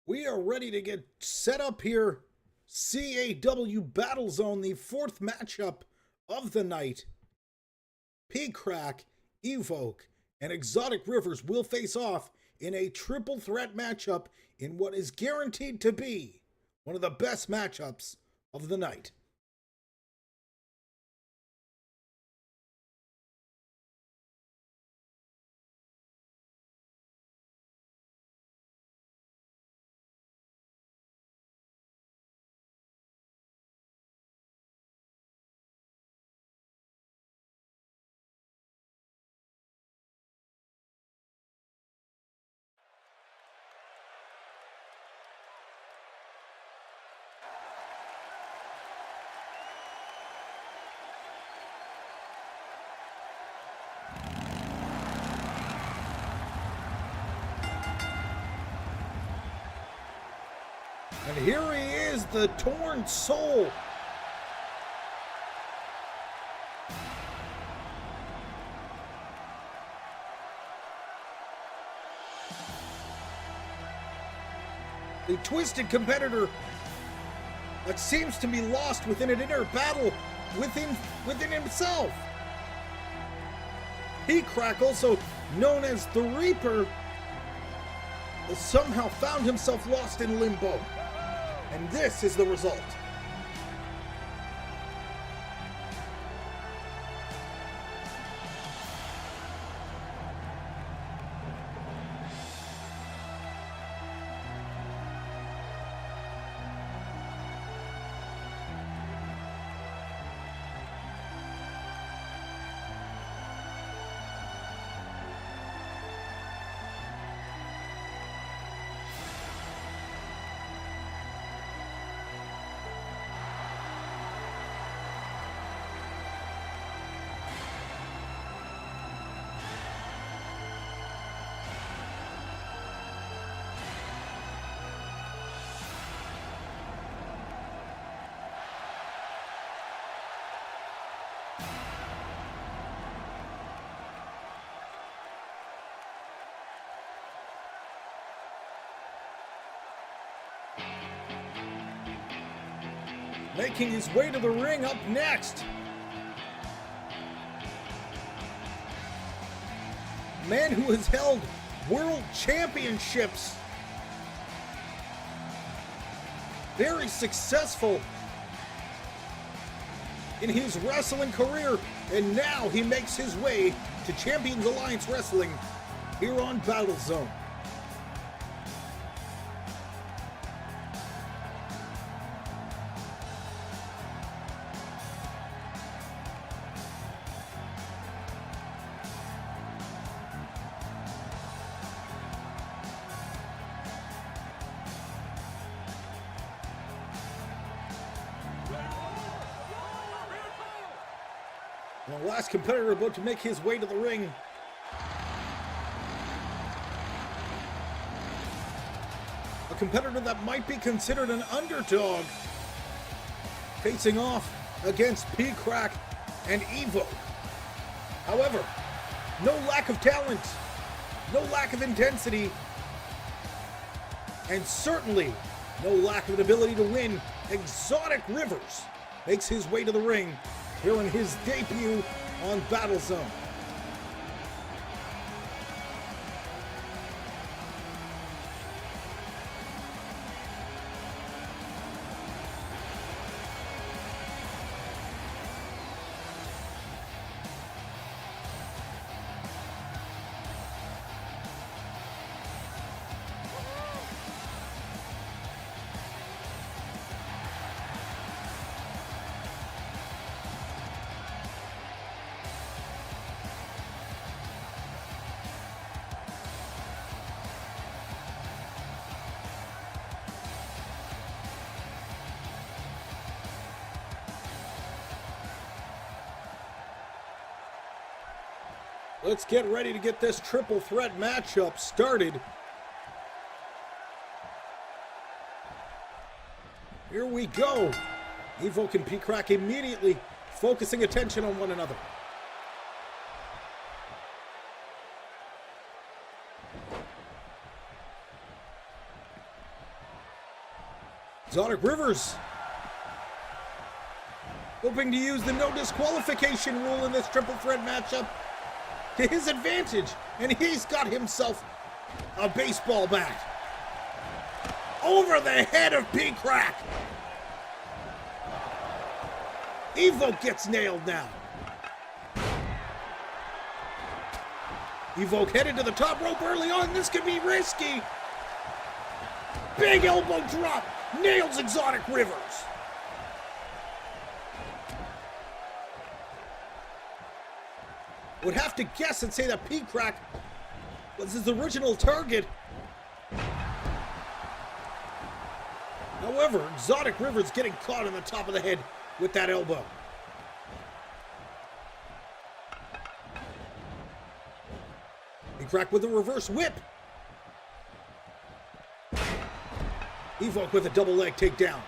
We are ready to get set up here. CAW Battlezone, the fourth matchup of the night. P-Crack, Evoke, and Exotic Rivers will face off in a triple threat matchup in what is guaranteed to be one of the best matchups of the night. And here he is, the torn soul. The twisted competitor that seems to be lost within an inner battle within himself. P-Crack, also known as the Reaper, has somehow found himself lost in limbo. And this is the result. Making his way to the ring up next. Man who has held world championships. Very successful in his wrestling career, and now he makes his way to Champions Alliance Wrestling here on Battle Zone. And the last competitor about to make his way to the ring. A competitor that might be considered an underdog, facing off against P-Crack and Evo. However, no lack of talent, no lack of intensity, and certainly no lack of an ability to win. Exotic Rivers makes his way to the ring here in his debut on Battle Zone. Let's get ready to get this triple threat matchup started. Here we go. Evo and P-Crack immediately focusing attention on one another. Exotic Rivers hoping to use the no disqualification rule in this triple threat matchup to his advantage, and he's got himself a baseball bat over the head of P-Crack. Evo gets nailed now. Evo headed to the top rope early on. This could be risky. Big elbow drop. Nails Exotic Rivers. Would have to guess and say that P-Crack was his original target. However, Exotic Rivers getting caught on the top of the head with that elbow. P-Crack with a reverse whip. Evoke with a double leg takedown.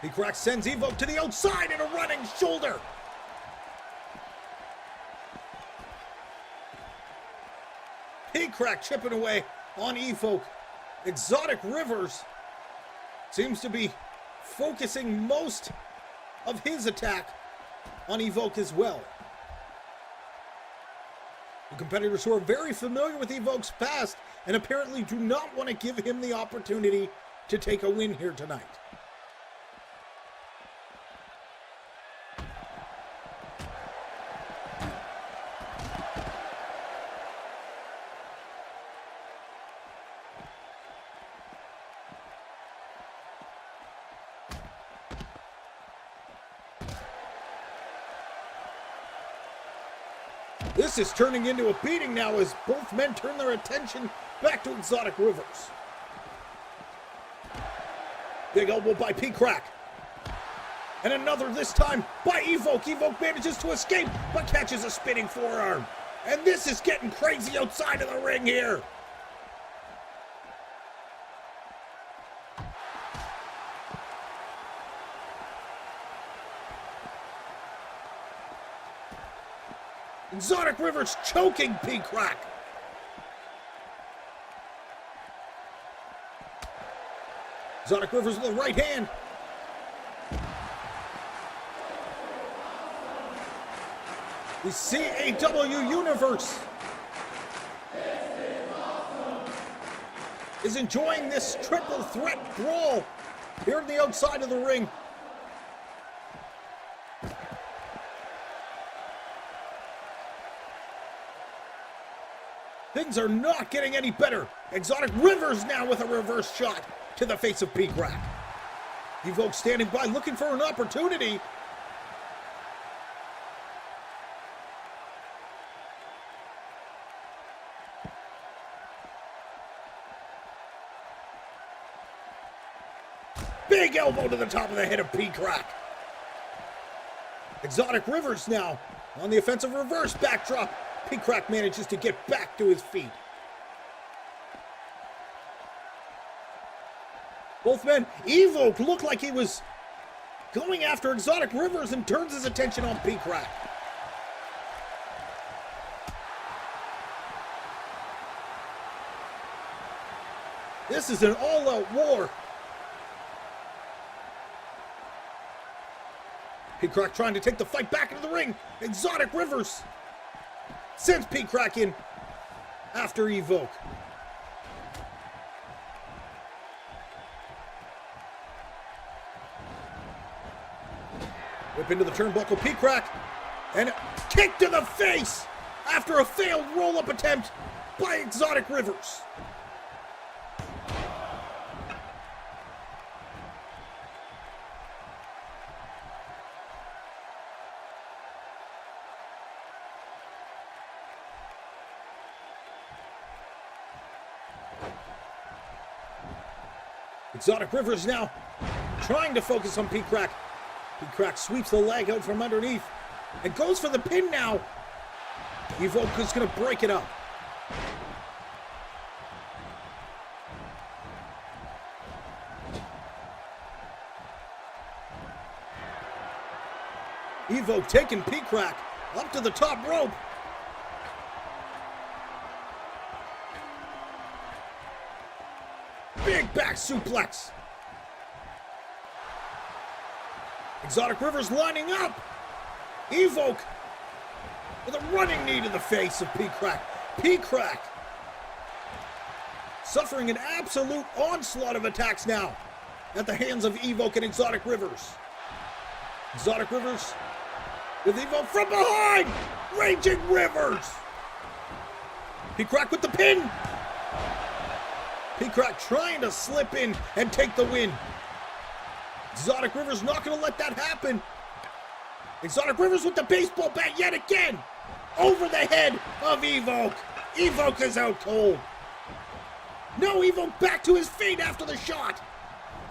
P-Crack sends Evoke to the outside and a running shoulder. P-Crack chipping away on Evoke. Exotic Rivers seems to be focusing most of his attack on Evoke as well. The competitors who are very familiar with Evoke's past and apparently do not want to give him the opportunity to take a win here tonight. This is turning into a beating now as both men turn their attention back to Exotic Rivers. Big elbow by P-Crack. And another this time by Evoke. Evoke manages to escape but catches a spinning forearm. And this is getting crazy outside of the ring here. Exotic Rivers choking P-Crack. Exotic Rivers with the right hand. The CAW universe is enjoying this triple threat brawl here on the outside of the ring. Things are not getting any better. Exotic Rivers now with a reverse shot to the face of P-Crack. Evoke standing by looking for an opportunity. Big elbow to the top of the head of P-Crack. Exotic Rivers now on the offensive reverse backdrop. P-Crack manages to get back to his feet. Both men, Evoke looked like he was going after Exotic Rivers and turns his attention on P-Crack. This is an all-out war. P-Crack trying to take the fight back into the ring. Exotic Rivers sends P-Crack in after Evoke. Whip into the turnbuckle, P-Crack, and kick to the face after a failed roll-up attempt by Exotic Rivers. Exotic Rivers now trying to focus on P-Crack. P-Crack sweeps the leg out from underneath and goes for the pin now. Evoke is going to break it up. Evoke taking P-Crack up to the top rope. Big back suplex. Exotic Rivers lining up. Evoke with a running knee to the face of P-Crack. P-Crack suffering an absolute onslaught of attacks now at the hands of Evoke and Exotic Rivers. Exotic Rivers with Evoke from behind. Raging Rivers. P-Crack with the pin. P-Crack trying to slip in and take the win. Exotic Rivers not going to let that happen. Exotic Rivers with the baseball bat yet again. Over the head of Evoke. Evoke is out cold. No, Evoke back to his feet after the shot.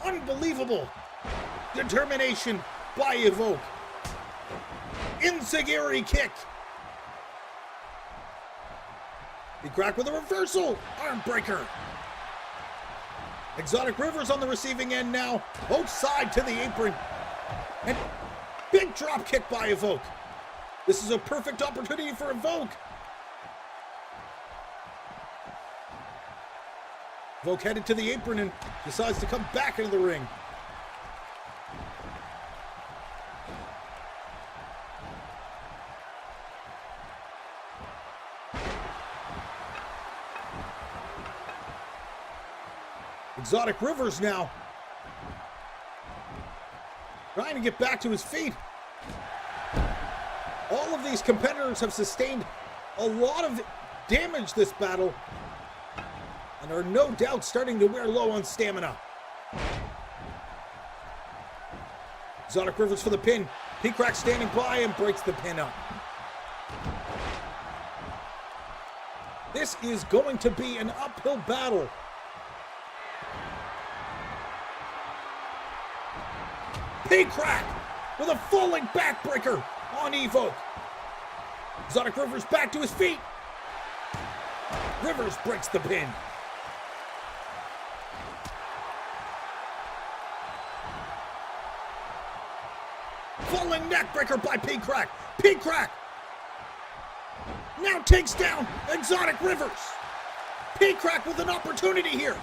Unbelievable determination by Evoke. Enziguri kick. He cracked with a reversal. Arm breaker. Exotic Rivers on the receiving end now. Both side to the apron. And big drop kick by Evoke. This is a perfect opportunity for Evoke. Evoke headed to the apron and decides to come back into the ring. Exotic Rivers now trying to get back to his feet. All of these competitors have sustained a lot of damage this battle and are no doubt starting to wear low on stamina. Exotic Rivers for the pin. P-Crack standing by and breaks the pin up. This is going to be an uphill battle. P-Crack with a falling backbreaker on Evoke. Exotic Rivers back to his feet. Rivers breaks the pin. Falling neckbreaker by P-Crack. P-Crack now takes down Exotic Rivers. P-Crack with an opportunity here.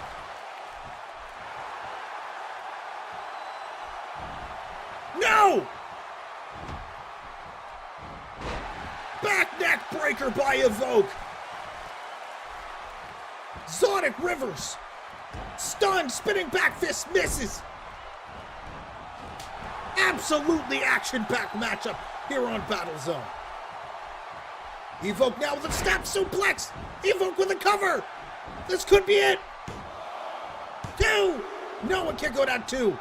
No! Back neck breaker by Evoke. Exotic Rivers. Stunned, spinning back fist misses. Absolutely action-packed matchup here on Battle Zone. Evoke now with a snap suplex. Evoke with a cover. This could be it. 2. No, it can't go down 2.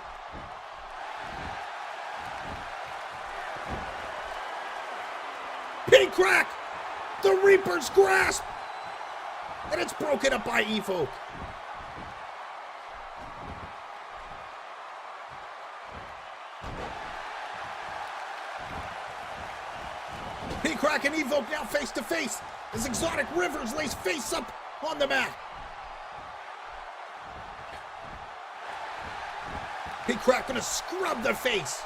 P-Crack! The Reaper's grasp! And it's broken up by Evoke. P-Crack and Evoke now face to face as Exotic Rivers lays face up on the mat. P-Crack gonna scrub the face.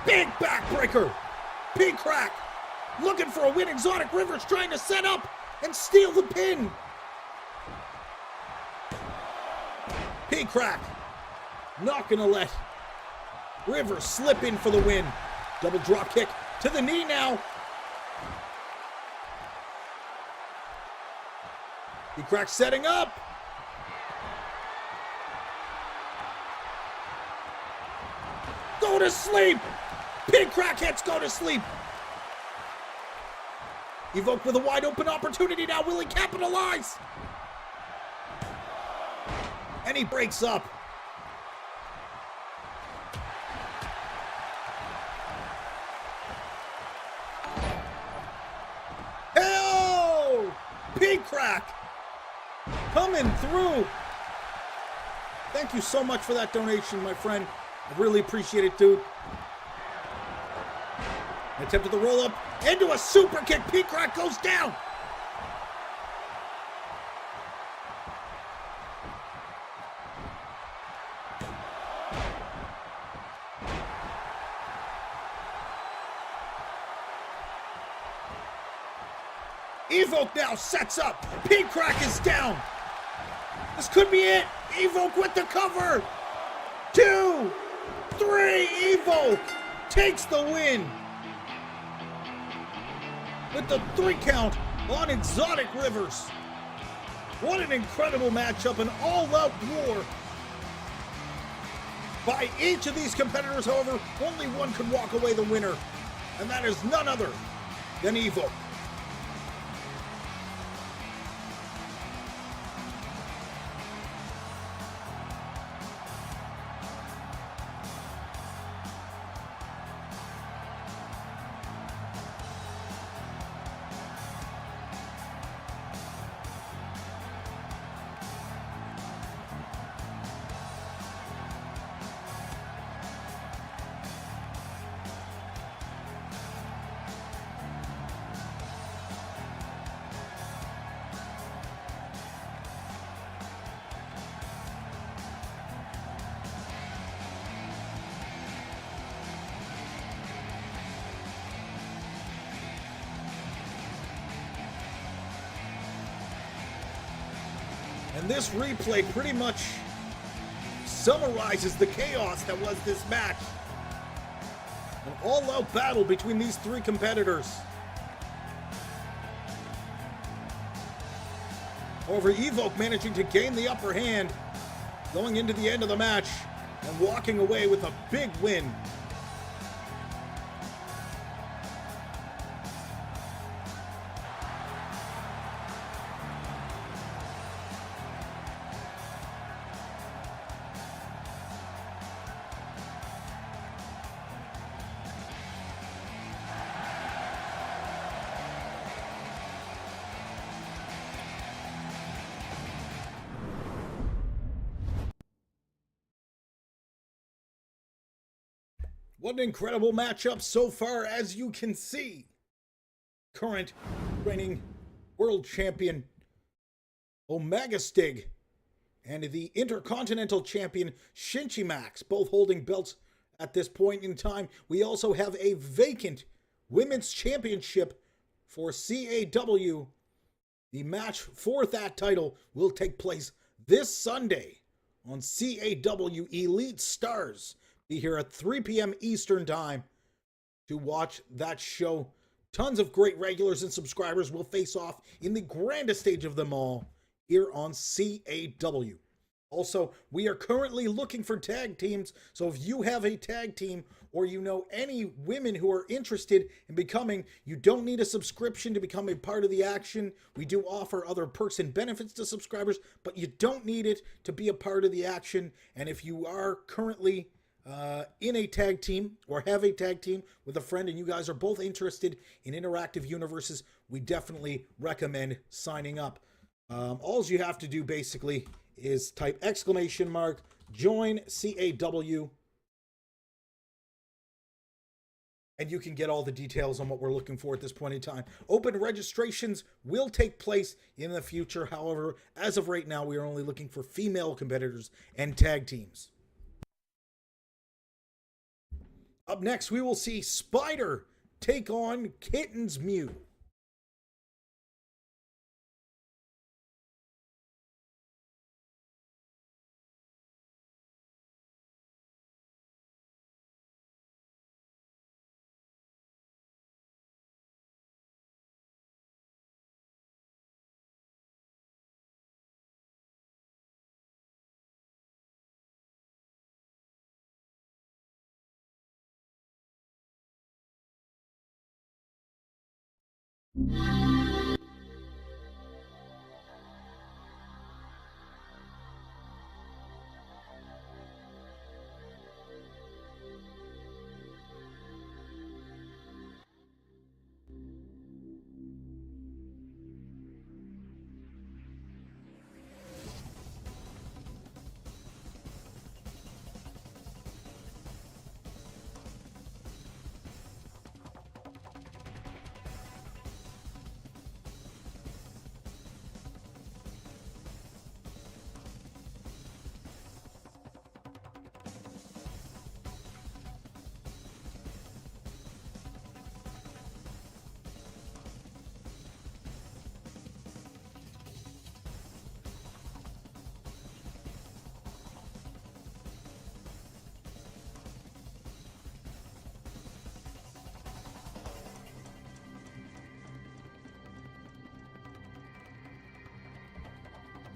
Big backbreaker. P-Crack looking for a win. Exotic Rivers trying to set up and steal the pin. P-Crack not gonna let Rivers slip in for the win. Double drop kick to the knee now. P-Crack setting up. Go to sleep. P-Crack hits go to sleep. Evoke with a wide open opportunity now. Will he capitalize? And he breaks up. Hell! P-Crack coming through. Thank you so much for that donation, my friend. I really appreciate it, dude. Attempted the roll up into a super kick. P-Crack goes down. Evoke now sets up. P-Crack is down. This could be it. Evoke with the cover. 2, 3. Evoke takes the win with the 3 count on Exotic Rivers. What an incredible matchup, an all-out war by each of these competitors. However, only one could walk away the winner, and that is none other than Evoke. And this replay pretty much summarizes the chaos that was this match. An all-out battle between these three competitors. However, Evoke managing to gain the upper hand going into the end of the match and walking away with a big win. What an incredible matchup so far, as you can see. Current reigning world champion Omega Stig and the Intercontinental Champion Shinchi Max, both holding belts at this point in time. We also have a vacant Women's Championship for CAW. The match for that title will take place this Sunday on CAW Elite Stars. Be here at 3 p.m. Eastern Time to watch that show. Tons of great regulars and subscribers will face off in the grandest stage of them all here on CAW. Also, we are currently looking for tag teams, so if you have a tag team or you know any women who are interested in becoming, you don't need a subscription to become a part of the action. We do offer other perks and benefits to subscribers, but you don't need it to be a part of the action. And if you are currently in a tag team or have a tag team with a friend and you guys are both interested in interactive universes, we definitely recommend signing up. All you have to do basically is type !join CAW and you can get all the details on what we're looking for at this point in time. Open registrations will take place in the future. However, as of right now, we are only looking for female competitors and tag teams. Up next, we will see Spider take on Kitten's Mew.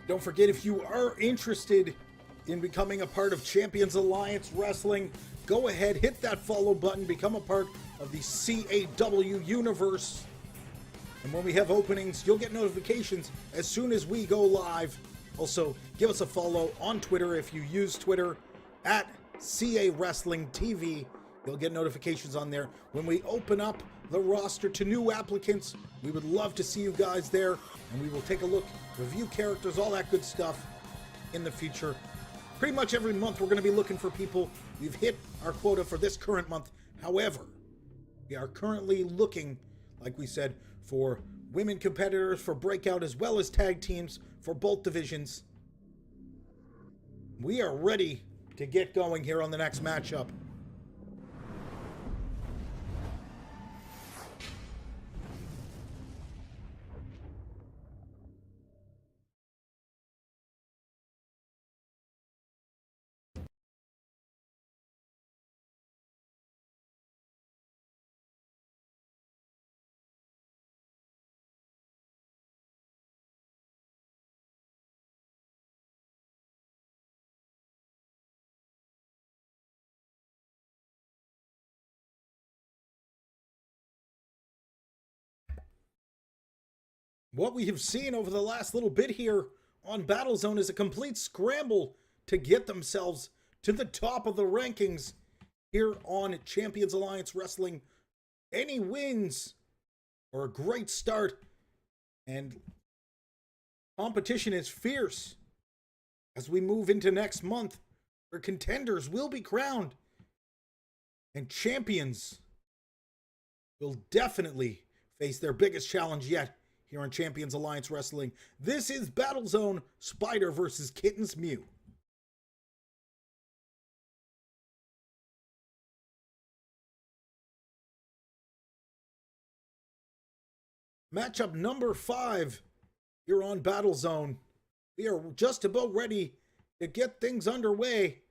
Don't forget, if you are interested in becoming a part of Champions Alliance Wrestling, go ahead, hit that follow button, become a part of the CAW universe. And when we have openings, you'll get notifications as soon as we go live. Also, give us a follow on Twitter if you use Twitter at CAWrestling TV. You'll get notifications on there when we open up the roster to new applicants. We would love to see you guys there, and we will take a look, review characters, all that good stuff in the future. Pretty much every month we're going to be looking for people. We've hit our quota for this current month. However, we are currently looking, like we said, for women competitors for Breakout as well as tag teams for both divisions. We are ready to get going here on the next matchup. What we have seen over the last little bit here on Battlezone is a complete scramble to get themselves to the top of the rankings here on Champions Alliance Wrestling. Any wins are a great start, and competition is fierce as we move into next month, where contenders will be crowned and champions will definitely face their biggest challenge yet here on Champions Alliance Wrestling. This is Battlezone, Spider versus Kittens Mew. Matchup number 5 here on Battlezone. We are just about ready to get things underway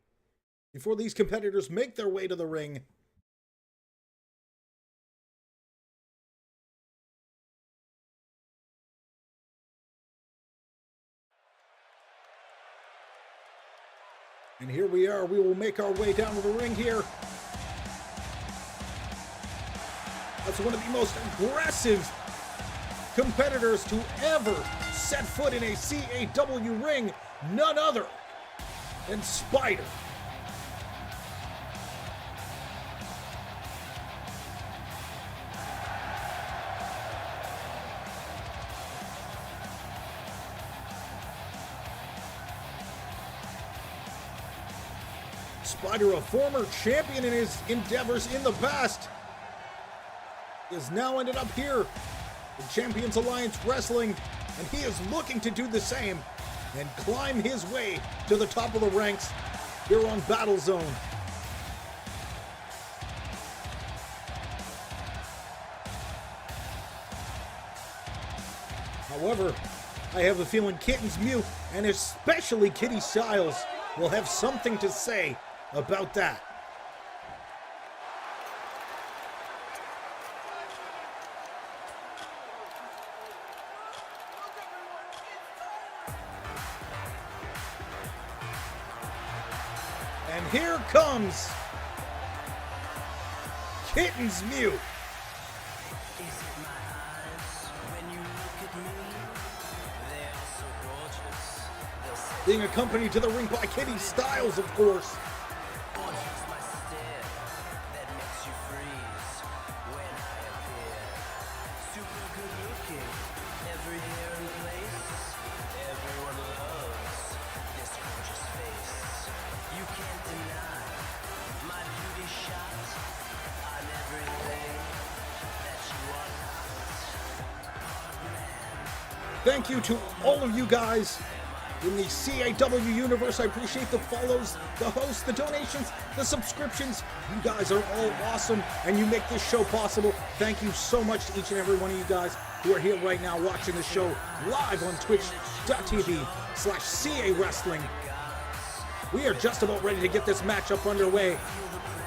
before these competitors make their way to the ring. And here we are. We will make our way down to the ring here. That's one of the most aggressive competitors to ever set foot in a CAW ring. None other than Spider. Spider, a former champion in his endeavors in the past, is now ended up here in Champions Alliance Wrestling, and he is looking to do the same and climb his way to the top of the ranks here on Battlezone. However, I have a feeling Kittens Mew, and especially Kitty Styles, will have something to say about that. And here comes Kittens Mew. Being accompanied to the ring by Kitty Styles, of course. Thank you to all of you guys in the CAW universe. I appreciate the follows, the hosts, the donations, the subscriptions. You guys are all awesome, and you make this show possible. Thank you so much to each and every one of you guys who are here right now watching the show live on twitch.tv/CAWrestling. We are just about ready to get this matchup underway.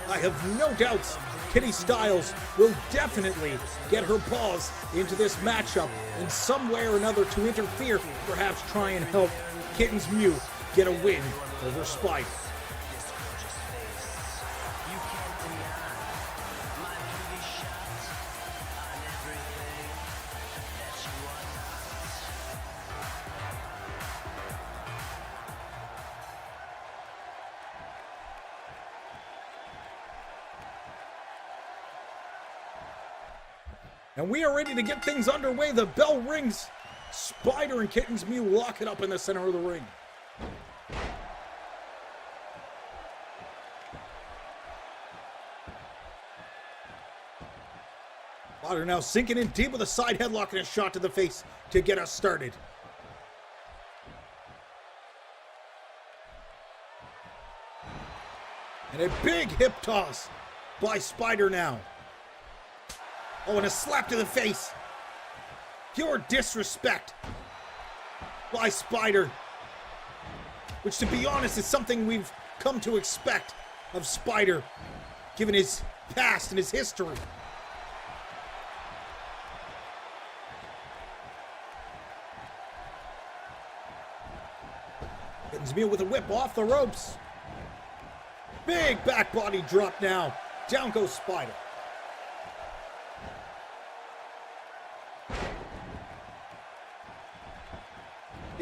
I have no doubts Kitty Styles will definitely get her paws into this matchup in some way or another to interfere, perhaps try and help Kittens Mew get a win over Spider. And we are ready to get things underway. The bell rings. Spider and Kittens Mew lock it up in the center of the ring. Spider now sinking in deep with a side headlock and a shot to the face to get us started. And a big hip toss by Spider now. Oh, and a slap to the face. Pure disrespect by Spider, which, to be honest, is something we've come to expect of Spider, given his past and his history. Kittens Mew with a whip off the ropes. Big back body drop now. Down goes Spider.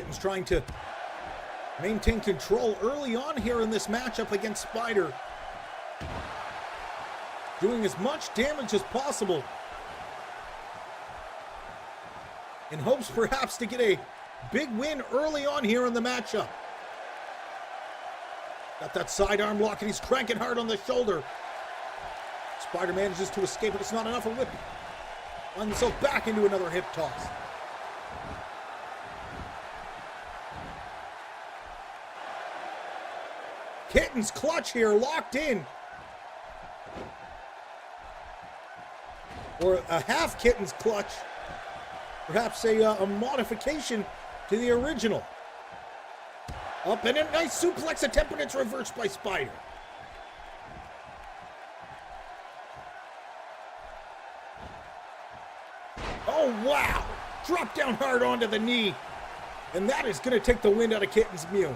Kitten's trying to maintain control early on here in this matchup against Spider. Doing as much damage as possible in hopes perhaps to get a big win early on here in the matchup. Got that sidearm lock and he's cranking hard on the shoulder. Spider manages to escape, but it's not enough. A whip. Finds himself back into another hip toss. Kitten's clutch here, locked in. Or a half Kitten's clutch. Perhaps a modification to the original. Up and a nice suplex attempt, but it's reversed by Spider. Oh, wow. Drop down hard onto the knee. And that is going to take the wind out of Kitten's Mew.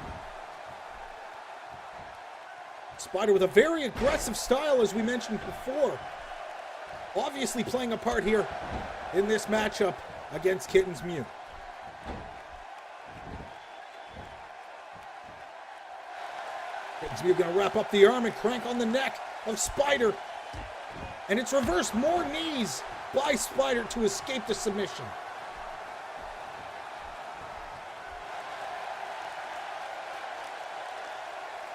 Spider with a very aggressive style, as we mentioned before. Obviously playing a part here in this matchup against Kitten's Mew. Kitten's Mew going to wrap up the arm and crank on the neck of Spider. And it's reversed. More knees by Spider to escape the submission.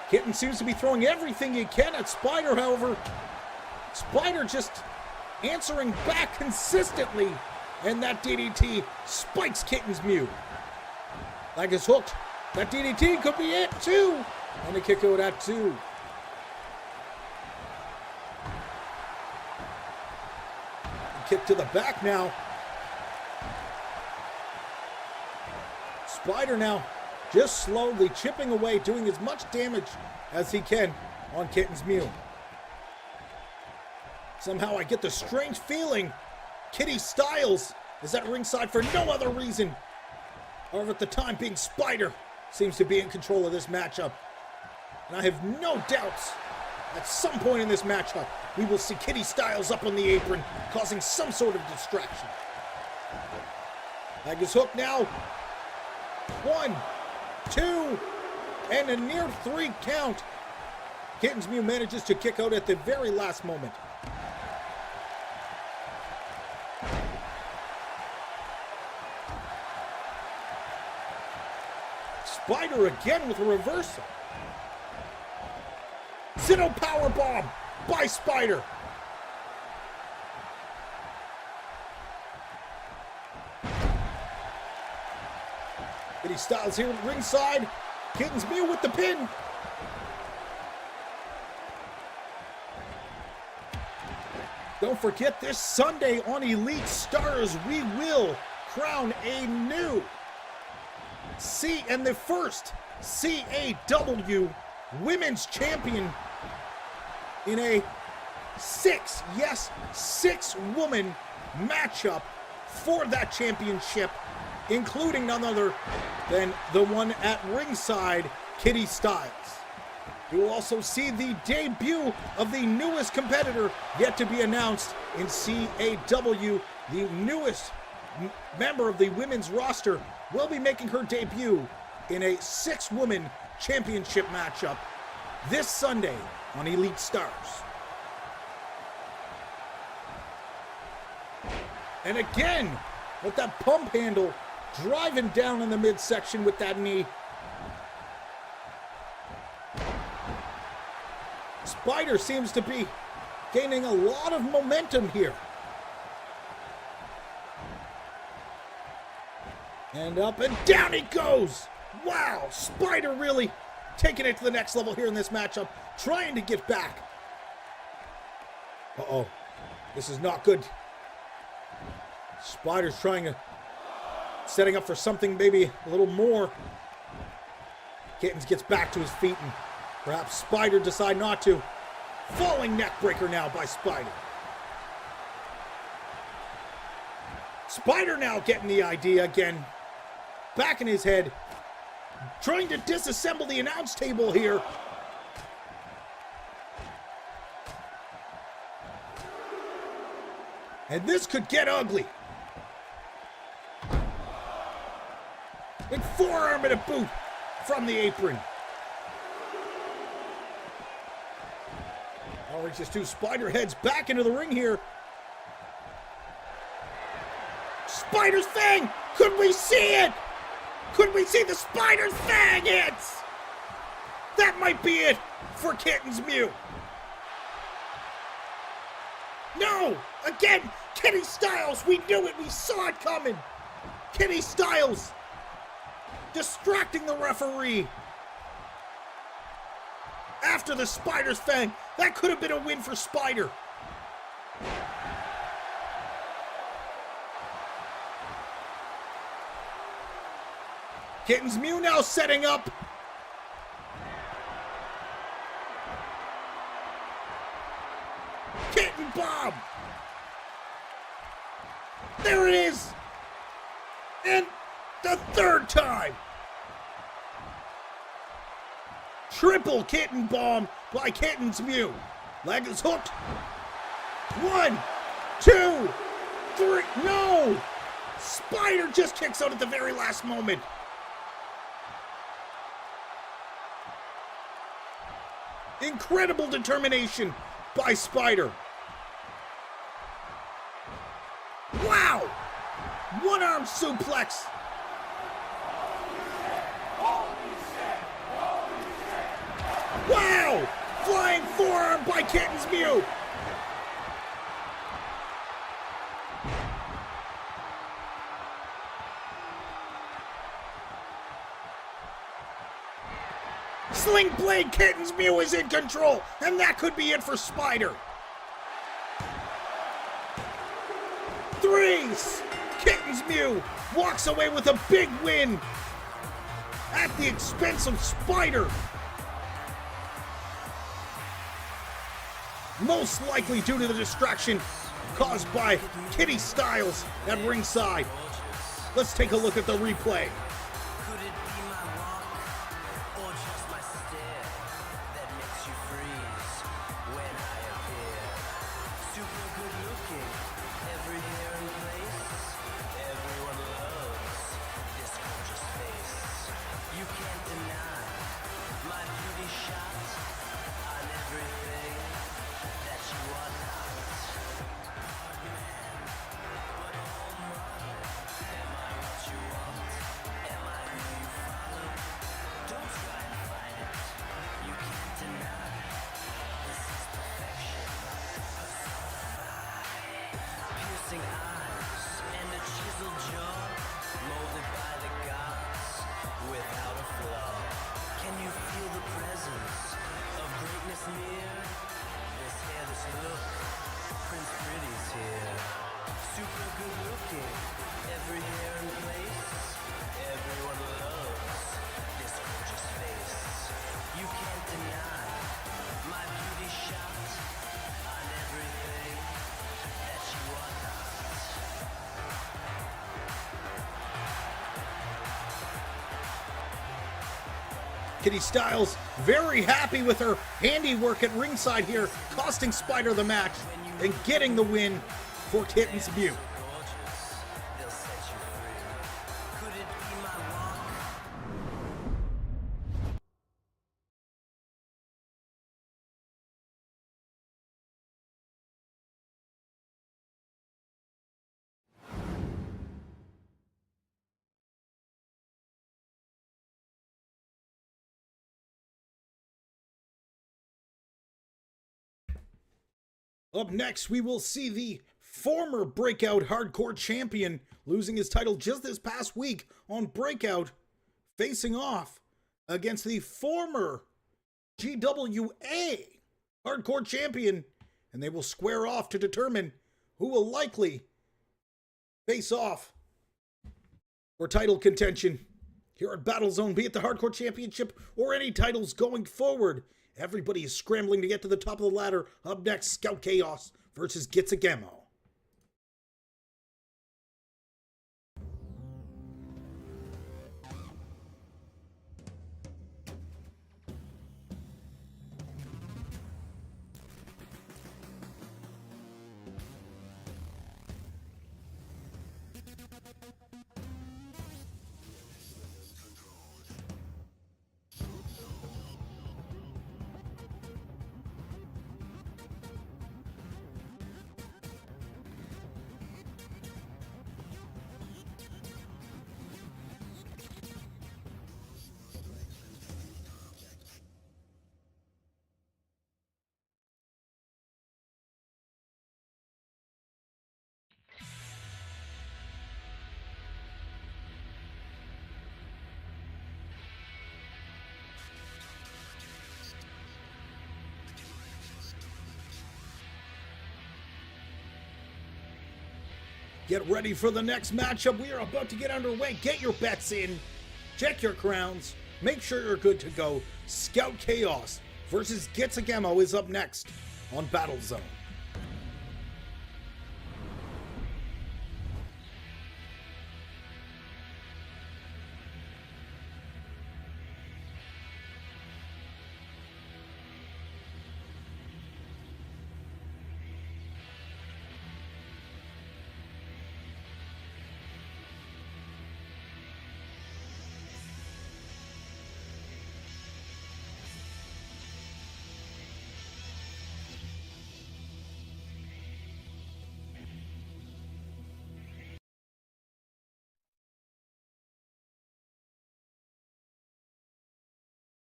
Kitten seems to be throwing everything he can at Spider, however. Spider just answering back consistently. And that DDT spikes Kitten's Mew. Leg is hooked. That DDT could be it, too. And a kick out at 2. Kick to the back now. Spider now just slowly chipping away, doing as much damage as he can on Kitten's Mew. Somehow I get the strange feeling Kitty Styles is at ringside for no other reason. However, at the time being, Spider seems to be in control of this matchup. And I have no doubts at some point in this matchup, we will see Kitty Styles up on the apron, causing some sort of distraction. Leg is hooked now. 1, 2, and a near 3 count. Kitten's Mew manages to kick out at the very last moment. Spider again with a reversal. Zeno powerbomb by Spider. Kitty Styles here at ringside. Kitten's Mew with the pin. Don't forget, this Sunday on Elite Stars, we will crown a new the first CAW Women's Champion in a 6-woman matchup for that championship, including none other than the one at ringside, Kitty Styles. We will also see the debut of the newest competitor yet to be announced in CAW. The newest member of the women's roster will be making her debut in a 6-woman championship matchup this Sunday on Elite Stars. And again, with that pump handle, driving down in the midsection with that knee. Spider seems to be gaining a lot of momentum here. And up and down he goes. Wow, Spider really taking it to the next level here in this matchup, trying to get back. Uh-oh, this is not good. Spider's setting up for something maybe a little more. Kittens gets back to his feet and perhaps Spider decide not to. Falling neck breaker now by Spider. Spider now getting the idea again. Back in his head. Trying to disassemble the announce table here. And this could get ugly. And forearm and a boot from the apron. Now reaches two Spider heads back into the ring here. Spider's Fang! Could we see it? Could we see the Spider's Fang hits? That might be it for Kitten's Mew. No! Again, Kenny Styles! We knew it! We saw it coming! Kenny Styles distracting the referee. After the Spider's Fang, that could have been a win for Spider. Kitten's Mew now setting up. Kitten Bomb. There it is. And the third time. Triple Kitten Bomb by Kitten's Mew. Leg is hooked. 1, 2, 3. No! Spider just kicks out at the very last moment. Incredible determination by Spider. Wow! One-arm suplex. Wow! Flying forearm by Kitten's Mew. Sling Blade Kitten's Mew is in control, and that could be it for Spider. 3. Kitten's Mew walks away with a big win at the expense of Spider. Most likely due to the distraction caused by Kitty Styles at ringside. Let's take a look at the replay. Could it be my walk or just my stare that makes you freeze when I appear? Super good looking, every hair in place. Everyone loves this gorgeous face. You can't deny my beauty shot on everything that you are not. But oh my, am I what you want? Am I who you follow? Don't try and fight it. You can't deny. This is perfection. Piercing eyes and a chiseled jaw, molded by the gods without a flaw. Can you feel the presence of greatness near? This hair, this look, Prince Pretty's here. Super good looking, every hair in place. Everyone loves this gorgeous face. You can't deny my beauty shot on everything that you are not. Kitty Styles very happy with her handiwork at ringside here, costing Spider the match and getting the win for Kitten's Mew. Gorgeous, they'll set you free. Could it be my walk? Up next, we will see the former Breakout Hardcore Champion losing his title just this past week on Breakout, facing off against the former GWA Hardcore Champion, and they will square off to determine who will likely face off for title contention here at Battlezone, be it the Hardcore Championship or any titles going forward. Everybody is scrambling to get to the top of the ladder. Up next, Scout Chaos versus Gitsugemo. Get ready for the next matchup. We are about to get underway. Get your bets in. Check your crowns. Make sure you're good to go. Scout Chaos versus Gitsagemo is up next on Battle Zone.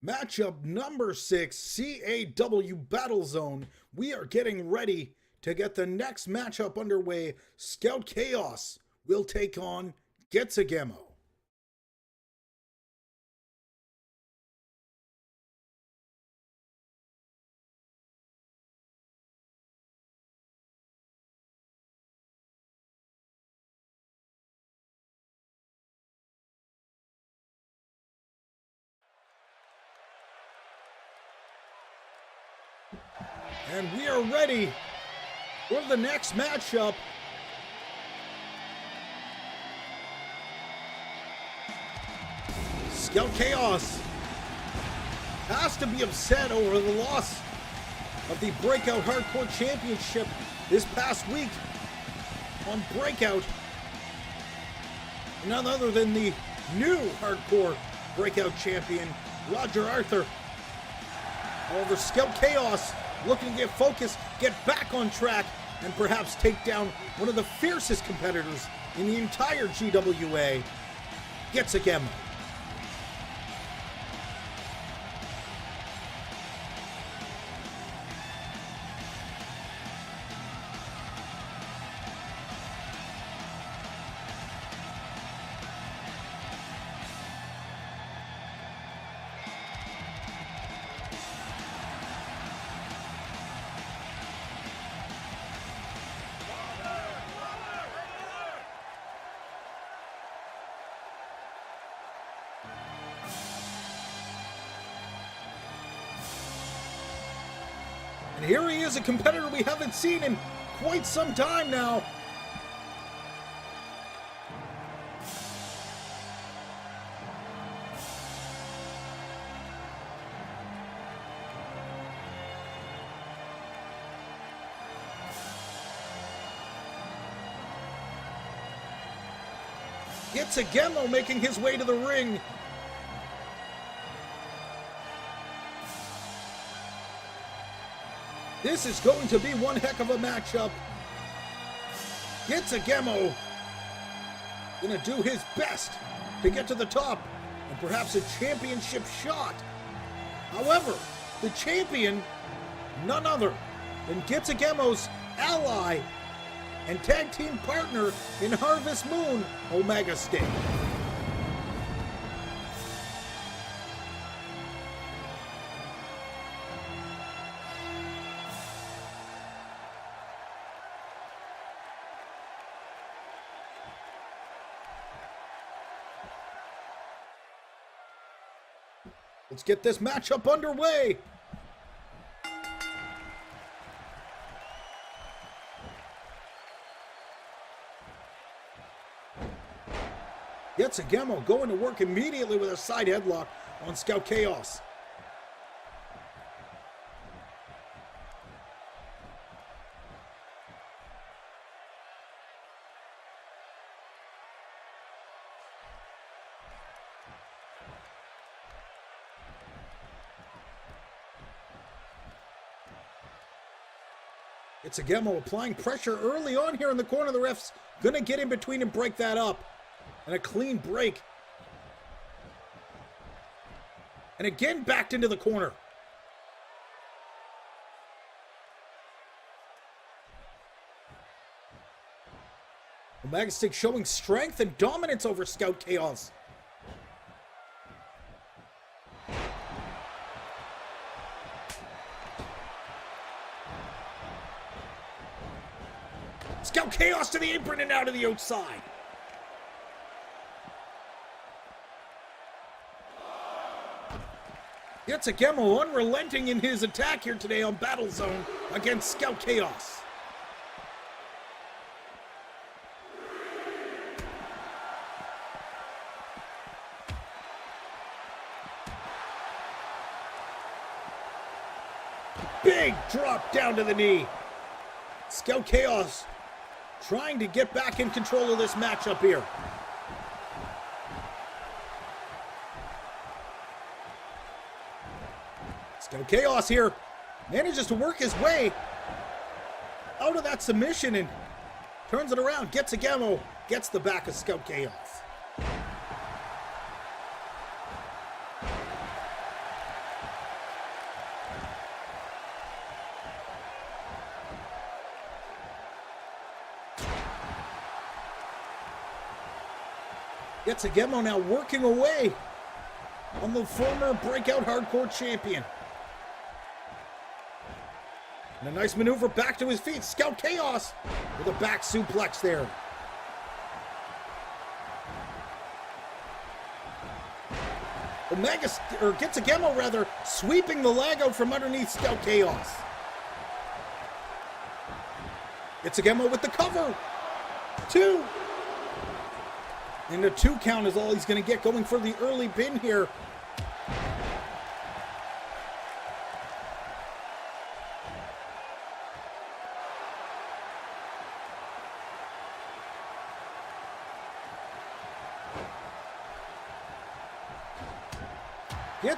Matchup number 6, CAW Battle Zone. We are getting ready to get the next matchup underway. Scout Chaos will take on Gitsagemo. And we are ready for the next matchup. Scout Chaos has to be upset over the loss of the Breakout Hardcore Championship this past week on Breakout. None other than the new Hardcore Breakout Champion, Roger Arthur. However, Scout Chaos looking to get focused, get back on track, and perhaps take down one of the fiercest competitors in the entire GWA, Gitsagemo. And here he is, a competitor we haven't seen in quite some time now. Gitsagemo making his way to the ring. This is going to be one heck of a matchup. Gitsagemo gonna do his best to get to the top and perhaps a championship shot. However, the champion, none other than Gitsagemo's ally and tag team partner in Harvest Moon, Omega Sting. Let's get this matchup underway. Gitsagemo going to work immediately with a side headlock on Scout Chaos. Gitsagemo applying pressure early on here in the corner. The ref's gonna get in between and break that up. And a clean break. And again backed into the corner. Omega Sting showing strength and dominance over Scout Chaos. Scout Chaos the apron and out to the outside. CAW unrelenting in his attack here today on Battle Zone against Scout Chaos. Big drop down to the knee. Scout Chaos trying to get back in control of this matchup here. Scout Chaos here manages to work his way out of that submission and turns it around. CAW gets the back of Scout Chaos. CAW now working away on the former breakout hardcore champion. And a nice maneuver back to his feet. Scout Chaos with a back suplex there. CAW rather, sweeping the leg out from underneath Scout Chaos. CAW with the cover. 2. And a 2 count is all he's going to get, going for the early pin here.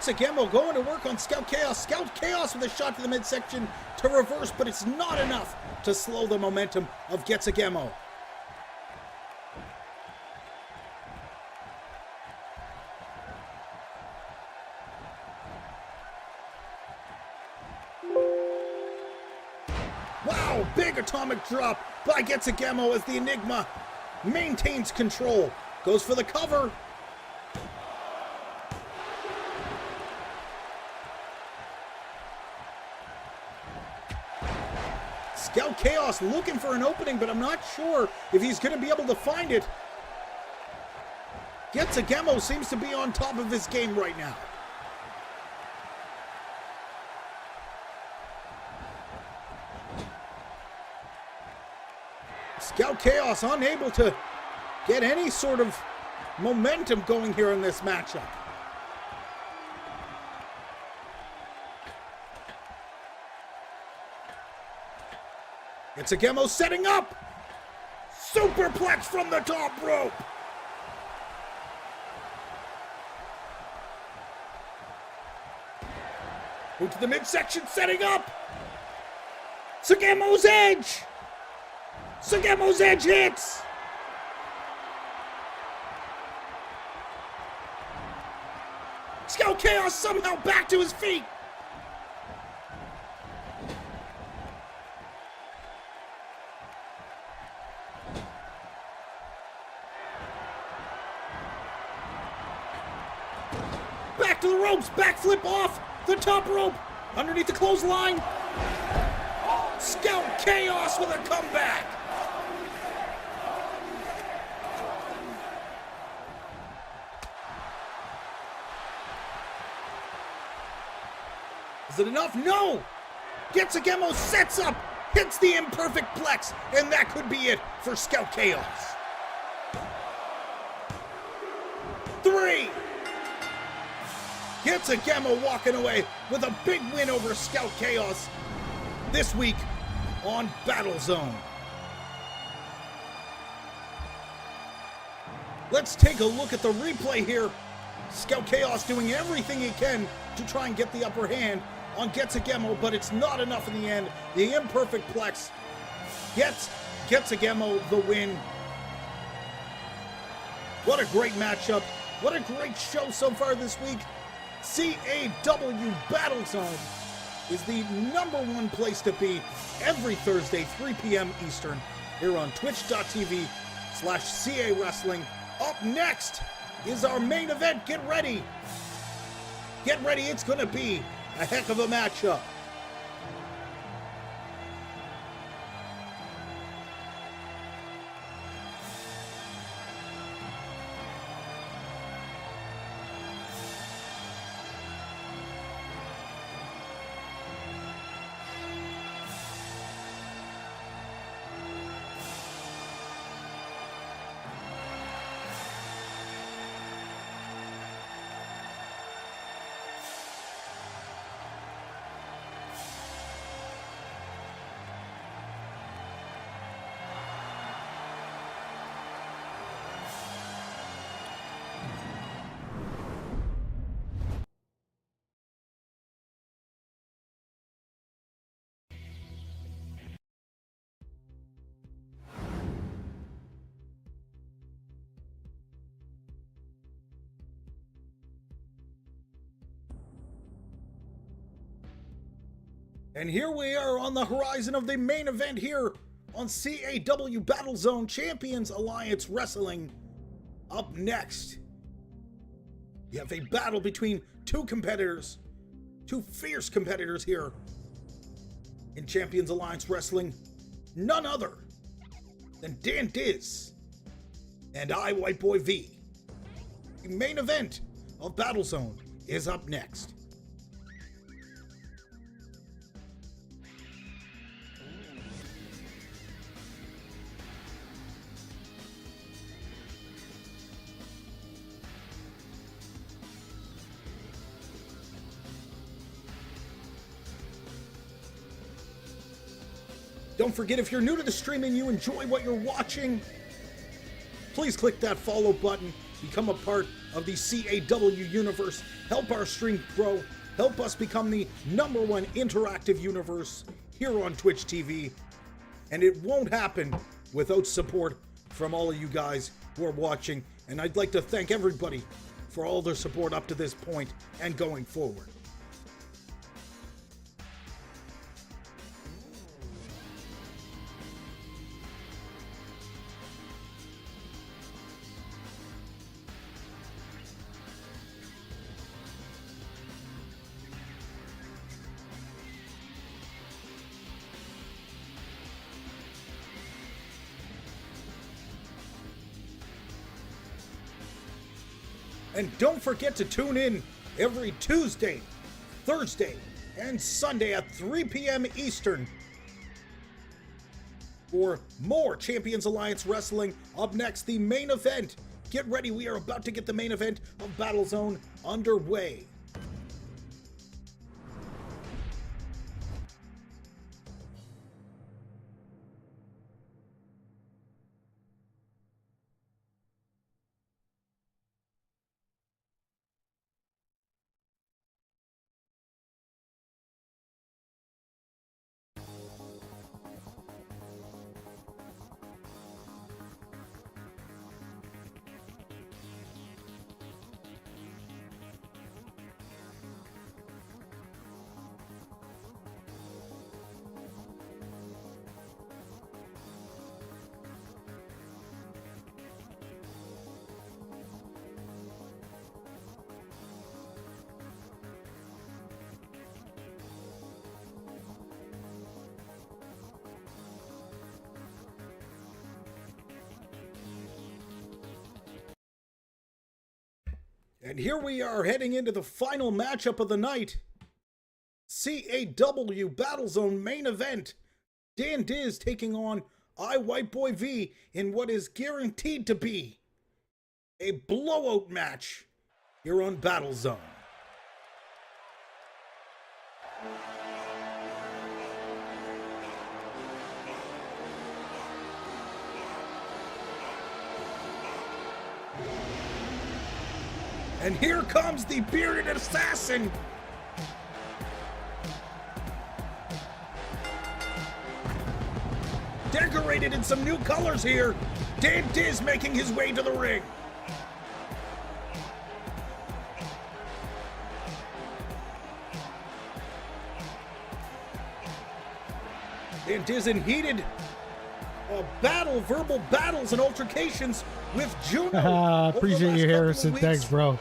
CAW going to work on Scout Chaos. Scout Chaos with a shot to the midsection to reverse, but it's not enough to slow the momentum of CAW. Wow, big atomic drop by CAW as the Enigma maintains control. Goes for the cover. Scout Chaos looking for an opening, but I'm not sure if he's going to be able to find it. CAW seems to be on top of his game right now. Scout Chaos unable to get any sort of momentum going here in this matchup. CAW setting up. Superplex from the top rope. Move to the midsection, setting up. CAW's edge. CAW's edge hits. Scout Chaos somehow back to his feet. Back to the ropes, backflip off the top rope, underneath the clothesline. Scout Chaos with a comeback. Is it enough? No! CAW sets up, hits the imperfect plex, and that could be it for Scout Chaos. 3. CAW walking away with a big win over Scout Chaos this week on Battle Zone. Let's take a look at the replay here. Scout Chaos doing everything he can to try and get the upper hand on CAW, but it's not enough in the end. The imperfect plex gets CAW the win. What a great matchup. What a great show so far this week. CAW Battle Zone is the #1 place to be every Thursday, 3 p.m. Eastern, here on twitch.tv/CAWrestling. Up next is our main event. Get ready. Get ready. It's going to be a heck of a matchup. And here we are on the horizon of the main event here on CAW Battlezone Champions Alliance Wrestling. Up next, you have a battle between two competitors, two fierce competitors here in Champions Alliance Wrestling. None other than Dan Diz and I, White Boy V. The main event of Battlezone is up next. Don't forget, if you're new to the stream and you enjoy what you're watching, please click that follow button, become a part of the CAW universe, help our stream grow, help us become the #1 interactive universe here on Twitch TV. And it won't happen without support from all of you guys who are watching. And I'd like to thank everybody for all their support up to this point and going forward. And don't forget to tune in every Tuesday, Thursday, and Sunday at 3 p.m. Eastern for more Champions Alliance Wrestling. Up next, the main event. Get ready, we are about to get the main event of Battlezone underway. And here we are heading into the final matchup of the night. CAW Battlezone main event. Dan Diz taking on I, White Boy V in what is guaranteed to be a blowout match here on Battlezone. And here comes the bearded assassin. Decorated in some new colors here. Dan Diz making his way to the ring. Dan Diz in heated verbal battles and altercations with Juno. Appreciate you, Harrison. Thanks, bro.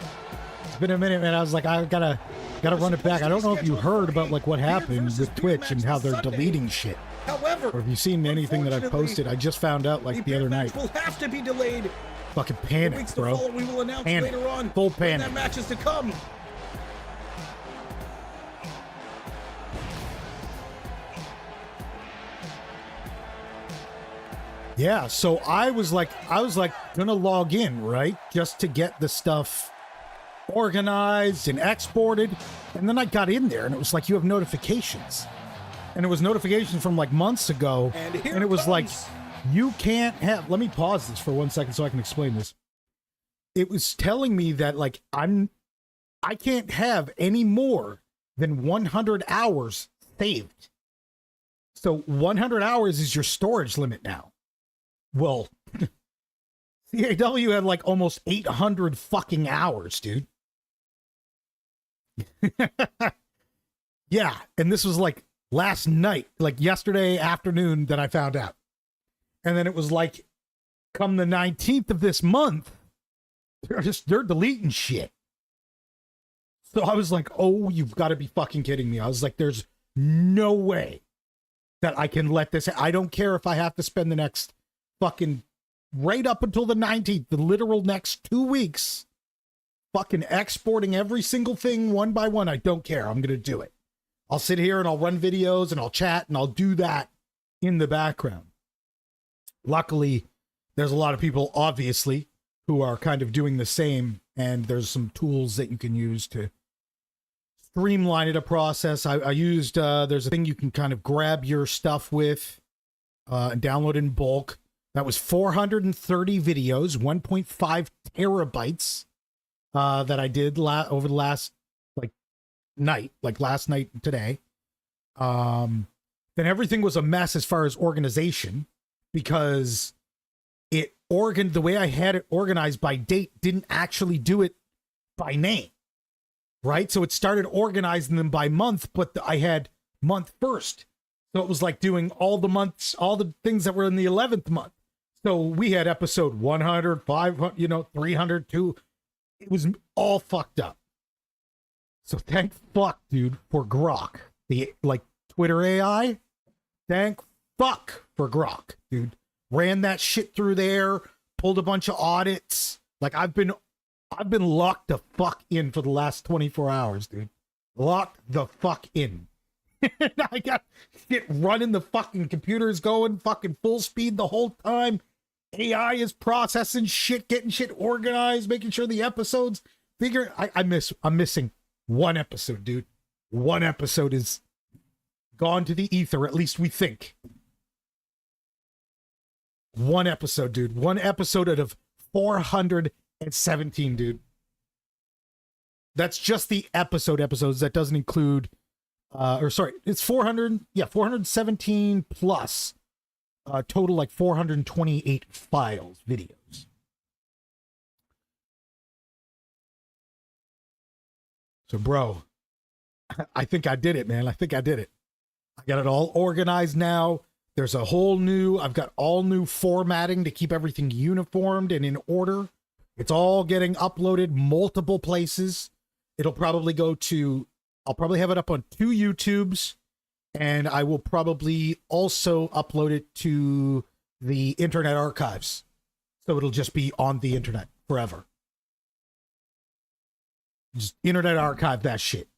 It's been a minute, man. I was like, I gotta run it back. I don't know if you heard about like what happened with Twitch and how they're deleting shit. However, or have you seen anything that I've posted? I just found out like the other night. Will have to be delayed. Fucking panic, bro. We will announce later on. Full panic. That match is to come. Yeah, so I was like gonna log in, right? Just to get the stuff organized and exported. And then I got in there and it was like, you have notifications. And it was notifications from like months ago. And it was like, you can't have, let me pause this for 1 second so I can explain this. It was telling me that like, I can't have any more than 100 hours saved. So 100 hours is your storage limit now. Well, CAW had like almost 800 fucking hours, dude. Yeah, and this was like last night, like yesterday afternoon, that I found out. And then it was like, come the 19th of this month, they're deleting shit. So I was like, oh, you've got to be fucking kidding me. I was like, there's no way that I can let this. I don't care if I have to spend the next fucking right up until the 19th, the literal next 2 weeks, fucking exporting every single thing one by one. I don't care. I'm going to do it. I'll sit here and I'll run videos and I'll chat and I'll do that in the background. Luckily, there's a lot of people, obviously, who are kind of doing the same. And there's some tools that you can use to streamline it, a process. I used, there's a thing you can kind of grab your stuff with and download in bulk. That was 430 videos, 1.5 terabytes that I did over the last last night and today. Then everything was a mess as far as organization, because the way I had it organized by date didn't actually do it by name. Right? So it started organizing them by month, but I had month first. So it was like doing all the months, all the things that were in the 11th month. So we had episode 100, 500, 300, 2. It was all fucked up. So thank fuck, dude, for Grok. The Twitter AI. Thank fuck for Grok, dude. Ran that shit through there, pulled a bunch of audits. Like I've been locked the fuck in for the last 24 hours, dude. Locked the fuck in. I got shit running, the fucking computer's going fucking full speed the whole time. AI is processing shit, getting shit organized, making sure the episodes I'm missing one episode, dude. One episode is gone to the ether, at least we think. One episode, dude. One episode out of 417, dude. That's just the episodes. That doesn't include, it's 417 plus total, like 428 files, videos. So, bro, I think I did it, man. I think I did it. I got it all organized now. There's a I've got all new formatting to keep everything uniformed and in order. It's all getting uploaded multiple places. It'll probably I'll probably have it up on 2 YouTubes, and I will probably also upload it to the Internet Archives. So it'll just be on the internet forever. Just Internet Archive that shit.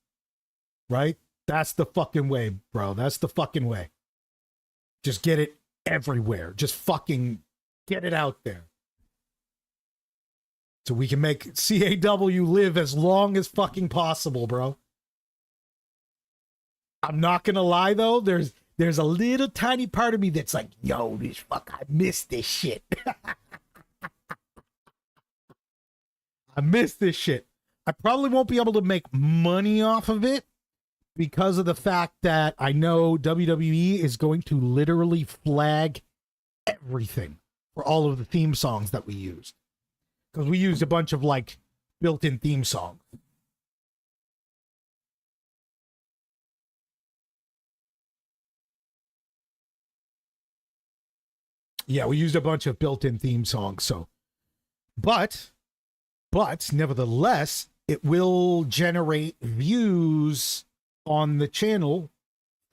Right? That's the fucking way, bro. That's the fucking way. Just get it everywhere. Just fucking get it out there. So we can make CAW live as long as fucking possible, bro. I'm not gonna lie though, there's a little tiny part of me that's like, yo, I miss this shit. I miss this shit. I probably won't be able to make money off of it because of the fact that I know WWE is going to literally flag everything for all of the theme songs that we used. Because we used a bunch of built-in theme songs. Yeah, we used a bunch of built-in theme songs. So, but nevertheless, it will generate views on the channel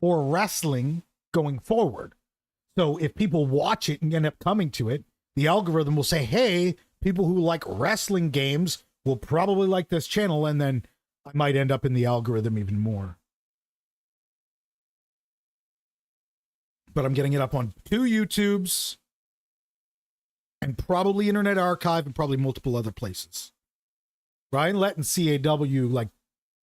for wrestling going forward. So if people watch it and end up coming to it, the algorithm will say, hey, people who like wrestling games will probably like this channel, and then I might end up in the algorithm even more. But I'm getting it up on 2 YouTubes and probably Internet Archive and probably multiple other places. Ryan letting CAW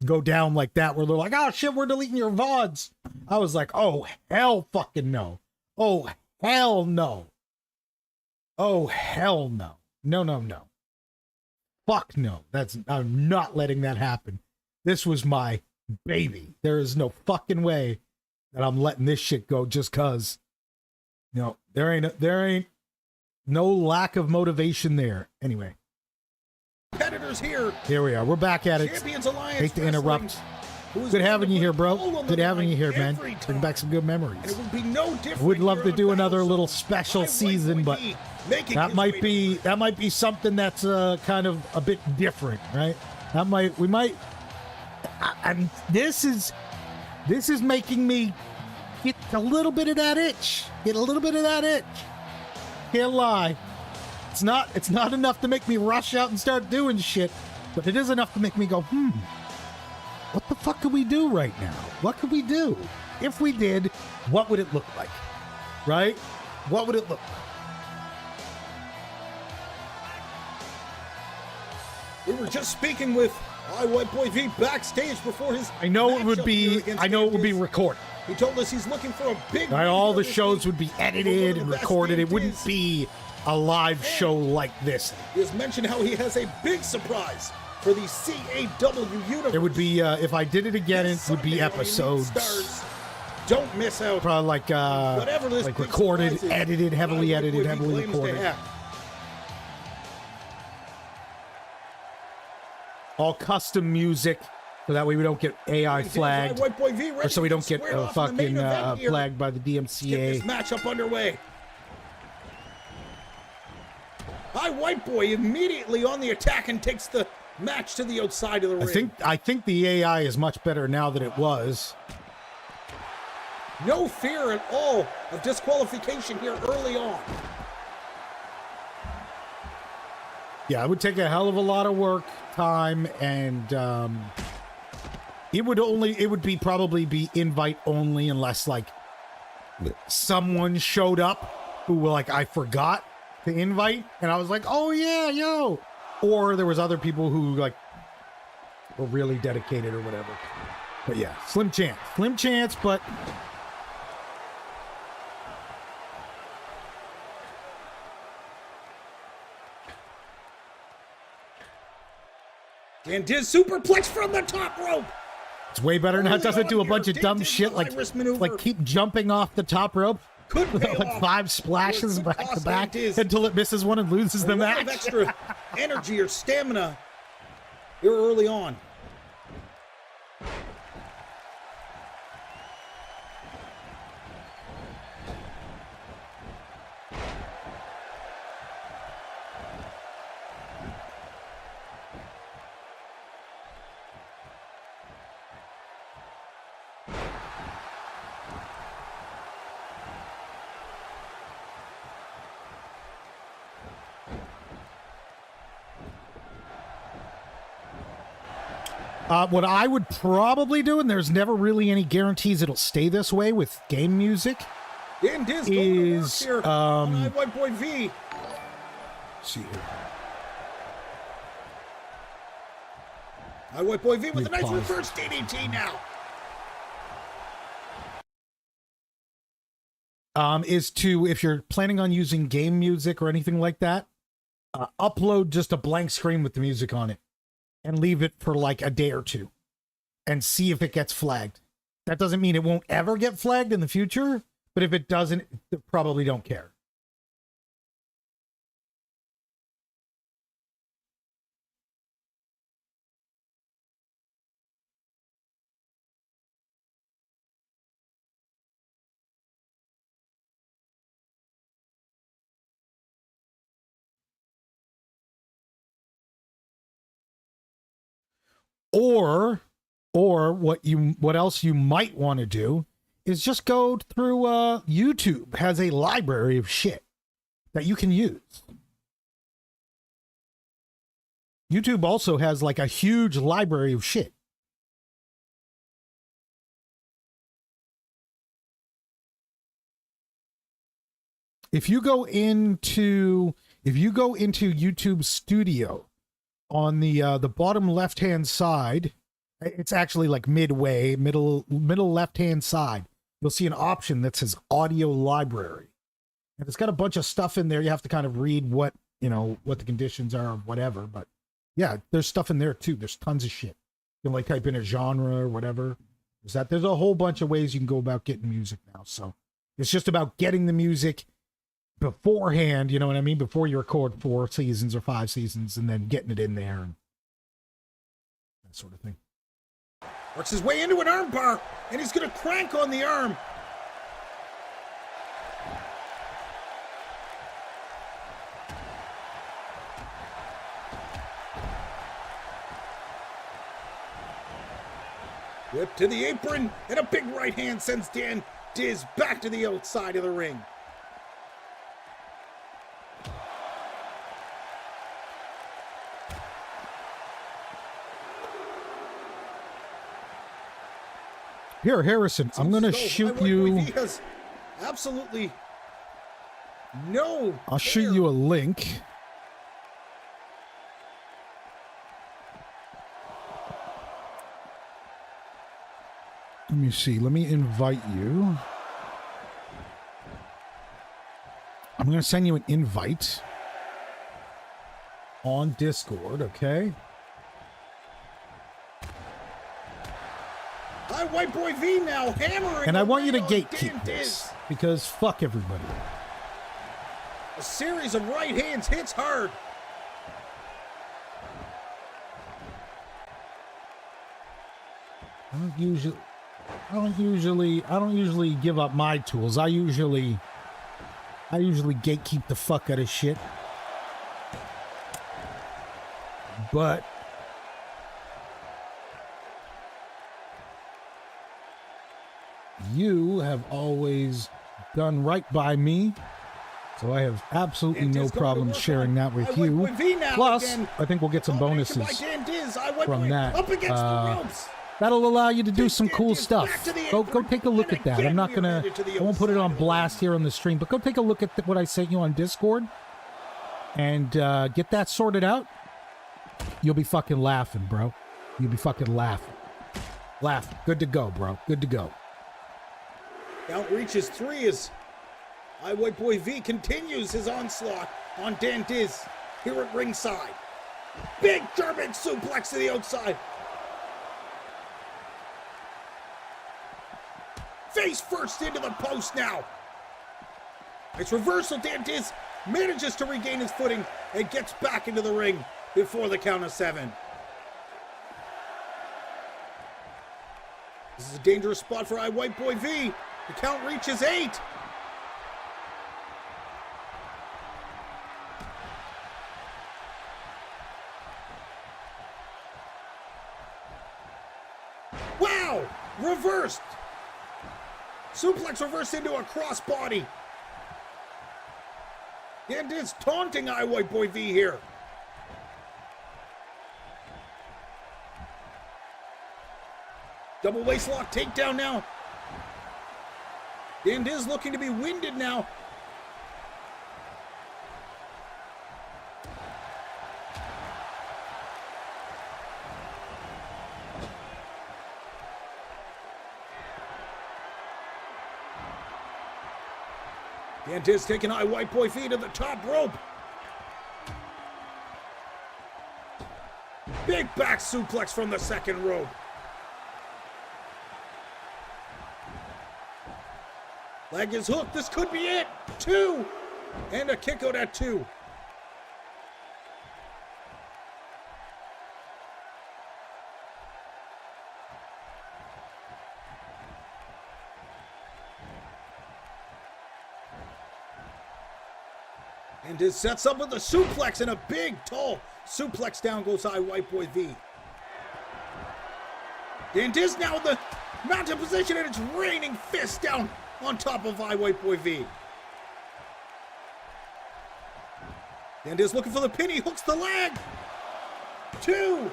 go down like that, where they're like, oh shit, we're deleting your VODs. I was like, oh hell fucking no. Oh hell no. Oh hell no. No. Fuck no. I'm not letting that happen. This was my baby. There is no fucking way that I'm letting this shit go just cause. No, there ain't no lack of motivation there. Anyway. Competitors here. Here we are. We're back at it. Champions Alliance Hate to interrupt. who is Good having you here, bro. all on the Good having you line here, man. every Bring time. back some good And memories. it would be no different. Would love here to do on another Battlezone. little special My season, white but boy V making that his might way be to something that's kind of a bit different, right? We might. And this is making me get a little bit of that itch. Get a little bit of that itch. Can't lie. It's not enough to make me rush out and start doing shit, but it is enough to make me go, what the fuck could we do right now? What could we do? If we did, what would it look like? Right? What would it look like? We were just speaking with White Boy V backstage before his. I know it would matchup be. here against I know it would be Diz. recorded. He told us he's looking for a big. All the this shows week would be for one edited of the and best recorded. It named wouldn't Diz. be a live show like this. He has mentioned how he has a big surprise for the CAW universe. It would be if I did it again. This It would be Sunday on Elite episodes, Stars. Don't miss out. probably like Whatever this big recorded, surprise is, edited, heavily White Boy edited, V heavily claims to recorded. have. All custom music, so that way we don't get AI flagged, White Boy V or so we don't get squared off in the main fucking event here. flagged by the Get this DMCA. matchup underway. White Boy immediately on the attack and takes the match to the outside of the ring. I think the AI is much better now than it was. No fear at all of disqualification here early on. Yeah, it would take a hell of a lot of work, time, and it would probably be invite only unless like someone showed up who were like, I forgot to invite, and I was like, oh yeah, yo, or there was other people who like were really dedicated or whatever. But yeah, slim chance, but And Diz superplex from the top rope. it's way better now. It doesn't do a bunch of Diz dumb did shit the like high-risk maneuver. keep jumping off the top rope. Could pay Like off. 5 splashes Could back to cost back Diz until it misses one and loses a the lot of match. extra energy or stamina here early on. What I would probably do, and there's never really any guarantees it'll stay this way with game music, Dan Diz going to work is here on White Boy V. let's see here. White Boy V with a Let me nice pause. reverse DDT now. Is to, if you're planning on using game music or anything like that, upload just a blank screen with the music on it and leave it for like a day or two and see if it gets flagged. That doesn't mean it won't ever get flagged in the future, but if it doesn't, they probably don't care. Or what else you might want to do is just go through YouTube has a library of shit that you can use. YouTube also has like a huge library of shit. If you go into YouTube Studio, on the bottom left hand side, it's actually like middle left hand side, you'll see an option that says audio library, and it's got a bunch of stuff in there. You have to kind of read what the conditions are or whatever, but yeah, there's stuff in there too. There's tons of shit. You can like type in a genre or whatever. There's a whole bunch of ways you can go about getting music now. So it's just about getting the music beforehand, you know what I mean, before you record 4 seasons or 5 seasons, and then getting it in there and that sort of thing. Works his way into an arm bar, and he's going to crank on the arm. Whip to the apron, and a big right hand sends Dan Diz back to the outside of the ring. Here, Harrison, I'm going to shoot you. He has absolutely no. I'll shoot you a link. Let me see. Let me invite you. I'm going to send you an invite on Discord, okay? Hi, White Boy V now hammering. And I want you to gatekeep this because fuck everybody. A series of right hands hits hard. I don't usually give up my tools. I usually gatekeep the fuck out of shit. But you have always done right by me, so I have absolutely no problem sharing that with you. Plus, I think we'll get some bonuses from that. Up against the ropes. That'll allow you to do some cool stuff. Go take a look at that. I'm not gonna, I won't put it on blast here on the stream, but go take a look at what I sent you on Discord and get that sorted out. You'll be fucking laughing, bro. You'll be fucking laughing. Laughing. Good to go, bro. Good to go. Count reaches 3 as White Boy V continues his onslaught on Dan Diz here at ringside. Big German suplex to the outside. Face first into the post now. It's reversal. Dan Diz manages to regain his footing and gets back into the ring before the count of 7. This is a dangerous spot for White Boy V. The count reaches 8. Wow! Reversed! Suplex reversed into a crossbody. And it's taunting White Boy V here. Double waist lock takedown now. Dan Diz looking to be winded now. Dan Diz taking White Boy V to the top rope. Big back suplex from the second rope. Leg is hooked. This could be it. 2. And a kick out at 2. And it sets up with a suplex and a big, tall suplex down goes White Boy V. Dan Diz now in the mounted position and it's raining fist down on top of White Boy V. Dan Diz looking for the pin. He hooks the leg. 2.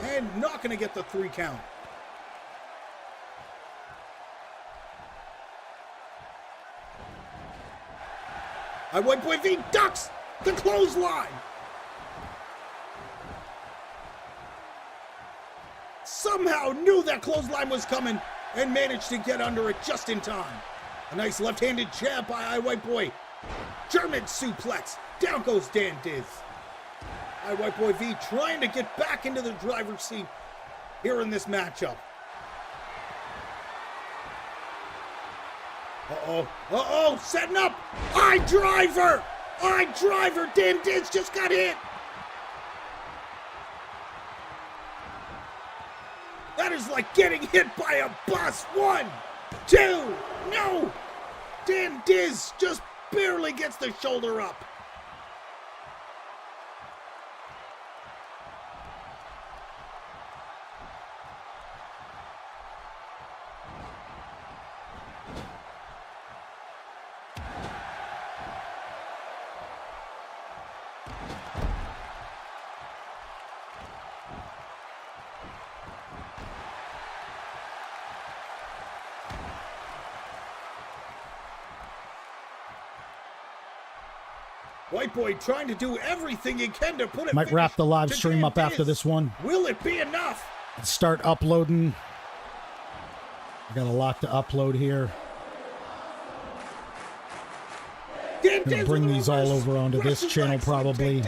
And not going to get the 3 count. White Boy V ducks the clothesline. Somehow knew that clothesline was coming and managed to get under it just in time. A nice left-handed jab by White Boy. German suplex. Down goes Dan Diz. White Boy V trying to get back into the driver's seat here in this matchup. Uh-oh, setting up. Driver. Dan Diz just got hit. That is like getting hit by a bus. 1, 2, no! Dan Diz just barely gets the shoulder up. White Boy trying to do everything he can to put it. Might wrap the live stream up after this one. Will it be enough? Start uploading. I got a lot to upload here. I'm gonna bring these all over onto this channel probably.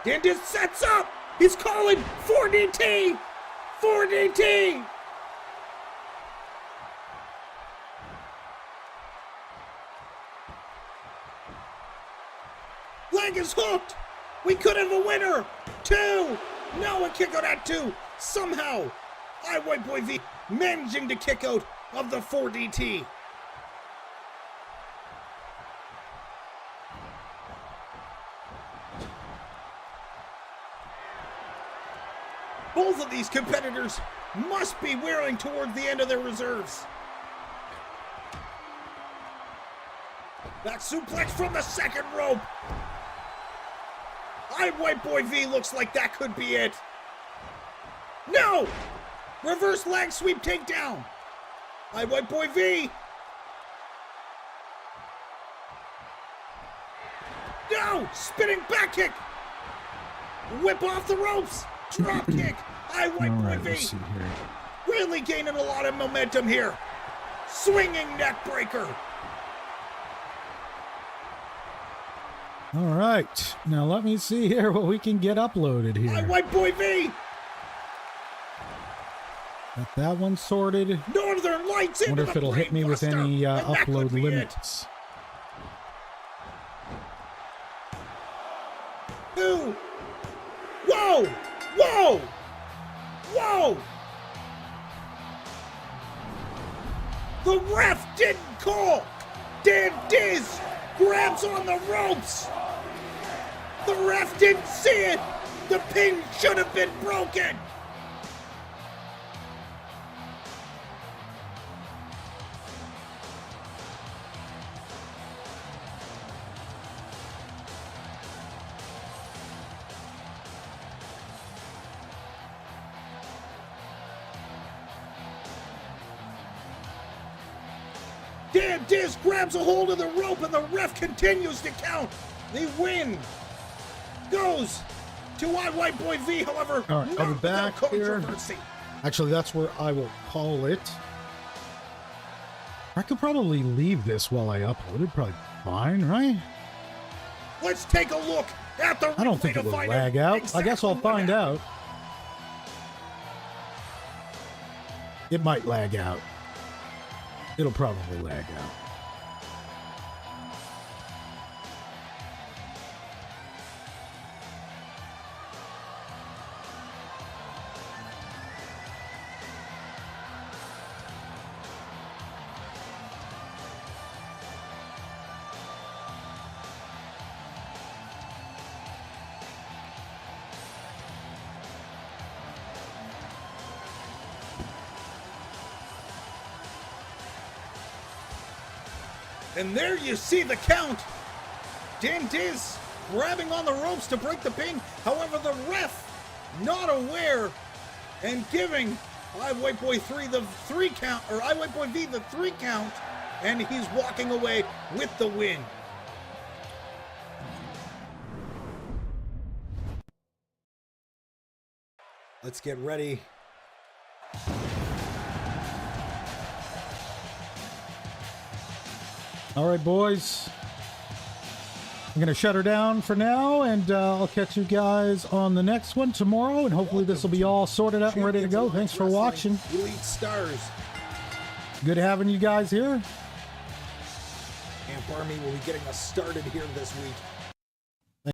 Dan Diz sets up. He's calling 4DT. 4DT. Leg is hooked. We could have a winner. 2. No, a kick out at 2. Somehow, White Boy V managing to kick out of the 4DT. Both of these competitors must be wearing toward the end of their reserves. Back suplex from the second rope. White Boy V looks like that could be it. No! Reverse leg sweep takedown. White Boy V. No! Spinning back kick. Whip off the ropes. Drop kick. White Boy V. Really gaining a lot of momentum here. Swinging neck breaker. All right, now let me see here what we can get uploaded here. White Boy V. Got that one sorted. Northern Lights. Wonder if it'll hit me with any upload limits. 2. Whoa! Whoa! Whoa! The ref didn't call. Dan Diz grabs on the ropes. The ref didn't see it. The pin should have been broken. Dan Diz grabs a hold of the rope and the ref continues to count. The win goes to White Boy V, however, all right, I'll be back here. Actually, that's where I will call it. I could probably leave this while I upload. It'd probably be fine, right? Let's take a look at the I don't think it will lag out. Exactly. I guess I'll find out. It might lag out. It'll probably lag out. And there you see the count. Dan Diz grabbing on the ropes to break the pin. However, the ref not aware and giving White Boy 3 the 3 count, or White Boy V the 3 count, and he's walking away with the win. Let's get ready. All right, boys. I'm going to shut her down for now, and I'll catch you guys on the next one tomorrow, and hopefully this will be all sorted out and ready to go. Thanks for watching. Elite Stars. Good having you guys here. Amp Army will be getting us started here this week.